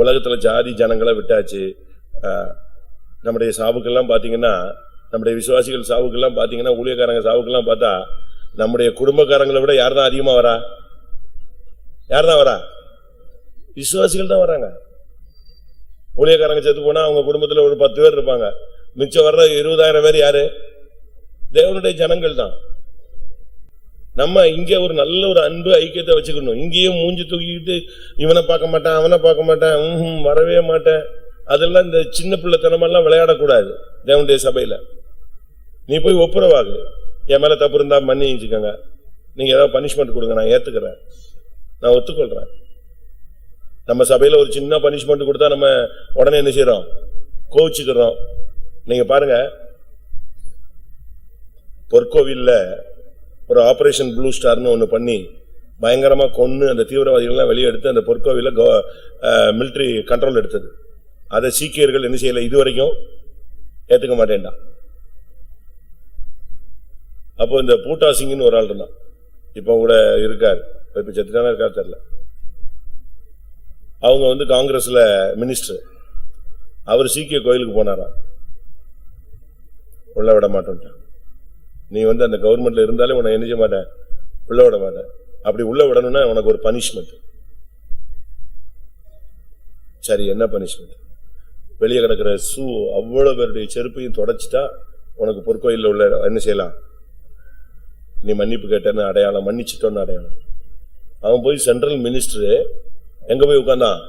உலகத்துல ஜாதி ஜனங்களை விட்டாச்சு. நம்முடைய சாவுக்கெல்லாம் பாத்தீங்கன்னா நம்முடைய விசுவாசிகள் சாவுக்கெல்லாம் பாத்தீங்கன்னா, ஊழியக்காரங்க சாவுக்கெல்லாம் பார்த்தா நம்முடைய குடும்பக்காரங்களை விட யார் தான் அதிகமா வரா? யார் தான் வரா? விசுவாசிகள் தான் வராங்க. ஊழியக்காரங்க செத்து போனா அவங்க குடும்பத்துல ஒரு 10 பேர் இருப்பாங்க, மிச்சம் வர்ற 20,000 பேர் யாரு? தேவனுடைய ஜனங்கள் தான். நம்ம இங்க ஒரு நல்ல ஒரு அன்பு ஐக்கியத்தை வச்சுக்கணும். இங்கேயும் மூஞ்சி தூக்கிட்டு இவனை பார்க்க மாட்டேன், அவனை பார்க்க மாட்டேன், வரவே மாட்டேன், அதெல்லாம் இந்த சின்ன பிள்ளைத்தனமெல்லாம் விளையாடக்கூடாது. தேவனுடைய சபையில நீ போய் ஒப்புரவாகு. என் மேல தப்பு இருந்தா மன்னிச்சுக்கோங்க, நீங்க ஏதாவது பனிஷ்மெண்ட் கொடுங்க, நான் ஏத்துக்கிறேன், நான் ஒத்துக்கொள்றேன். நம்ம சபையில ஒரு சின்ன பனிஷ்மெண்ட் கொடுத்தா நம்ம உடனே என்ன செய்யறோம்? கோவிச்சுக்கிறோம். நீங்க பாருங்க, பொற்கோவில்ல ஒரு ஆபரேஷன் ப்ளூ ஸ்டார்னு ஒண்ணு பண்ணி பயங்கரமா கொன்னு அந்த தீவிரவாதிகள்லாம் வெளியே எடுத்து அந்த பொற்கோவில மிலிட்டரி கண்ட்ரோல் எடுத்தது. அதை சீக்கியர்கள் என்ன செய்யல, இதுவரைக்கும் ஏத்துக்க மாட்டேன்டா. அப்போ இந்த பூட்டா சிங்னு ஒரு ஆள் இருந்தான், இப்ப கூட இருக்காரு, இப்ப செத்துட்டானா இருக்காரு தெரியல. அவங்க காங்கிரஸ்ல மினிஸ்டர். அவர் சீக்கிய கோயிலுக்கு போனாராம், உள்ள விட மாட்டேன், நீ அந்த கவர்மெண்ட்ல இருந்தாலே உன்னை என்ன செய்ய மாட்டேன், உள்ள விட மாட்டேன். அப்படி உள்ள விடணும்னா உனக்கு ஒரு பனிஷ்மெண்ட். சரி, என்ன பனிஷ்மெண்ட்? வெளியே கிடக்கிற ஷூ அவ்வளவு பேருடைய செருப்பையும் தொடச்சிட்டா உனக்கு பொற்கோயில்ல உள்ள என்ன செய்யலாம், நீ மன்னிப்பு கேட்டேன்னு அடையாளம், மன்னிச்சிட்டோன்னு அடையாளம். அவன் போய் சென்ட்ரல் மினிஸ்டர் எங்க போய் உட்கார்ந்தான்,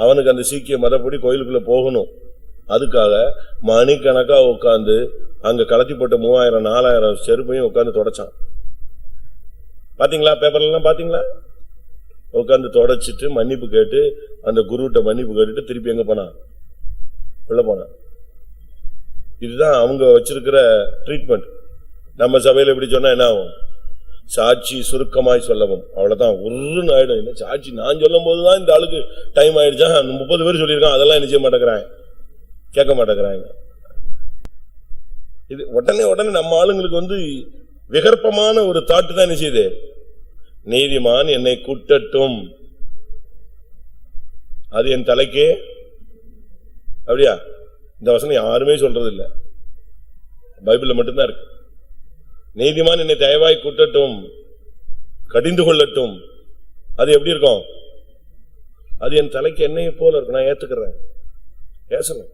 அவனுக்கு அந்த சீக்கிய மதப்படி கோயிலுக்குள்ள போகணும். அதுக்காக மணிக்கணக்கா உட்கார்ந்து அங்க கலத்தி போட்ட 3000-4000 செருப்பையும் உட்கார்ந்து தொடச்சான். பாத்தீங்களா? பேப்பர்ல எல்லாம் பாத்தீங்களா? உட்கார்ந்து தொடச்சிட்டு மன்னிப்பு கேட்டு அந்த குருட்ட மன்னிப்பு கேட்டுட்டு திருப்பி எங்க போனான்? உள்ள போனான். இதுதான் அவங்க வச்சிருக்கிற ட்ரீட்மெண்ட். நம்ம சபையில எப்படி சொன்னா என்ன ஆகும்? சாட்சி சுருக்கமாய் சொல்லவும், அவ்வளவுதான், ஒரு ஆயிடும். என்ன சாட்சி நான் சொல்லும் போதுதான் இந்த ஆளுக்கு டைம் ஆயிடுச்சா, 30 பேர் சொல்லியிருக்கான், அதெல்லாம் என்ன செய்ய மாட்டேங்கிறாங்க, கேட்க மாட்டேங்கிறாங்க. இது உடனே நம்ம ஆளுங்களுக்கு விகற்பமான ஒரு தாட்டு தான் என்ன செய்யுது, நீதிமான் என்னை கூட்டட்டும், அது என் தலைக்கே. அப்படியா? இந்த வசனம் யாருமே சொல்றது இல்ல, பைபிள்ல மட்டும்தான் இருக்கு. நீதிமான் என்னை தயவாய் கூட்டட்டும், கடிந்து கொள்ளட்டும், அது எப்படி இருக்கும்? அது என் தலைக்கு என்னைய போல இருக்கும், நான் ஏத்துக்கிறேன். பேசணும்,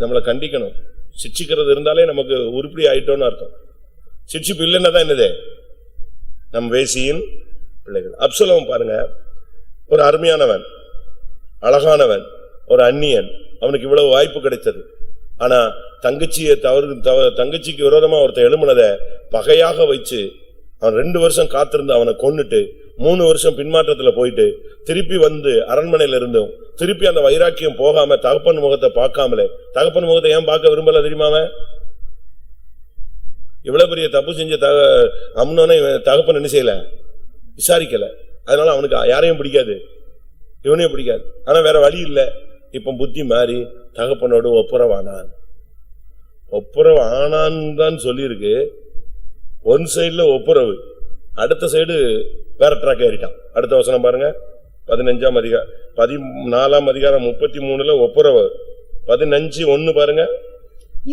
நம்மளை கண்டிக்கணும். சிட்சிக்கிறது இருந்தாலே நமக்கு உருப்படி ஆயிட்டோம்னு அர்த்தம். சிட்சிப்பு இல்லைன்னா தான் என்னது, நம் வேசியின் பிள்ளைகள். அப்சலோம் பாருங்க, ஒரு அருமையானவன், அழகானவன், ஒரு அந்நியன், அவனுக்கு இவ்வளவு வாய்ப்பு கிடைத்தது. ஆனா தங்கச்சிக்கு விரோதமா ஒருத்தன் எழுமுனத பகையாக வச்சு அவன் 2 வருஷம் காத்திருந்து அவனை கொன்னுட்டு 3 வருஷம் பின்மாற்றத்துல போயிட்டு திருப்பி அரண்மனையில இருந்தும் திருப்பி அந்த வைராக்கியம் போகாம தகப்பன் முகத்தை பார்க்காமலே, தகப்பன் முகத்தை ஏன் பார்க்க விரும்பல தெரியுமாம? இவ்வளவு பெரிய தப்பு செஞ்ச அம்னோனே தகப்பன் என்ன செய்யல, விசாரிக்கல. அதனால அவனுக்கு யாரையும் பிடிக்காது, இவனையும் பிடிக்காது. ஆனா வேற வழி இல்ல. இப்ப புத்தி மாறி தகப்பனோடு ஒப்புரவானான். ஒப்புரவு ஆனான்னு தான் சொல்லியிருக்கு. ஒன் சைடுல ஒப்புரவு, அடுத்த சைடு வேற ட்ராக் ஏறிட்டான். அடுத்த வசனம் பாருங்க, 14ஆம் அதிகாரம் 14ஆம் அதிகாரம் 33 ஒப்புரவு 15:1 பாருங்க.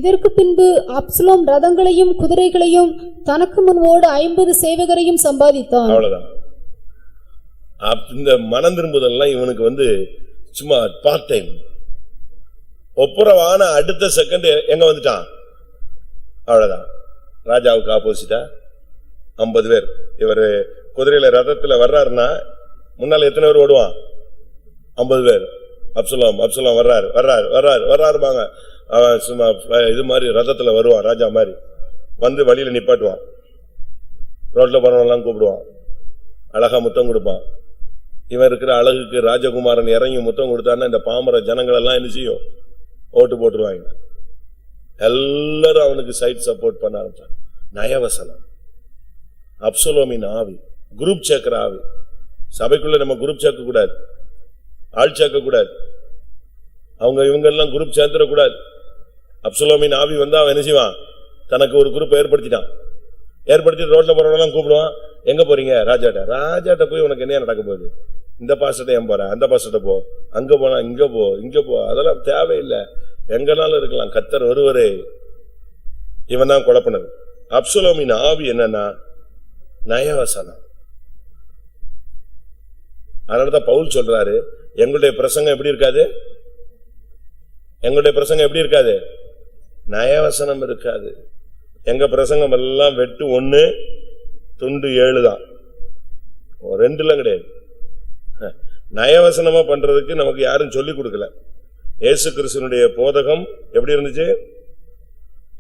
இதற்கு பின்பு அப்சலோம் ரதங்களையும் குதிரைகளையும் தனக்கு முன் ஓட 50 சேவகரையும் சம்பாதித்தான். அவ்வளவுதான். இந்த மனம் திரும்புதெல்லாம் இவனுக்கு சும்மா பார்ட் டைம். ஒப்புரவான அடுத்த செகண்ட் எங்க வந்துட்டான்? அவ்வளவுதான். ராஜாவுக்கு ஆப்போசிட்டா 50 பேர். இவர் குதிரையில ரதத்துல வர்றாருன்னா முன்னால எத்தனை பேர் ஓடுவான்? 50 பேர். அப்சலோம் வர்றாருப்பாங்க. அவன் சும்மா இது மாதிரி ரதத்துல வருவான், ராஜா மாதிரி வழியில நிப்பாட்டுவான், ரோட்ல போறவெல்லாம் கூப்பிடுவான், அழகா முத்தம் கொடுப்பான். இவன் இருக்கிற அழகுக்கு ராஜகுமாரன் இறங்கி முத்தம் கொடுத்தான்னா இந்த பாமர ஜனங்கள் எல்லாம் என்ன செய்யும்? ஓட்டு போட்டுருவாங்க. எல்லாரும் அவனுக்கு சைட் சப்போர்ட் பண்ண ஆரம்பிச்சாங்க. நயவசனம், அப்சலோமின் ஆவி, குரூப் சேர்க்கிற ஆவி. சபைக்குள்ள நம்ம குரூப் சேர்க்க கூடாது, ஆள் சேர்க்க கூடாது, அவங்க இவங்க எல்லாம் குரூப் சேர்ந்துட கூடாது. அப்சலோமின் ஆவி அவன் என்ன செய்வான்? தனக்கு ஒரு குரூப் ஏற்படுத்தி ரோட்ல போறவங்க கூப்பிடுவான். எங்க போறீங்க? ராஜாட்ட போய் உனக்கு என்ன நடக்க போகுது? இந்த பாஸ்டர்ட்ட ஏன் போற? அந்த பாஸ்டர்ட்ட போ, அங்க போனா இங்க போ, அதெல்லாம் தேவையில்லை. எங்கனாலும் இருக்கலாம். கர்த்தர் ஒருவரே இவன் தான் குழப்பினது. அப்சலோமின் ஆவி என்னன்னா நயவசனம். அதனாலதான் பவுல் சொல்றாரு, எங்களுடைய பிரசங்கம் எப்படி இருக்காது? எங்களுடைய பிரசங்கம் எப்படி இருக்காது? நயவசனம் இருக்காது. எங்க பிரசங்கம் எல்லாம் வெட்டு 1 துண்டு 7 தான், 2 கிடையாது. நயவசனமா பண்றதுக்கு நமக்கு யாரும் சொல்லி கொடுக்கல. இயேசு கிறிஸ்துவினுடைய போதகம் எப்படி இருந்துச்சு?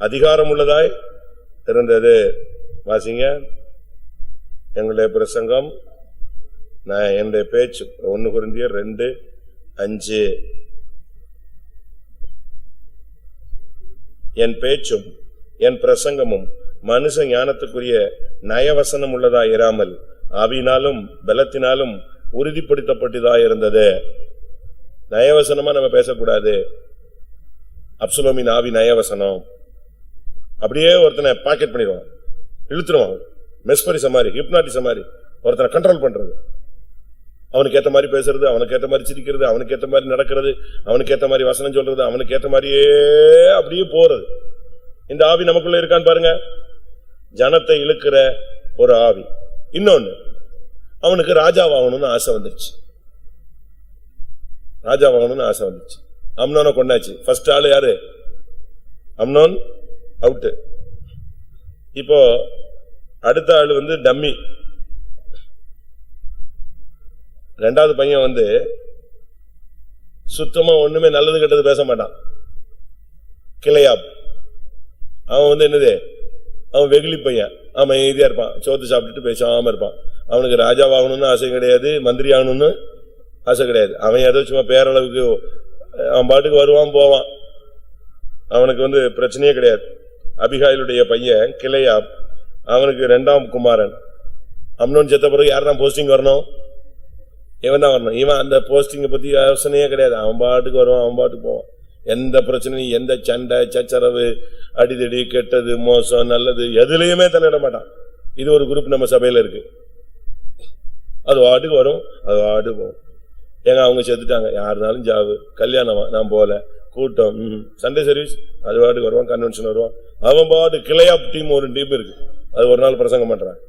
அதிகாரம் உள்ளதாய் இருந்தது. வாசிங்க. எங்களுடைய பிரசங்கம், என்னுடைய பேச்சு 1 கொரிந்தியர் 2:5. என் பேச்சும் என் பிரசங்கமும் மனுஷ ஞானத்துக்குரிய நயவசனம் உள்ளதா இராமல் ஆவியினாலும் பலத்தினாலும் உறுதிப்படுத்தப்பட்டதா இருந்தது. நயவசனமா நம்ம பேசக்கூடாது. அப்சலோமின் ஆவி நயவசனம். அப்படியே ஒருத்தனை பாக்கெட் பண்ணிடுவான், இழுத்துருவான், மெஸ்பரிச மாதிரி, ஹிப்னாட்டிச மாதிரி ஒருத்தனை கண்ட்ரோல் பண்றது. அவனுக்கு ஏத்த மாதிரி பேசுறது, அவனுக்கு ஏத்த மாதிரி சிரிக்கிறது, அவனுக்கு ஏத்த மாதிரி நடக்கிறது, அவனுக்கு ஏத்த மாதிரி வசனம் சொல்றது, அவனுக்கு ஏத்த மாதிரியே அப்படியே போறது. இந்த ஆவி நமக்குள்ள இருக்கான்னு பாருங்க. ஜனத்தை இழுக்கிற ஒரு ஆவி. இன்னொன்னு, அவனுக்கு ராஜாவாகணும்னு ஆசை வந்துருச்சு. ராஜாவாகணும்னு ஆசை வந்துருச்சு. அம்னோனை கொண்டாச்சு. ஃபர்ஸ்ட் ஆளு யாரு? Amnon out. இப்போ அடுத்த ஆளு டம்மி. ரெண்டாவது பையன் சுத்தமா ஒண்ணுமே நல்லது கெட்டது பேச மாட்டான். கிளையாப். அவன் என்னது? அவன் வெகுளி பையன். அவன் அமைதியா இருப்பான், சோத்து சாப்பிட்டுட்டு பேசாம இருப்பான். அவனுக்கு ராஜாவாகணும்னு ஆசை கிடையாது, மந்திரி ஆகணும்னு ஆசை கிடையாது. அவன் ஏதோ சும்மா பேரளவுக்கு அவன் பாட்டுக்கு வருவான் போவான். அவனுக்கு பிரச்சனையே கிடையாது. அபிகாயிலுடைய பையன் கிளையாப், அவனுக்கு 2ஆம் குமாரன். அம்னோன் செத்த பிறகு யார் தான் போஸ்டிங் வரணும்? இவன் தான் வரணும். இவன் அந்த போஸ்டிங்கை பத்தி யோசனையே கிடையாது. அவன் பாட்டுக்கு வருவான், அவன் பாட்டுக்கு போவான். எந்த பிரச்சனையும், எந்த சண்டை சச்சரவு, அடிதடி, கெட்டது, மோசம், நல்லது எதுலயுமே தலையிட மாட்டான். இது ஒரு குரூப் நம்ம சபையில இருக்கு. அது வாட்டுக்கு வரும், அது வாட்டுக்கு போகும். ஏங்க அவங்க செத்துட்டாங்க, யாருனாலும் ஜாவு, கல்யாணமா நான் போல, கூட்டம், சண்டே சர்வீஸ், அது வாட்டுக்கு வருவான், கன்வென்ஷன் வருவான். அவன் பாட்டு கிளையாப் டீம் ஒரு டீம் இருக்கு, அது ஒரு நாள் பிரசங்கம் பண்றான்.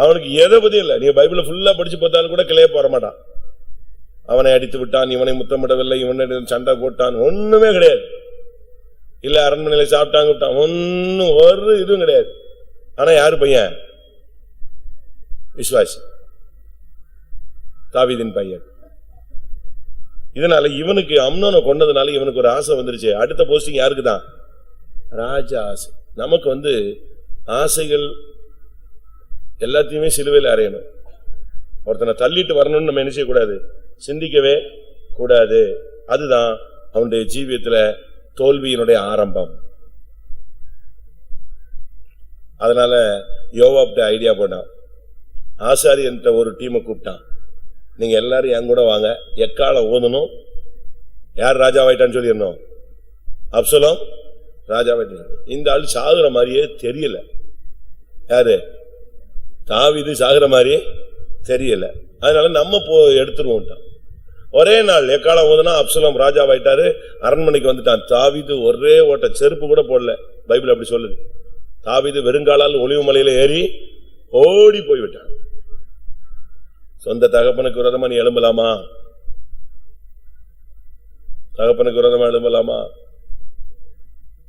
அவனுக்கு எதை பத்தி இல்ல. நீங்க பைபிள ஃபுல்லா படிச்சு பார்த்தாலும் கூட கிளையாப் வர மாட்டான். அவனை அடித்து விட்டான், இவனை முத்தமிடவில்லை, இவனை சண்டை போட்டான், ஒண்ணுமே கிடையாது. இல்ல அரண்மனையில சாப்பிட்டாங்க விட்டான், ஒன்னும் ஒரு இதுவும் கிடையாது. ஆனா யாரு பையன்? விசுவாசி, தாவீதின் பையன். இதனால இவனுக்கு அம்னோனை கொண்டதுனால இவனுக்கு ஒரு ஆசை வந்துருச்சு. அடுத்த போஸ்டிங் யாருக்கு தான்? ராஜா ஆசை. நமக்கு ஆசைகள் எல்லாத்தையுமே சிலுவையில் அறையணும். ஒருத்தனை தள்ளிட்டு வரணும்னு நம்ம என்ன செய்யக்கூடாது? சிந்திக்கவே கூடாது. அதுதான் அவனுடைய ஜீவியத்துல தோல்வியினுடைய ஆரம்பம். அதனால யோவாப்ட ஐடியா போட்டான். ஆசாரியன் ஒரு டீமை கூப்பிட்டான். நீங்க எல்லாரும் என் கூட வாங்க, எக்கால ஓதணும். யார் ராஜாவாயிட்டான்னு சொல்லிடணும்? அப்சலோம் ராஜாவாயிட்டான். இந்த ஆள் சாகுற மாதிரியே தெரியல. யாரு? தாவீது சாகுற மாதிரியே தெரியல. அதனால நம்ம எடுத்துருவோம். ஒரே நாள் எக்காலம் ஓதுனா அப்சலோம் ராஜாவாயிட்டாரு, அரண்மனைக்கு வந்துட்டான். தாவீது ஒரே ஓட்ட, செருப்பு கூட போடல. பைபிள் அப்படி சொல்லுது. தாவீது வெறுங்காலால் ஒலிவு மலையில ஏறி ஓடி போய்விட்டான். சொந்த தகப்பனுக்கு விரோதமா நீ எழும்பலாமா? தகப்பனுக்கு விரோதமா எழும்பலாமா?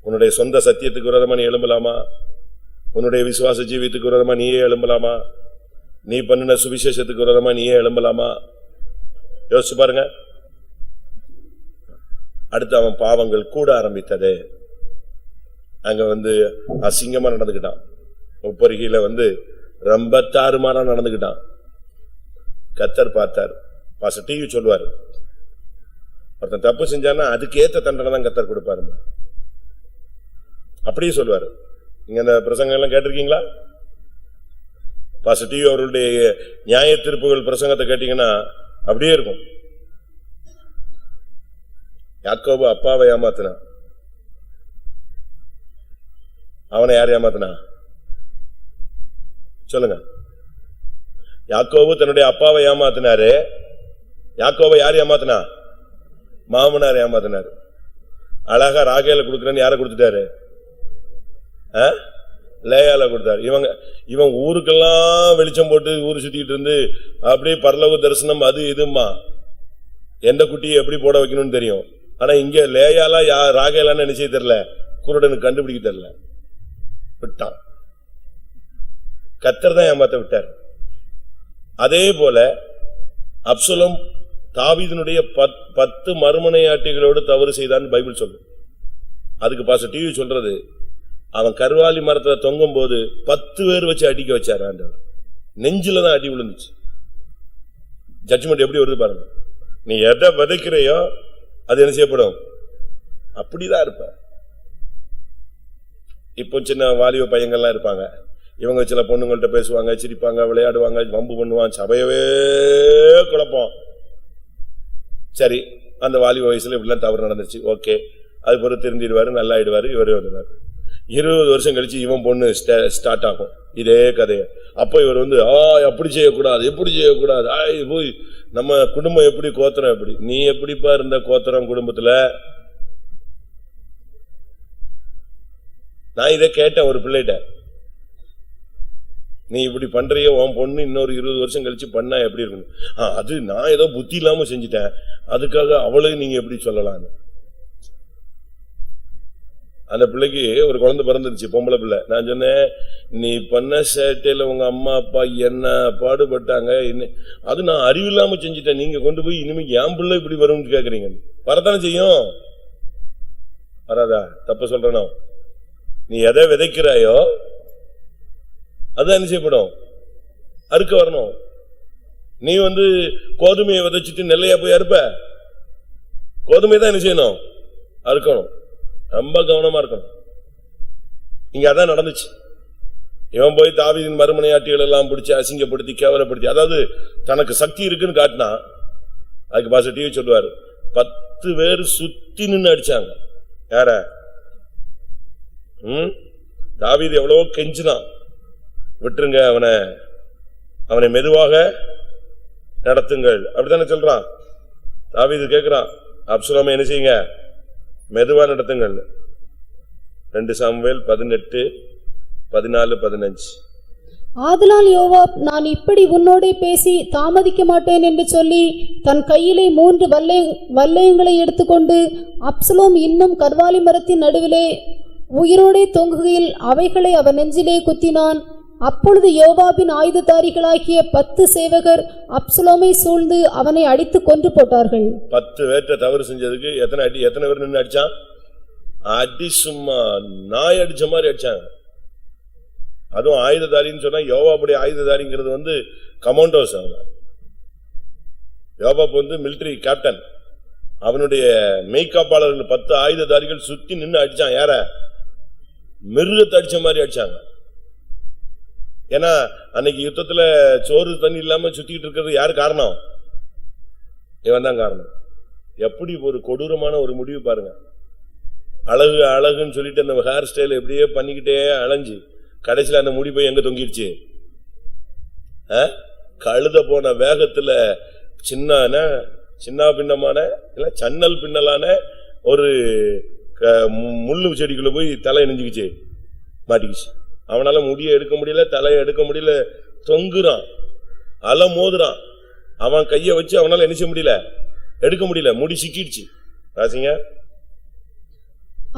உன்னுடைய சொந்த சத்தியத்துக்கு விரோதமா நீ எழும்பலாமா? உன்னுடைய விசுவாச ஜீவியத்துக்கு விரோதமா நீயே எழும்பலாமா? நீ பண்ணின சுவிசேஷத்துக்கு விரோதமா நீயே எழும்பலாமா? யோசிச்சு பாருங்க. அடுத்து அவன் பாவங்கள் கூட ஆரம்பித்தது. அங்க அசிங்கமா நடந்துகிட்டான். உப்பருகில ரொம்ப தாறுமாறா நடந்துகிட்டான். கர்த்தர் பார்த்தார். பாஸ்டர் டிவி சொல்வார், ஒருத்தன் தப்பு செஞ்சானா அதுக்கு ஏத்த தண்டனை தான் கர்த்தர் கொடுப்பாரு. அப்படியே சொல்வாரு. நீங்க அந்த பிரசங்கம் எல்லாம் கேட்டிருக்கீங்களா? பாஸ்டர் டிவி அவர்களுடைய நியாய தீர்ப்புகள் பிரசங்கத்தை கேட்டீங்கன்னா அப்படியே இருக்கும். யாக்கோபு அப்பாவை ஏமாத்தினா, அவனை யார் ஏமாத்தினா சொல்லுங்க? யாக்கோபு தன்னுடைய அப்பாவை ஏமாத்தினாரு. யாக்கோபை யார் ஏமாத்தினா? மாமனார் ஏமாத்தினார். அழகா ராகேல கொடுக்கறேன்னு யாரை கொடுத்துட்டாரு? லேயால கொடுத்தாரு. இவன் ஊருக்கெல்லாம் வெளிச்சம் போட்டு ஊரு சுத்திட்டு இருந்து அப்படியே பரலோக தரிசனம் அது இதுமா எந்த குட்டியை எப்படி போட வைக்கணும்னு தெரியும். ஆனா இங்க லேயாலா ராகேலான்னு நினைச்சே தெரியல, குருடனுக்கு கண்டுபிடிக்க தெரியல, விட்டான். கர்த்தர் தான் ஏமாத்த விட்டார். அதே போல அப்சலோம் தாவீதினுடைய 10 மறுமனையாட்டிகளோடு தவறு செய்தான் பைபிள் சொல்லு. அதுக்கு பாஸ்டர் டிவி சொல்றது, அவன் கர்வாலி மரத்துல தொங்கும் போது 10 பேர் வச்சு அடிக்க வச்சார் ஆண்டவர். நெஞ்சில தான் அடி விழுந்துச்சு. ஜட்ஜ்மெண்ட் எப்படி வருது பாருங்க. நீ எதை விதைக்கிறையோ அது என்ன செய்யப்படும், அப்படிதான் இருப்ப. இப்போ சின்ன வாலிப பையங்கள்லாம் இருப்பாங்க, இவங்க சில பொண்ணுங்கள்ட்ட பேசுவாங்க, சிரிப்பாங்க, விளையாடுவாங்க, வம்பு பண்ணுவான், சபையவே குழப்பம். சரி, அந்த வாலிப வயசுல இப்படிலாம் தவறு நடந்துச்சு, ஓகே, அது பொறுத்து திருந்திடுவாரு, நல்லா ஆயிடுவாரு, இவரே வருவாரு. 20 வருஷம் கழிச்சு இவன் பொண்ணு ஸ்டார்ட் ஆகும் இதே கதையை. அப்ப இவர் எப்படி செய்யக்கூடாது, எப்படி செய்யக்கூடாது, போய் நம்ம குடும்பம் எப்படி, கோத்திரம் எப்படி. நீ எப்படிப்பா இருந்த கோத்திரம் குடும்பத்துல? நான் இதை கேட்டேன் ஒரு பிள்ளைகிட்ட, நீ இப்படி பண்றிய, உன் பொண்ணு இன்னொரு 20 வருஷம் கழிச்சு பண்ணா எப்படி இருக்கணும்? அது நான் ஏதோ புத்தி இல்லாம செஞ்சுட்டேன், அதுக்காக அவளுக்கு நீங்க எப்படி சொல்லலாம்? அந்த பிள்ளைக்கு ஒரு குழந்தை பிறந்துருச்சு, பொம்பளை பிள்ளை. நான் சொன்னேன், நீ பண்ண சேட்டையில உங்க அம்மா அப்பா என்ன பாடுபட்டாங்க, அது நான் அறிவில்லாம செஞ்சுட்டேன், நீங்க கொண்டு போய் இனிமே என் பிள்ளை இப்படி வரும்னு கேக்குறீங்க. வரத்தானே செய்யும், வராதா? தப்ப சொல்றேனோ? நீ எதை விதைக்கிறாயோ அதுதான் என்ன செய்யப்படும், அறுக்க வரணும். நீ கோதுமையை விதைச்சிட்டு நெல்லையா போய் அறுப்ப? கோதுமை தான் என்ன செய்யணும், அறுக்கணும். ரொம்ப கவனமா இருக்கணும். இங்க அதான் நடந்துச்சு. இவன் போய் தாவீதின் மறுமனையாட்டிகள் எல்லாம் பிடிச்சி அசிங்கப்படுத்தி கேவலப்படுத்தி, அதாவது தனக்கு சக்தி இருக்குன்னு காட்டினா. அதுக்கு பாஸ்டர் டிவி சொல்லுவாரு, 10 பேர் சுத்தி நின்று அடிச்சாங்க. யார? தாவீது எவ்வளவோ கெஞ்சினான், விட்டுருங்க அவனை மெதுவாக நடத்துங்கள், அப்படித்தானே சொல்றான். தாவீது கேட்கிறான், அப்சலோமை என்ன செய்யுங்க, மெதுவா நடத்துங்கள். 2 சாமுவேல் 18:14-15. ஆதலால் யோவாப், நான் இப்படி உன்னோடே பேசி தாமதிக்க மாட்டேன் என்று சொல்லி தன் கையிலே 3 வல்லையங்களை எடுத்துக்கொண்டு அப்சலோம் இன்னும் கர்வாலி மரத்தின் நடுவிலே உயிரோடே தொங்குகையில் அவைகளை அவன் நெஞ்சிலே குத்தினான். அப்பொழுது யோவாபின் ஆயுததாரிகளாகிய 10 சேவகர் அப்சலோமை சூழ்ந்து அவனை அடித்து கொன்று போட்டார்கள். 10 பேர்ட்ட தவறு செஞ்சதுக்கு எத்தனை பேர் நின்று அடிச்சான்? அடி சும்மா நாய் அடிச்ச மாதிரி அடிச்சாங்க. அதுவும் ஆயுததாரின்னு சொன்னா, யோவாபுடைய ஆயுததாரிங்கிறது கமாண்டோஸ். யோவாப் மிலிட்டரி கேப்டன். அவனுடைய மெய்காப்பாளர்கள் 10 ஆயுததாரிகள் சுத்தி நின்று அடிச்சான். யார? மிருகத்தை அடிச்ச மாதிரி அடிச்சாங்க. ஏன்னா அன்னைக்கு யுத்தத்துல சோறு தண்ணி இல்லாம சுத்திட்டு இருக்கிறது யாரு காரணம்? இவன் தான் காரணம். எப்படி ஒரு கொடூரமான ஒரு முடிவு பாருங்க. அழகு அழகுன்னு சொல்லிட்டு அந்த ஹேர் ஸ்டைல் எப்படியே பண்ணிக்கிட்டே அலைஞ்சு கடைசியில அந்த முடி போய் எங்க தொங்கிடுச்சு? கழுத போன வேகத்துல சின்ன பின்னமான இல்ல சன்னல் பின்னலான ஒரு முள்ளு செடிக்குள்ள போய் தலை நெஞ்சுக்கிச்சு, மாட்டிக்கிச்சு. அவனால முடிய எடுக்க முடியல, தலையை எடுக்க முடியல, தொங்குறான், அலை மோதுறான். அவன் கைய வச்சு அவனால என்ன செய்ய முடியல, எடுக்க முடியல, முடி சிக்கிடுச்சு. ராசிங்க,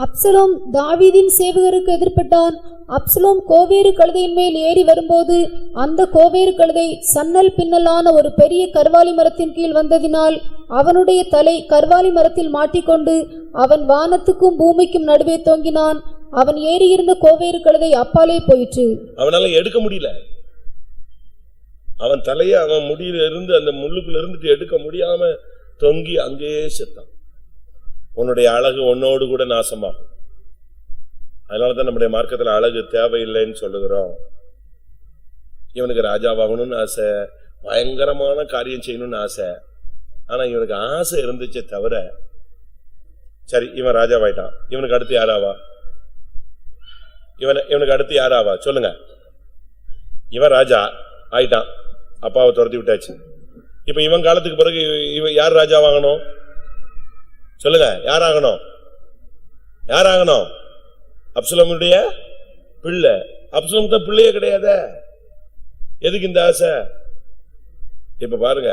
அப்சலோம் தாவீதின் சேவகருக்கு எதிர்பட்டான். அப்சலோம் கோவேறு கழுதையின் மேல் ஏறி வரும்போது அந்த கோவேறு கழுதை சன்னல் பின்னலான ஒரு பெரிய கர்வாலி மரத்தின் கீழ் வந்ததினால் அவனுடைய தலை கர்வாலி மரத்தில் மாட்டிக்கொண்டு அவன் வானத்துக்கும் பூமிக்கும் நடுவே தொங்கினான். அவன் ஏறியிருந்த கோவேறு கழுதை அப்பாலே போயிற்று. அவனால எடுக்க முடியல. அவன் தலைய அவன் முடியில இருந்து அந்த முள்ளுக்குள்ள இருந்துட்டு எடுக்க முடியாம தொங்கி அங்கேயே செத்தான். உன்னுடைய அழகு உன்னோடு கூட நாசமாகும். அதனாலதான் நம்முடைய மார்க்கத்துல அழகு தேவையில்லைன்னு சொல்லுகிறோம். இவனுக்கு ராஜாவாகணும்னு ஆசை, பயங்கரமான காரியம் செய்யணும்னு ஆசை. ஆனா இவனுக்கு ஆசை இருந்துச்சே தவிர, சரி இவன் ராஜாவாயிட்டான், இவனுக்கு அடுத்து யாராவா? இவனுக்கு அடுத்து யாராவா சொல்லுங்க? இவன் ராஜா ஆயிட்டான், அப்பாவை துரத்தி விட்டாச்சு. இப்ப இவன் காலத்துக்கு பிறகு இவன் யார் ராஜா வாங்கணும்? சொல்லுங்க, யாராகணும்? யாராகணும்? அப்சலோமுடைய பிள்ளை. அப்சலோம் தான் பிள்ளையே கிடையாது. எதுக்கு இந்த ஆசை? இப்ப பாருங்க,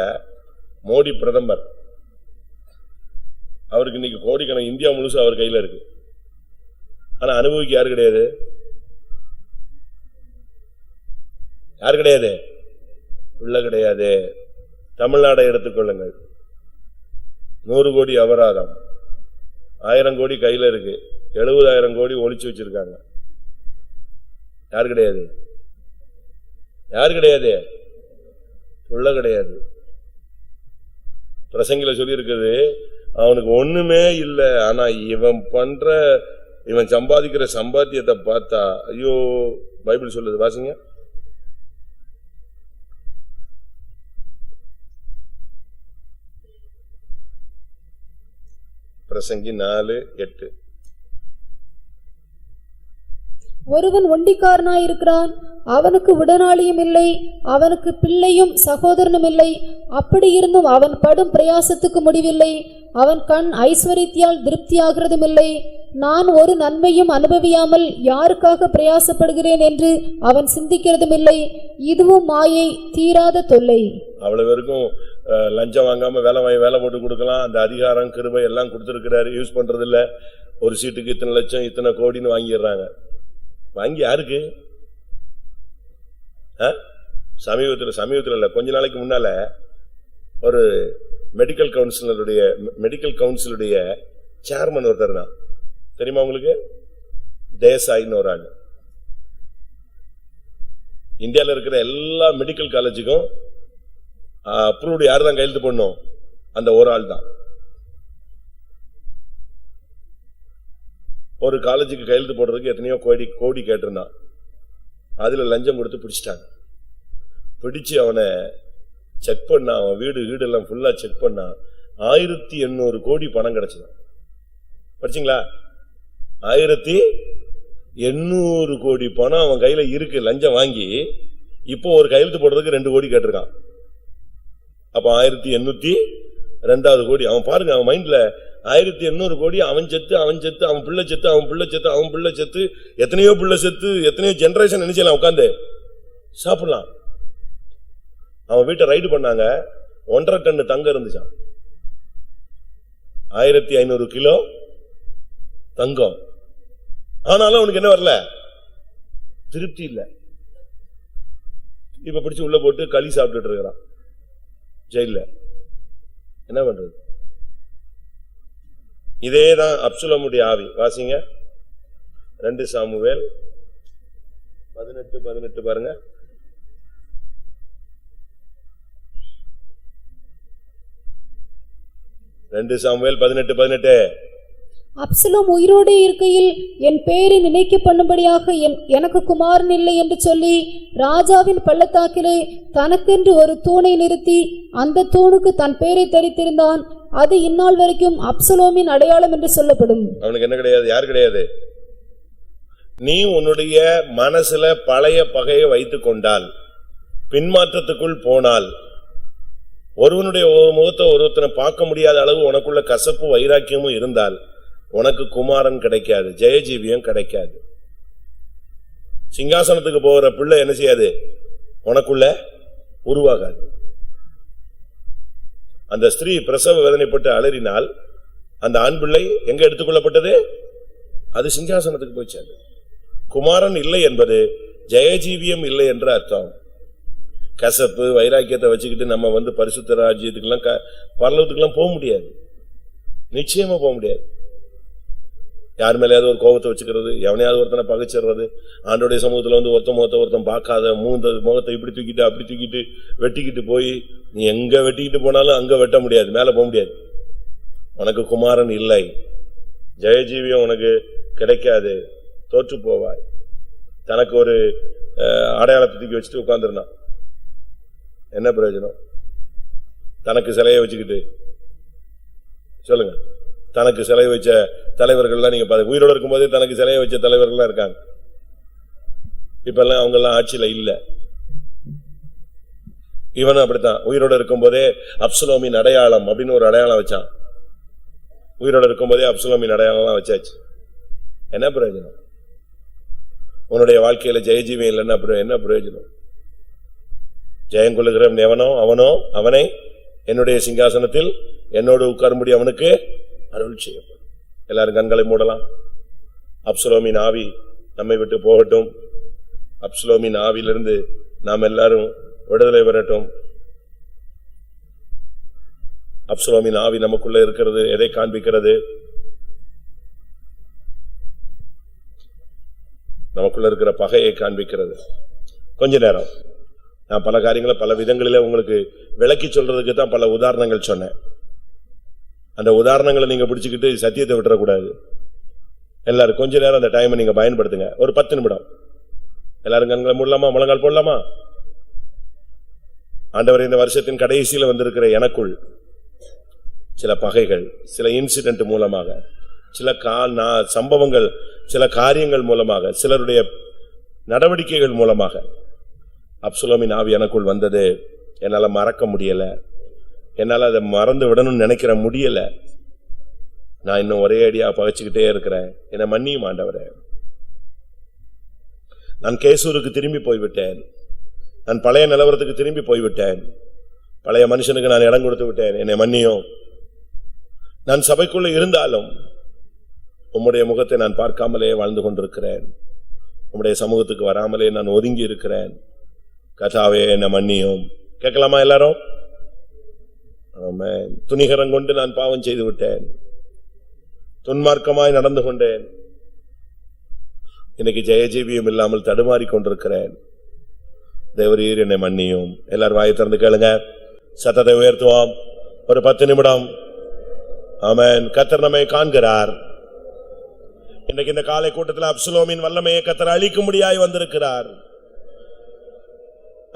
மோடி பிரதமர், அவருக்கு இன்னைக்கு கோடிக்கணக்கு, இந்தியா முழுசு அவர் கையில இருக்கு. ஆனா அனுபவிக்க யாரு கிடையாது? யாரு கிடையாது? பிள்ளை கிடையாது. தமிழ்நாடை எடுத்துக்கொள்ளுங்கள், 100 கோடி அபராதம், 1000 கோடி கையில இருக்கு, 70,000 கோடி ஒளிச்சு வச்சிருக்காங்க. யாரு கிடையாது? யாரு கிடையாது? புள்ள கிடையாது. பிரசங்கில சொல்லி இருக்குது, அவனுக்கு ஒண்ணுமே இல்லை. ஆனா இவன் சம்பாதிக்கிற சம்பாத்தியத்தை பார்த்தா ஐயோ. பைபிள் சொல்லுது, வாசிங்க. பிரசங்கி 4:8. ஒருவன் ஒண்டிக்காரனாயிருக்கிறான், அவனுக்கு உடனாளியும் இல்லை, அவனுக்கு பிள்ளையும் சகோதரனும் இல்லை. அப்படி இருந்தும் அவன் படும் பிரயாசத்துக்கு முடிவில்லை. அவன் கண் ஐஸ்வரியத்தால் திருப்தியாகிறதும் இல்லை. நான் ஒரு நன்மையும் அனுபவியாமல் யாருக்காக பிரயாசப்படுகிறேன் என்று அவன் சிந்திக்கிறதும் இல்லை. இதுவும் மாயை, தீராத தொல்லை. அவ்வளவு பேருக்கும் லஞ்சம் வாங்காம வேலை போட்டு கொடுக்கலாம். அந்த அதிகாரம் கிருபை எல்லாம் கொடுத்திருக்கிறாரு, யூஸ் பண்றது இல்ல. ஒரு சீட்டுக்கு இத்தனை லட்சம் இத்தனை கோடின்னு வாங்கிடுறாங்க. வாங்கி யாருக்கு? சமீபத்தில் இல்ல, கொஞ்ச நாளைக்கு முன்னால ஒரு மெடிக்கல் கவுன்சிலுடைய சேர்மன் ஒருத்தர் தான், தெரியுமா உங்களுக்கு? தேசாயின்னு ஒரு ஆள். இந்தியாவில் இருக்கிற எல்லா மெடிக்கல் காலேஜுக்கும் அப்ரூவ்டு யாரு தான் கையெழுத்து போடணும்? அந்த ஒரு ஆள் தான். ஒரு காலேஜுக்கு கையெழுத்து போடுறதுக்கு எத்தனையோ கோடி கேட்டிருந்தான். அதுல லஞ்சம் கொடுத்து பிடிச்சிட்டாங்க. பிடிச்சு அவனை செக் பண்ணா, அவன் வீடு எல்லாம் ஃபுல்லா செக் பண்ணா, 1800 கோடி பணம் கிடைச்சதான். படிச்சீங்களா? 1800 கோடி பணம் அவன் கையில இருக்கு, லஞ்சம் வாங்கி. இப்போ ஒரு கையெழுத்து போடுறதுக்கு 2 கோடி கேட்டிருக்கான். அப்ப 1802 கோடி. அவன் பாருங்க, அவன் மைண்ட்ல 1800 கோடி. அவன் செத்து, அவன் பிள்ளை செத்து, எத்தனையோ பிள்ளை செத்து, எத்தனையோ ஜெனரேஷன் நினைச்சலாம் உட்காந்து சாப்பிடலாம். அவன் வீட்டை ரைடு பண்ணாங்க, 1.5 டன் தங்கம் இருந்துச்சான், 1500 கிலோ தங்கம். ஆனாலும் அவனுக்கு என்ன வரல? திருப்தி இல்ல. இப்ப பிடிச்சு உள்ள போட்டு களி சாப்பிட்டு இருக்கிறான் ஜெயில. என்ன பண்றது? இதேதான் அப்சலோமுடைய ஆவி. வாசிங்க 2 சாமுவேல் 18 பாருங்க. சாமுவேல் 18. அப்சலோம் உயிரோடு இருக்கையில் என் பேரை நினைக்க பண்ணும்படியாக எனக்கு குமாரன் இல்லை என்று சொல்லி ராஜாவின் பள்ளத்தாக்கிலே தனக்கென்று ஒரு தூணை நிறுத்தி அந்த தூணுக்கு தன் பேரை தரித்திருந்தான். அது இந்நாள் வரைக்கும் அப்சலோமின் அடையாளம் என்று சொல்லப்படும். அவனுக்கு என்ன கிடையாது? யார் கிடையாது? நீ உன்னுடைய மனசுல பழைய பகையை வைத்துக் கொண்டால், பின்மாற்றத்துக்குள் போனால், ஒருவனுடைய முகத்தை ஒருத்தனை பார்க்க முடியாத அளவு உனக்குள்ள கசப்பு வைராக்கியமும் இருந்தால், உனக்கு குமாரன் கிடைக்காது, ஜெயஜீவியம் கிடைக்காது. சிங்காசனத்துக்கு போகிற பிள்ளை என்ன செய்யாது? உனக்குள்ள உருவாகாது. அந்த ஸ்திரீ பிரசவ வேதனைப்பட்டு அலறினால் அந்த ஆண் பிள்ளை எங்க எடுத்துக்கொள்ளப்பட்டது? அது சிங்காசனத்துக்கு போயிச்சாது. குமாரன் இல்லை என்பது ஜெயஜீவியம் இல்லை என்ற அர்த்தம். கசப்பு வைராக்கியத்தை வச்சுக்கிட்டு நம்ம பரிசுத்த ராஜ்யத்துக்கெல்லாம் பரலோகத்துக்கெல்லாம் போக முடியாது, நிச்சயமா போக முடியாது. யார் மேலேயாவது ஒரு கோபத்தை வச்சுக்கிறது, எவனையாவது ஒருத்தனை பகைச்சிடுறது, ஆண்டோடைய சமூகத்துல ஒருத்தன் பார்க்காத முகத்தை இப்படி தூக்கிட்டு அப்படி தூக்கிட்டு வெட்டிக்கிட்டு போய் நீ எங்க வெட்டிக்கிட்டு போனாலும் அங்க வெட்ட முடியாது, மேல போக முடியாது. உனக்கு குமாரன் இல்லை, ஜெயஜீவியம் உனக்கு கிடைக்காது, தோற்று போவாய். தனக்கு ஒரு அடையாளத்தை தூக்கி வச்சுட்டு உட்கார்ந்துருந்தான், என்ன பிரயோஜனம்? தனக்கு சிலையை வச்சுக்கிட்டு சொல்லுங்க. தனக்கு சிலை வச்ச தலைவர்கள்லாம் நீங்க உயிரோடு இருக்கும் போதே தனக்கு சிலையை வச்ச தலைவர்கள்லாம் இருக்காங்க. இப்ப எல்லாம் அவங்க எல்லாம் ஆட்சியில இல்ல. இவனும் அப்படித்தான், உயிரோடு இருக்கும் போதே அப்சலோமின் அடையாளம் அப்படின்னு ஒரு அடையாளம் வச்சான். உயிரோடு இருக்கும்போதே அப்சலோமின் அடையாளம்லாம் வச்சாச்சு. என்ன பிரயோஜனம்? உன்னுடைய வாழ்க்கையில ஜெயஜீவன் இல்லைன்னா என்ன பிரயோஜனம்? ஜெயம் கொள்ளுகிறவன் எவனோ அவனை என்னுடைய சிங்காசனத்தில் என்னோடு உட்காரும்படி அவனுக்கு அருள் செய்யப்படும். எல்லாரும் கண்களை மூடலாம். அப்சலோமின் ஆவி நம்மை விட்டு போகட்டும். அப்சலோமின் ஆவியிலிருந்து நாம் எல்லாரும் விடுதலை பெறட்டும். அப்சலோமின் ஆவி நமக்குள்ள இருக்கிறது எதை காண்பிக்கிறது? நமக்குள்ள இருக்கிற பகையை காண்பிக்கிறது. கொஞ்ச நேரம் நான் பல காரியங்களை பல விதங்களில உங்களுக்கு விளக்கி சொல்றதுக்கு தான் பல உதாரணங்கள் சொன்னேன். அந்த உதாரணங்களை நீங்க பிடிச்சுக்கிட்டு சத்தியத்தை விட்டுறக்கூடாது. எல்லாரும் கொஞ்ச நேரம் அந்த டைமை நீங்க பயன்படுத்துங்க. ஒரு 10 நிமிடம் எல்லாரும் கண்களை மூடலாமா? முழங்கால் போடலாமா? ஆண்டவர், இந்த வருஷத்தின் கடைசியில வந்திருக்கிற எனக்குள் சில பகைகள், சில இன்சிடென்ட் மூலமாக, சில சம்பவங்கள், சில காரியங்கள் மூலமாக, சிலருடைய நடவடிக்கைகள் மூலமாக அப்சலோமின் ஆவி எனக்குள் வந்தது. என்னால மறக்க முடியல. என்னால அதை மறந்து விடணும்னு நினைக்கிற முடியல. நான் இன்னும் ஒரே அடியா பகைச்சுக்கிட்டே இருக்கிறேன். என்னை மன்னியும் ஆண்டவரே. நான் கேசூருக்கு திரும்பி போய்விட்டேன். நான் பழைய நிலவரத்துக்கு திரும்பி போய்விட்டேன். பழைய மனுஷனுக்கு நான் இடம் கொடுத்து விட்டேன். என்னை மன்னியும். நான் சபைக்குள்ள இருந்தாலும் உம்முடைய முகத்தை நான் பார்க்காமலே வாழ்ந்து கொண்டிருக்கிறேன். உம்முடைய சமூகத்துக்கு வராமலே நான் ஒதுங்கி இருக்கிறேன். கர்த்தாவே, என்னை மன்னியும். கேட்கலாமா எல்லாரும்? ஆமென். துணிகரம் கொண்டு நான் பாவம் செய்து விட்டேன். துன்மார்க்கமாய் நடந்து கொண்டேன். இன்னைக்கு ஜெயஜீவியம் இல்லாமல் தடுமாறி கொண்டிருக்கிறேன். தேவரீர், என்னை மன்னியும். எல்லாரும் வாயை திறந்து கேளுங்க. சத்தத்தை உயர்த்துவோம். ஒரு 10 நிமிடம். ஆமென். கர்த்தர் நம்மை காண்கிறார். இன்னைக்கு இந்த காலை கூட்டத்தில் அப்சலோமின் வல்லமையை கர்த்தர் அழிக்கும்படியாய் வந்திருக்கிறார்.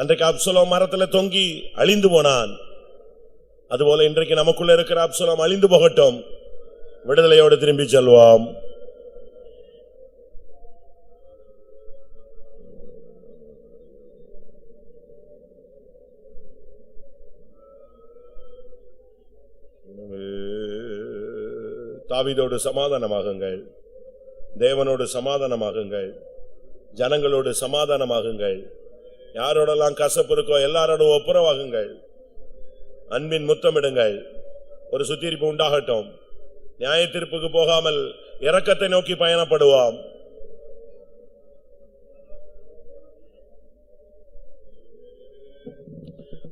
அன்றைக்கு அப்சலோம் மரத்தில் தொங்கி அழிந்து போனான். அதுபோல இன்றைக்கு நமக்குள்ள இருக்கிற அப்சலோம் அழிந்து போகட்டும். விடுதலையோடு திரும்பி செல்வோம். தாவீதோடு சமாதானமாகுங்கள். தேவனோடு சமாதானமாகுங்கள். ஜனங்களோடு சமாதானமாகுங்கள். யாரோடெல்லாம் கசப்பு இருக்கோ எல்லாரோடும் ஒப்புரவாகுங்கள். அன்பின் முத்தமிடுங்கள். ஒரு சுத்திரிப்பு உண்டாகட்டும். நியாய தீர்ப்புக்கு போகாமல் இரக்கத்தை நோக்கி பயணப்படுவோம்.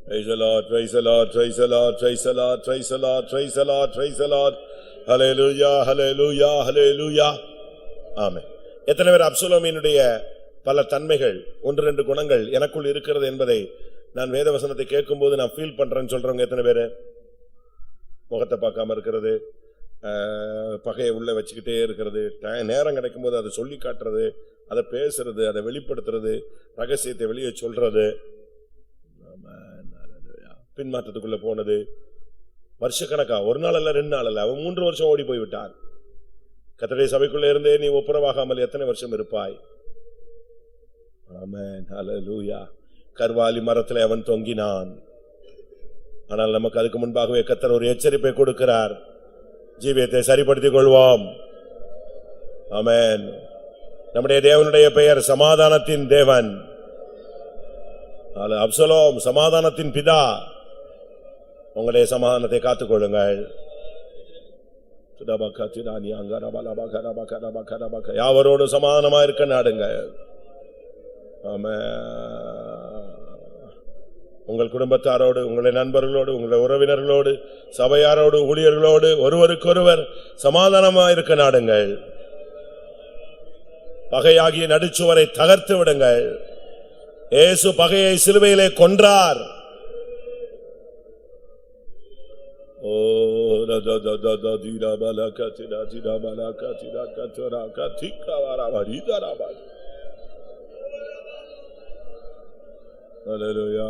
Praise the Lord, praise the Lord, praise the Lord, praise the Lord, praise the Lord, praise the Lord, praise the Lord. Hallelujah, hallelujah, hallelujah. ஆமென். எத்தனை பேர் அப்சலோமினுடைய பல தன்மைகள், 1-2 குணங்கள் எனக்குள் இருக்கிறது என்பதை நான் வேதவசனத்தை கேட்கும்போது நான் ஃபீல் பண்றேன்னு சொல்றவங்க எத்தனை பேரு? முகத்தை பார்க்காம இருக்கிறது, பகையை உள்ள வச்சுக்கிட்டே இருக்கிறது, நேரம் கிடைக்கும் போது அதை சொல்லி காட்டுறது, அதை பேசுறது, அதை வெளிப்படுத்துறது, ரகசியத்தை வெளியே சொல்றது, பின்மாற்றத்துக்குள்ள போனது, வருஷக்கணக்கா, ஒரு நாள் அல்ல 2 நாள் அல்ல, அவன் 3 வருஷம் ஓடி போய் விட்டான். கர்த்தருடைய சபைக்குள்ள இருந்தே நீ ஒப்புரவாகாமல் எத்தனை வருஷம் இருப்பாய்? ஆமென், ஹல்லேலூயா. கர்வாலி மரத்தில் அவன் தொங்கினான். ஆனால் நமக்கு அதுக்கு முன்பாகவே கர்த்தர் ஒரு எச்சரிப்பை கொடுக்கிறார். ஜீவியத்தை சரிப்படுத்திக் கொள்வோம். ஆமென். நம்முடைய தேவனுடைய பெயர் சமாதானத்தின் தேவன். அப்சலோம் சமாதானத்தின் பிதா. உங்களுடைய சமாதானத்தை காத்துக்கொள்ளுங்கள். யாவரோடு சமாதானமா இருக்க நாடுங்க. உங்கள் குடும்பத்தாரோடு, உங்களுடைய நண்பர்களோடு, உங்களுடைய உறவினர்களோடு, சபையாரோடு, ஊழியர்களோடு ஒருவருக்கொருவர் சமாதானமா இருக்க நாடுங்கள். பகையாகிய நடுச்சுவரை தகர்த்து விடுங்கள். இயேசு பகையை சிலுவையிலே கொன்றார். ஓ Hallelujah.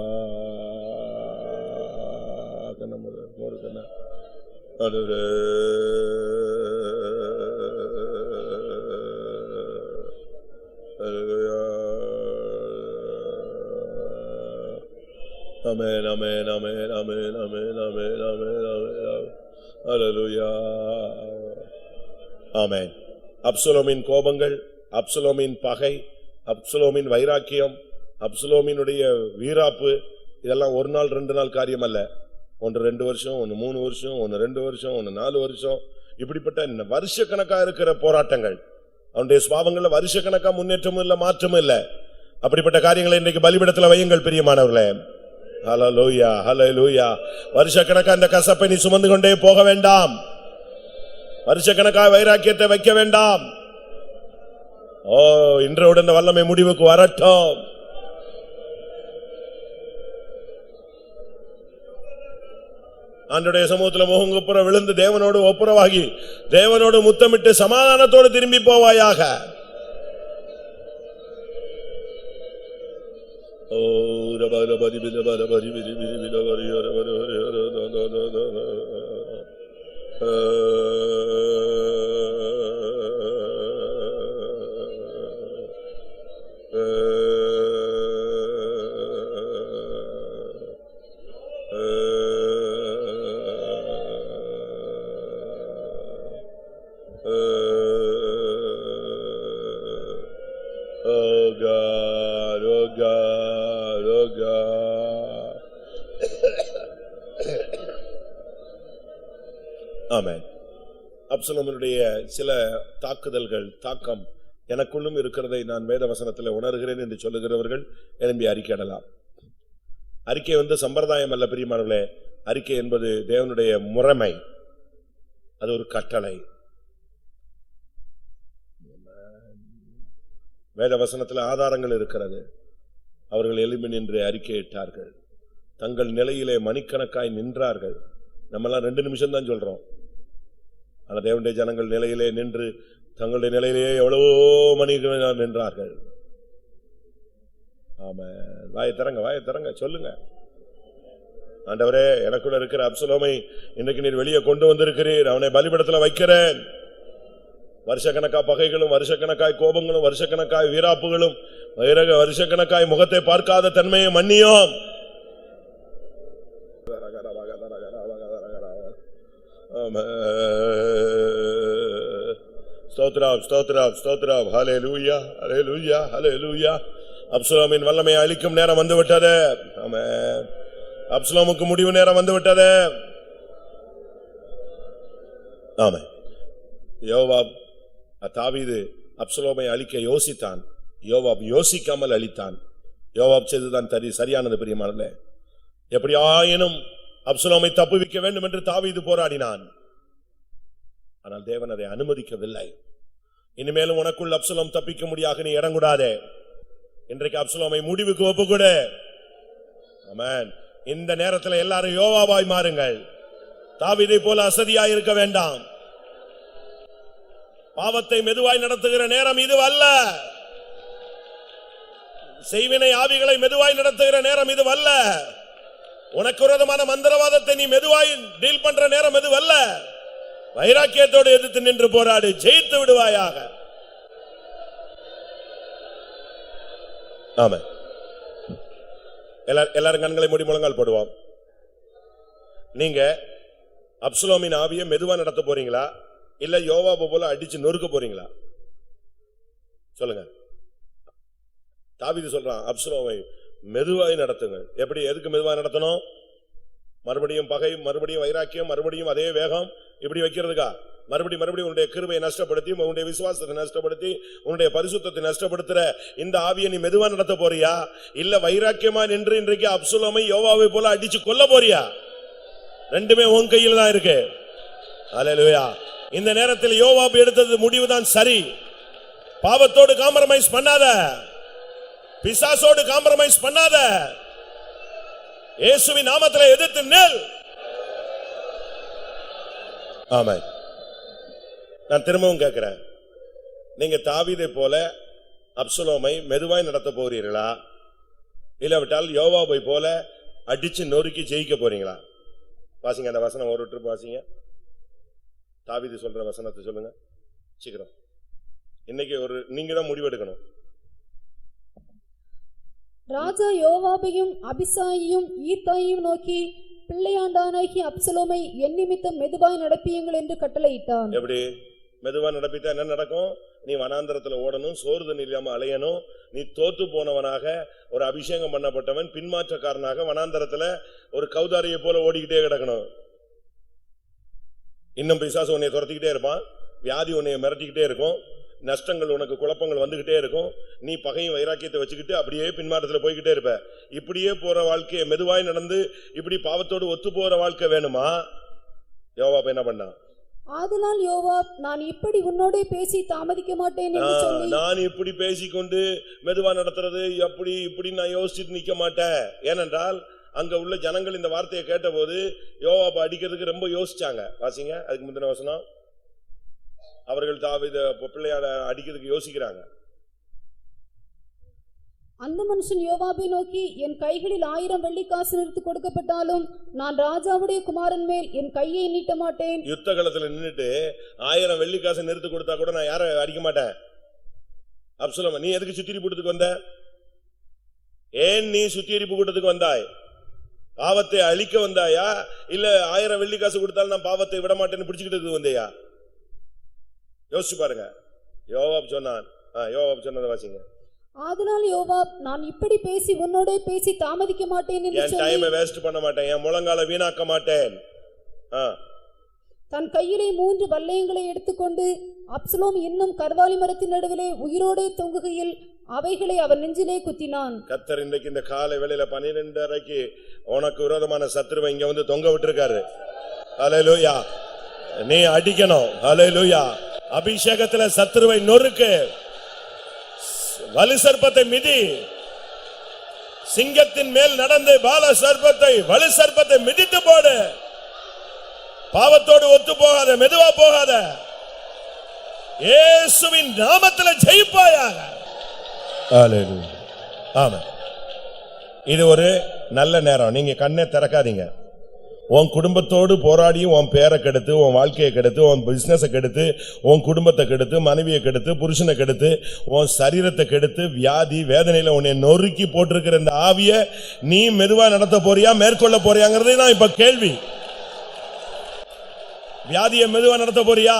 Amen, amen, amen, amen, amen, amen, amen, amen. Hallelujah. ஆமென். அப்சலோமின் கோபங்கள், அப்சலோமின் பகை, அப்சலோமின் வைராக்கியம், அப்சலோமினுடைய வீராப்பு, இதெல்லாம் ஒரு நாள் 2 நாள் காரியம் அல்ல. 1 2 வருஷம், 1 3 வருஷம், 1 2 வருஷம், 1 4 வருஷம், இப்படிப்பட்ட வருஷக்கணக்கா இருக்கிற போராட்டங்கள். அவனுடைய சுபாவங்கள்ல வருஷக்கணக்கா முன்னேற்றமும் இல்ல, மாற்றமும் இல்ல. அப்படிப்பட்ட காரியங்களை இன்றைக்கு பலிபீடத்துல வையுங்கள் பிரியமானவர்களே. ஹல்லேலூயா, ஹல்லேலூயா. வருஷக்கணக்கா இந்த கசப்பை நீ சுமந்து கொண்டே போக வேண்டாம். வருஷக்கணக்கா வைராக்கியத்தை வைக்க வேண்டாம். ஓ, இன்றோடு இந்த வல்லமை முடிவுக்கு வரட்டும். ஆண்டவருடைய சமூகத்துல முகங்குப்புற விழுந்து தேவனோடு ஒப்புரவாகி தேவனோடு முத்தமிட்டு சமாதானத்தோடு திரும்பி போவாயாக. ஓ ரபரபரி பிலபரபரி பிரிபிரி பிலபரி ஆமென். அப்சலோமினுடைய சில தாக்குதல்கள், தாக்கம் எனக்குள்ளும் இருக்கிறதை நான் வேத வசனத்தில் உணர்கிறேன் என்று சொல்லுகிறவர்கள் எழும்பி அறிக்கையிடலாம். அறிக்கை சம்பிரதாயம் அல்ல பிரியமானவர்களே. அறிக்கை என்பது தேவனுடைய முறைமை, அது ஒரு கட்டளை. வேத வசனத்தில் ஆதாரங்கள் இருக்கிறது. அவர்கள் எழும்பி நின்று அறிக்கையிட்டார்கள். தங்கள் நிலையிலே மணிக்கணக்காய் நின்றார்கள். நம்மெல்லாம் 2 நிமிஷம் தான் சொல்றோம். ஆனா தேவனுடைய ஜனங்கள் நிலையிலே நின்று தங்களுடைய நிலையிலேயே எவ்வளவோ மணிக்கணக்காய் நின்றார்கள். ஆமென். வாயை திறங்க சொல்லுங்க. ஆண்டவரே, எனக்குள்ள இருக்கிற அப்சலோமை இன்றைக்கு நீர் வெளியே கொண்டு வந்திருக்கிறீர். அவனை பலிபீடத்துல வைக்கிறேன். வருஷக்கணக்கா பகைகளும், வருஷக்கணக்காய் கோபங்களும், வருஷக்கணக்காய் வீராப்புகளும், வருஷக்கணக்காய் முகத்தை பார்க்காத தன்மையை மன்னியோம். ஸ்தோத்திரம், ஸ்தோத்திரம், ஸ்தோத்திரம். ஹல்லேலூயா, ஹல்லேலூயா, ஹல்லேலூயா. அப்சலோமின் வல்லமையை அழிக்கும் நேரம் வந்துவிட்டது. ஆமென். அப்சலோமுக்கு முடிவு நேரம் வந்துவிட்டது. ஆமென். யோவாப், தாவீது அப்சலோமை அழிக்க யோசித்தான். யோவாப் யோசிக்காமல் அழித்தான். யோவாப் செய்ததுதான் சரியானது பிரியமானவர்களே. எப்படியாயினும் அப்சலோமை தப்புவிக்க வேண்டும் என்று தாவீது போராடினான். ஆனால் தேவன் அதை அனுமதிக்கவில்லை. இனிமேலும் உனக்குள் அப்சலோம் தப்பிக்க முடியாது, நீ இடங்கூடாதே. இன்றைக்கு அப்சலோமை முடிவுக்கு ஒப்புக்கொடு. ஆமென். இந்த நேரத்தில் எல்லாரும் யோவாபாய் மாறுங்கள். தாவீதை போல அசதியாய் இருக்க வேண்டாம். பாவத்தை மெதுவாய் நடத்துகிற நேரம் இது அல்ல. செய்வினை ஆவிகளை மெதுவாய் நடத்துகிற நேரம் இது அல்ல. உனக்கு விரோதமான மந்திரவாதத்தை நீ மெதுவாய் டீல் பண்ற நேரம் இது அல்ல. வைராக்கியத்தோடு எதிர்த்து நின்று போராடு, ஜெயித்து விடுவாயாக. ஆமென். எல்லாரும் கண்களை மூடி முழங்கால் போடுவோம். நீங்க அப்சலோமின் ஆவியை மெதுவா நடத்த போறீங்களா, இல்ல யோவாபு போல அடிச்சு நொறுக்க போறீங்களா? சொல்லுங்க. தாவீது சொல்றான், அப்சலோமை மெதுவாய் நடத்துங்கள். எப்படி, எதுக்கு மெதுவாய் நடத்தணும்? மறுபடியும் பகை, மறுபடியும் வைராக்கியம், மறுபடியும் அதே வேகம் இப்படி வைக்கிறதுக்கா? மறுபடியும் உன்னுடைய கிருபையை நஷ்டப்படுத்தி, உன்னுடைய விசுவாசத்தை நஷ்டப்படுத்தி, உன்னுடைய பரிசுத்தத்தை நஷ்டப்படுத்துற இந்த ஆவியை நீ மெதுவா நடத்த போறியா, இல்ல வைராக்கியமா நின்று இன்றைக்கு அப்சலோமை யோவாவை போல அடிச்சு கொல்ல போறியா? ரெண்டுமே உன் கையில் தான் இருக்கு. ஹல்லேலூயா. இந்த நேரத்தில் யோவாப் எடுத்தது முடிவுதான் சரி. பாவத்தோடு காம்ப்ரமைஸ் பண்ணாத, பிசாசோடு காம்ப்ரமைஸ் பண்ணாத, இயேசுவின் நாமத்தில் எதிர்த்து நில். ஆமென். நான் திரும்பவும் கேட்கிறேன், நீங்க தாவீதை போல அப்சலோமை மெதுவாய் நடத்த போறீர்களா, இல்லாவிட்டால் யோவாபை போல அடிச்சு நொறுக்கி ஜெயிக்க போறீங்களா? வாசிங்க அந்த வசனம், ஒரு ட்ரிப் வாசிங்க. தாவீது சொல்ற வசனத்தை சொல்லுங்க சீக்கிரம். இன்னைக்கு நீங்க தான் முடிவெடுக்கணும். ராஜா யோவாபையும் அபிசாயையும் ஈத்தாயையும் நோக்கி, பிள்ளையாண்டானாகி அப்சலோமை என் நிமித்தம் மெதுவாய் நடப்பியுங்கள் என்று கட்டளையிட்டான். எப்படி? மெதுவா நடப்பித்தா என்ன நடக்கும்? நீ வனாந்தரத்துல ஓடணும், சோறு தண்ணி இல்லாம அலையணும். நீ தோத்து போனவனாக, ஒரு அபிஷேகம் பண்ணப்பட்டவன் பின்மாற்றக்காரனாக வனாந்தரத்துல ஒரு கௌதாரியை போல ஓடிக்கிட்டே கிடக்கணும். இன்னும் பிசாசு உன்னை துரத்திக்கிட்டே இருப்பான், வியாதி உன்னை மிரட்டிக்கிட்டே இருக்கும், நஷ்டங்கள் உனக்கு குழப்பங்கள் வந்துகிட்டே இருக்கும். நீ பகையும் வைராக்கியத்தை வச்சுக்கிட்டு அப்படியே பின்மாற்றத்துல போய்கிட்டே இருப்ப. இப்படியே போற வாழ்க்கையை மெதுவாய் நடந்து இப்படி பாவத்தோடு ஒத்து போற வாழ்க்கை வேணுமா? யோவாப் என்ன பண்ணான்? ஆதலால் யோவாப், நான் இப்படி உன்னோடே பேசி தாமதிக்க மாட்டேன் என்று சொல்லி, நான் இப்படி பேசிக்கொண்டு மெதுவா நடத்துறது அப்படி இப்படி நான் யோசிச்சுட்டு நிக்க மாட்டேன். ஏனென்றால் அங்க உள்ள ஜனங்கள் இந்த வார்த்தையை கேட்ட போது யோவாப் அடிக்கிறதுக்கு ரொம்ப யோசிச்சாங்க. வாசிங்க அதுக்கு முந்தின வசனம். அவர்கள் தாவீது பிள்ளையாட அடிக்கிறதுக்கு யோசிக்கிறாங்க. அந்த மனுஷன் யோவாபை நோக்கி, என் கைகளில் 1000 வெள்ளிக்காசு நிறுத்து கொடுக்கப்பட்டாலும் நான் ராஜாவுடைய குமாரன் மேல் என் கையை நீட்ட மாட்டேன். யுத்த காலத்துல நின்னுட்டு 1000 வெள்ளிக்காசு நிறுத்து கொடுத்தா கூட நான் யாரை அடிக்க மாட்டேன். அப்சலோம், நீ எதுக்கு சுத்திரிப்பு கூட்டத்துக்கு வந்த? ஏன் நீ சுத்திரிப்பு கூட்டத்துக்கு வந்தாய்? பாவத்தை அழிக்க வந்தாயா, இல்ல 1000 வெள்ளிக்காசு கொடுத்தாலும் நான் பாவத்தை விட மாட்டேன்னு பிடிச்சுக்கிட்டு வந்தையா? யோசிச்சு பாருங்க. யோவாப் சொன்னான். யோவாப் சொன்னதை வாசிங்க. ஆதலால் யோவாப், நான் இப்படி பேசி உன்னோடே பேசி தாமதிக்க மாட்டேன் என்று சொல்லி, என் டைமை வேஸ்ட் பண்ண மாட்டேன், என் முழங்கால வீணாக்க மாட்டேன். தன் கையிலே 3 வல்லையங்களை எடுத்துக்கொண்டு அப்சலோம் இன்னும் கர்வாலி மரத்தின் நடுவிலே உயிரோடே தொங்குகையில் அவைகளை அவன் நெஞ்சிலே குத்தினான். கர்த்தர் இன்றைக்கு இந்த காலை வேளையில 12:30 உனக்கு விரோதமான சத்துருவை இங்க வந்து தொங்க விட்டுருக்காரு. ஹல்லேலூயா. நீ அடிக்கணும். ஹல்லேலூயா. அபிஷேகத்துல சத்துருவை நொறுக்கு, வலு சர்ப்பத்தை மிதி. சிங்கத்தின் மேல் நடந்து பால சர்ப்பத்தை, வலு சர்ப்பத்தை மிதித்து போடு. பாவத்தோடு ஒத்து போகாத, மெதுவா போகாத. இயேசுவின் நாமத்தில் ஜெயிப்பாயாக. ஹல்லேலூயா. ஆமென். இது ஒரு நல்ல நேரம். நீங்க கண்ணை திறக்காதீங்க. உன் குடும்பத்தோடு போராடி உன் பேரை கெடுத்து, உன் வாழ்க்கையை கெடுத்து, உன் பிசினஸை கெடுத்து, உன் குடும்பத்தை கெடுத்து, மனைவியை கெடுத்து, புருஷனை கெடுத்து, உன் சரீரத்தை கெடுத்து, வியாதி வேதனையில உன்னை நொறுக்கி போட்டிருக்கிற இந்த ஆவியை நீ மெதுவா நடத்த போறியா, மேற்கொள்ள போறியாங்கிறதே தான் இப்ப கேள்வி. வியாதியை மெதுவா நடத்த போறியா?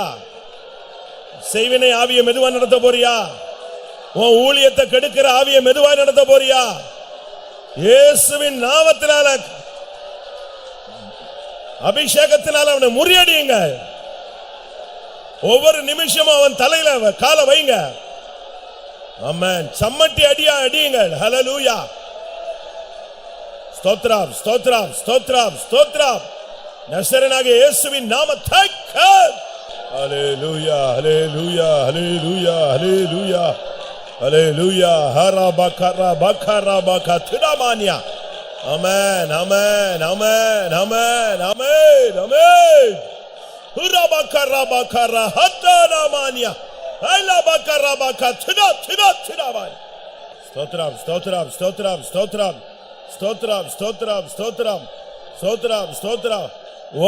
செய்வினை ஆவியை மெதுவா நடத்த போறியா? உன் ஊழியத்தை கெடுக்கிற ஆவியை மெதுவா நடத்த போறியா? இயேசுவின் நாமத்தினால, அபிஷேகத்தினால் அவனை முறியடியுங்க. ஒவ்வொரு நிமிஷமும் அவன் தலையில கால வைங்க. ஆமென். சம்மட்டி அடியா அடியுங்கள். ஹல்லேலூயா. ஸ்தோத்திரம், ஸ்தோத்திரம், ஸ்தோத்திரம், ஸ்தோத்திரம். நசரேயனாகிய இயேசுவின் நாமத்தை. ஹல்லேலூயா, ஹல்லேலூயா, ஹல்லேலூயா, ஹல்லேலூயா, ஹல்லேலூயா. ஹரபகர பகர பகத்ரமானியா. Amen, amen, amen, amen, amen, amen. Hurabakara bakara hatana mania. Alabakara bakathina thina thina man. Stotram, stotram, stotram, stotram. Stotram, stotram, stotram. Stotram, stotram.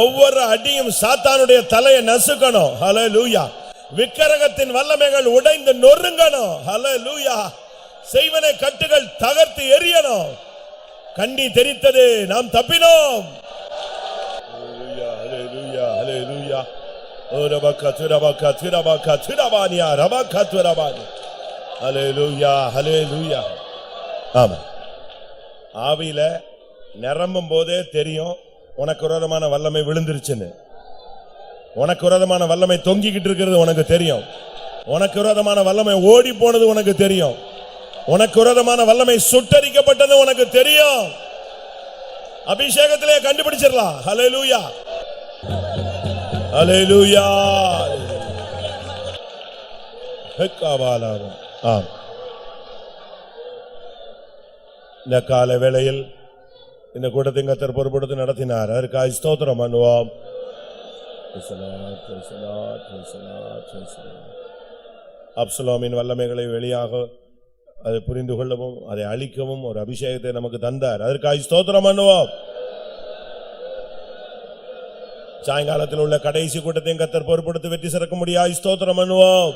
ஒவ்வொரு அடியும் சாத்தானுடைய தலையை நசுக்கணும். ஹல்லேலூயா. விக்கிரகத்தின் வல்லமைகள் உடைந்து நொறுங்கணும். ஹல்லேலூயா. செய்வனை கட்டுகள் தகர்த்து எரியணும். கண்ணி தெரித்தது, நாம் தப்பினோம். ஹல்லேலூயா, ஹல்லேலூயா, ஹல்லேலூயா. ஓரபக துரபக துரபக துரபானியா ரபக துரபானி. ஹல்லேலூயா, ஹல்லேலூயா. ஆமென். ஆவியில நிரம்பும் போதே தெரியும் உனக்கு விரோதமான வல்லமை விழுந்துருச்சுன்னு. உனக்கு விரோதமான வல்லமை தொங்கிக்கிட்டு இருக்கிறது உனக்கு தெரியும். உனக்கு விரோதமான வல்லமை ஓடி போனது உனக்கு தெரியும். உனக்கு விரோதமான வல்லமை சுட்டரிக்கப்பட்டது உனக்கு தெரியும். அபிஷேகத்திலே கண்டுபிடிச்சிடலாம். ஹல்லேலூயா, ஹல்லேலூயா. இந்த கால வேளையில் இந்த கூட்டத்தை கர்த்தர் பொறுப்படுத்தி நடத்தினார். அதற்காக ஸ்தோத்திரம் பண்ணுவோம். அப்சலோமின் வல்லமைகளை வெளியாக அதை புரிந்து கொள்ளவும் அதை அழிக்கவும் ஒரு அபிஷேகத்தை நமக்கு தந்தார். அதற்காக ஸ்தோத்திரம் பண்ணுவோம். சாயங்காலத்தில் உள்ள கடைசி கூட்டத்தையும் கர்த்தர் பொறுப்படுத்தி வெற்றி சிறக்க முடியாது. ஸ்தோத்திரம் பண்ணுவோம்.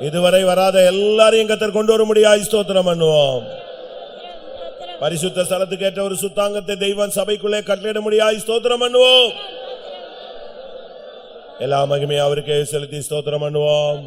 இதுவரை வராத எல்லாரையும் கர்த்தர் கொண்டு வர முடியாது. ஸ்தோத்திரம் பண்ணுவோம். பரிசுத்த ஸ்தலத்துக்கு ஏற்ற ஒரு சுத்தாங்கத்தை தெய்வம் சபைக்குள்ளே கட்டளையிட முடியாது. ஸ்தோத்திரம் பண்ணுவோம். எல்லா மகிமையும் அவருக்கே செலுத்தி ஸ்தோத்திரம் பண்ணுவோம்.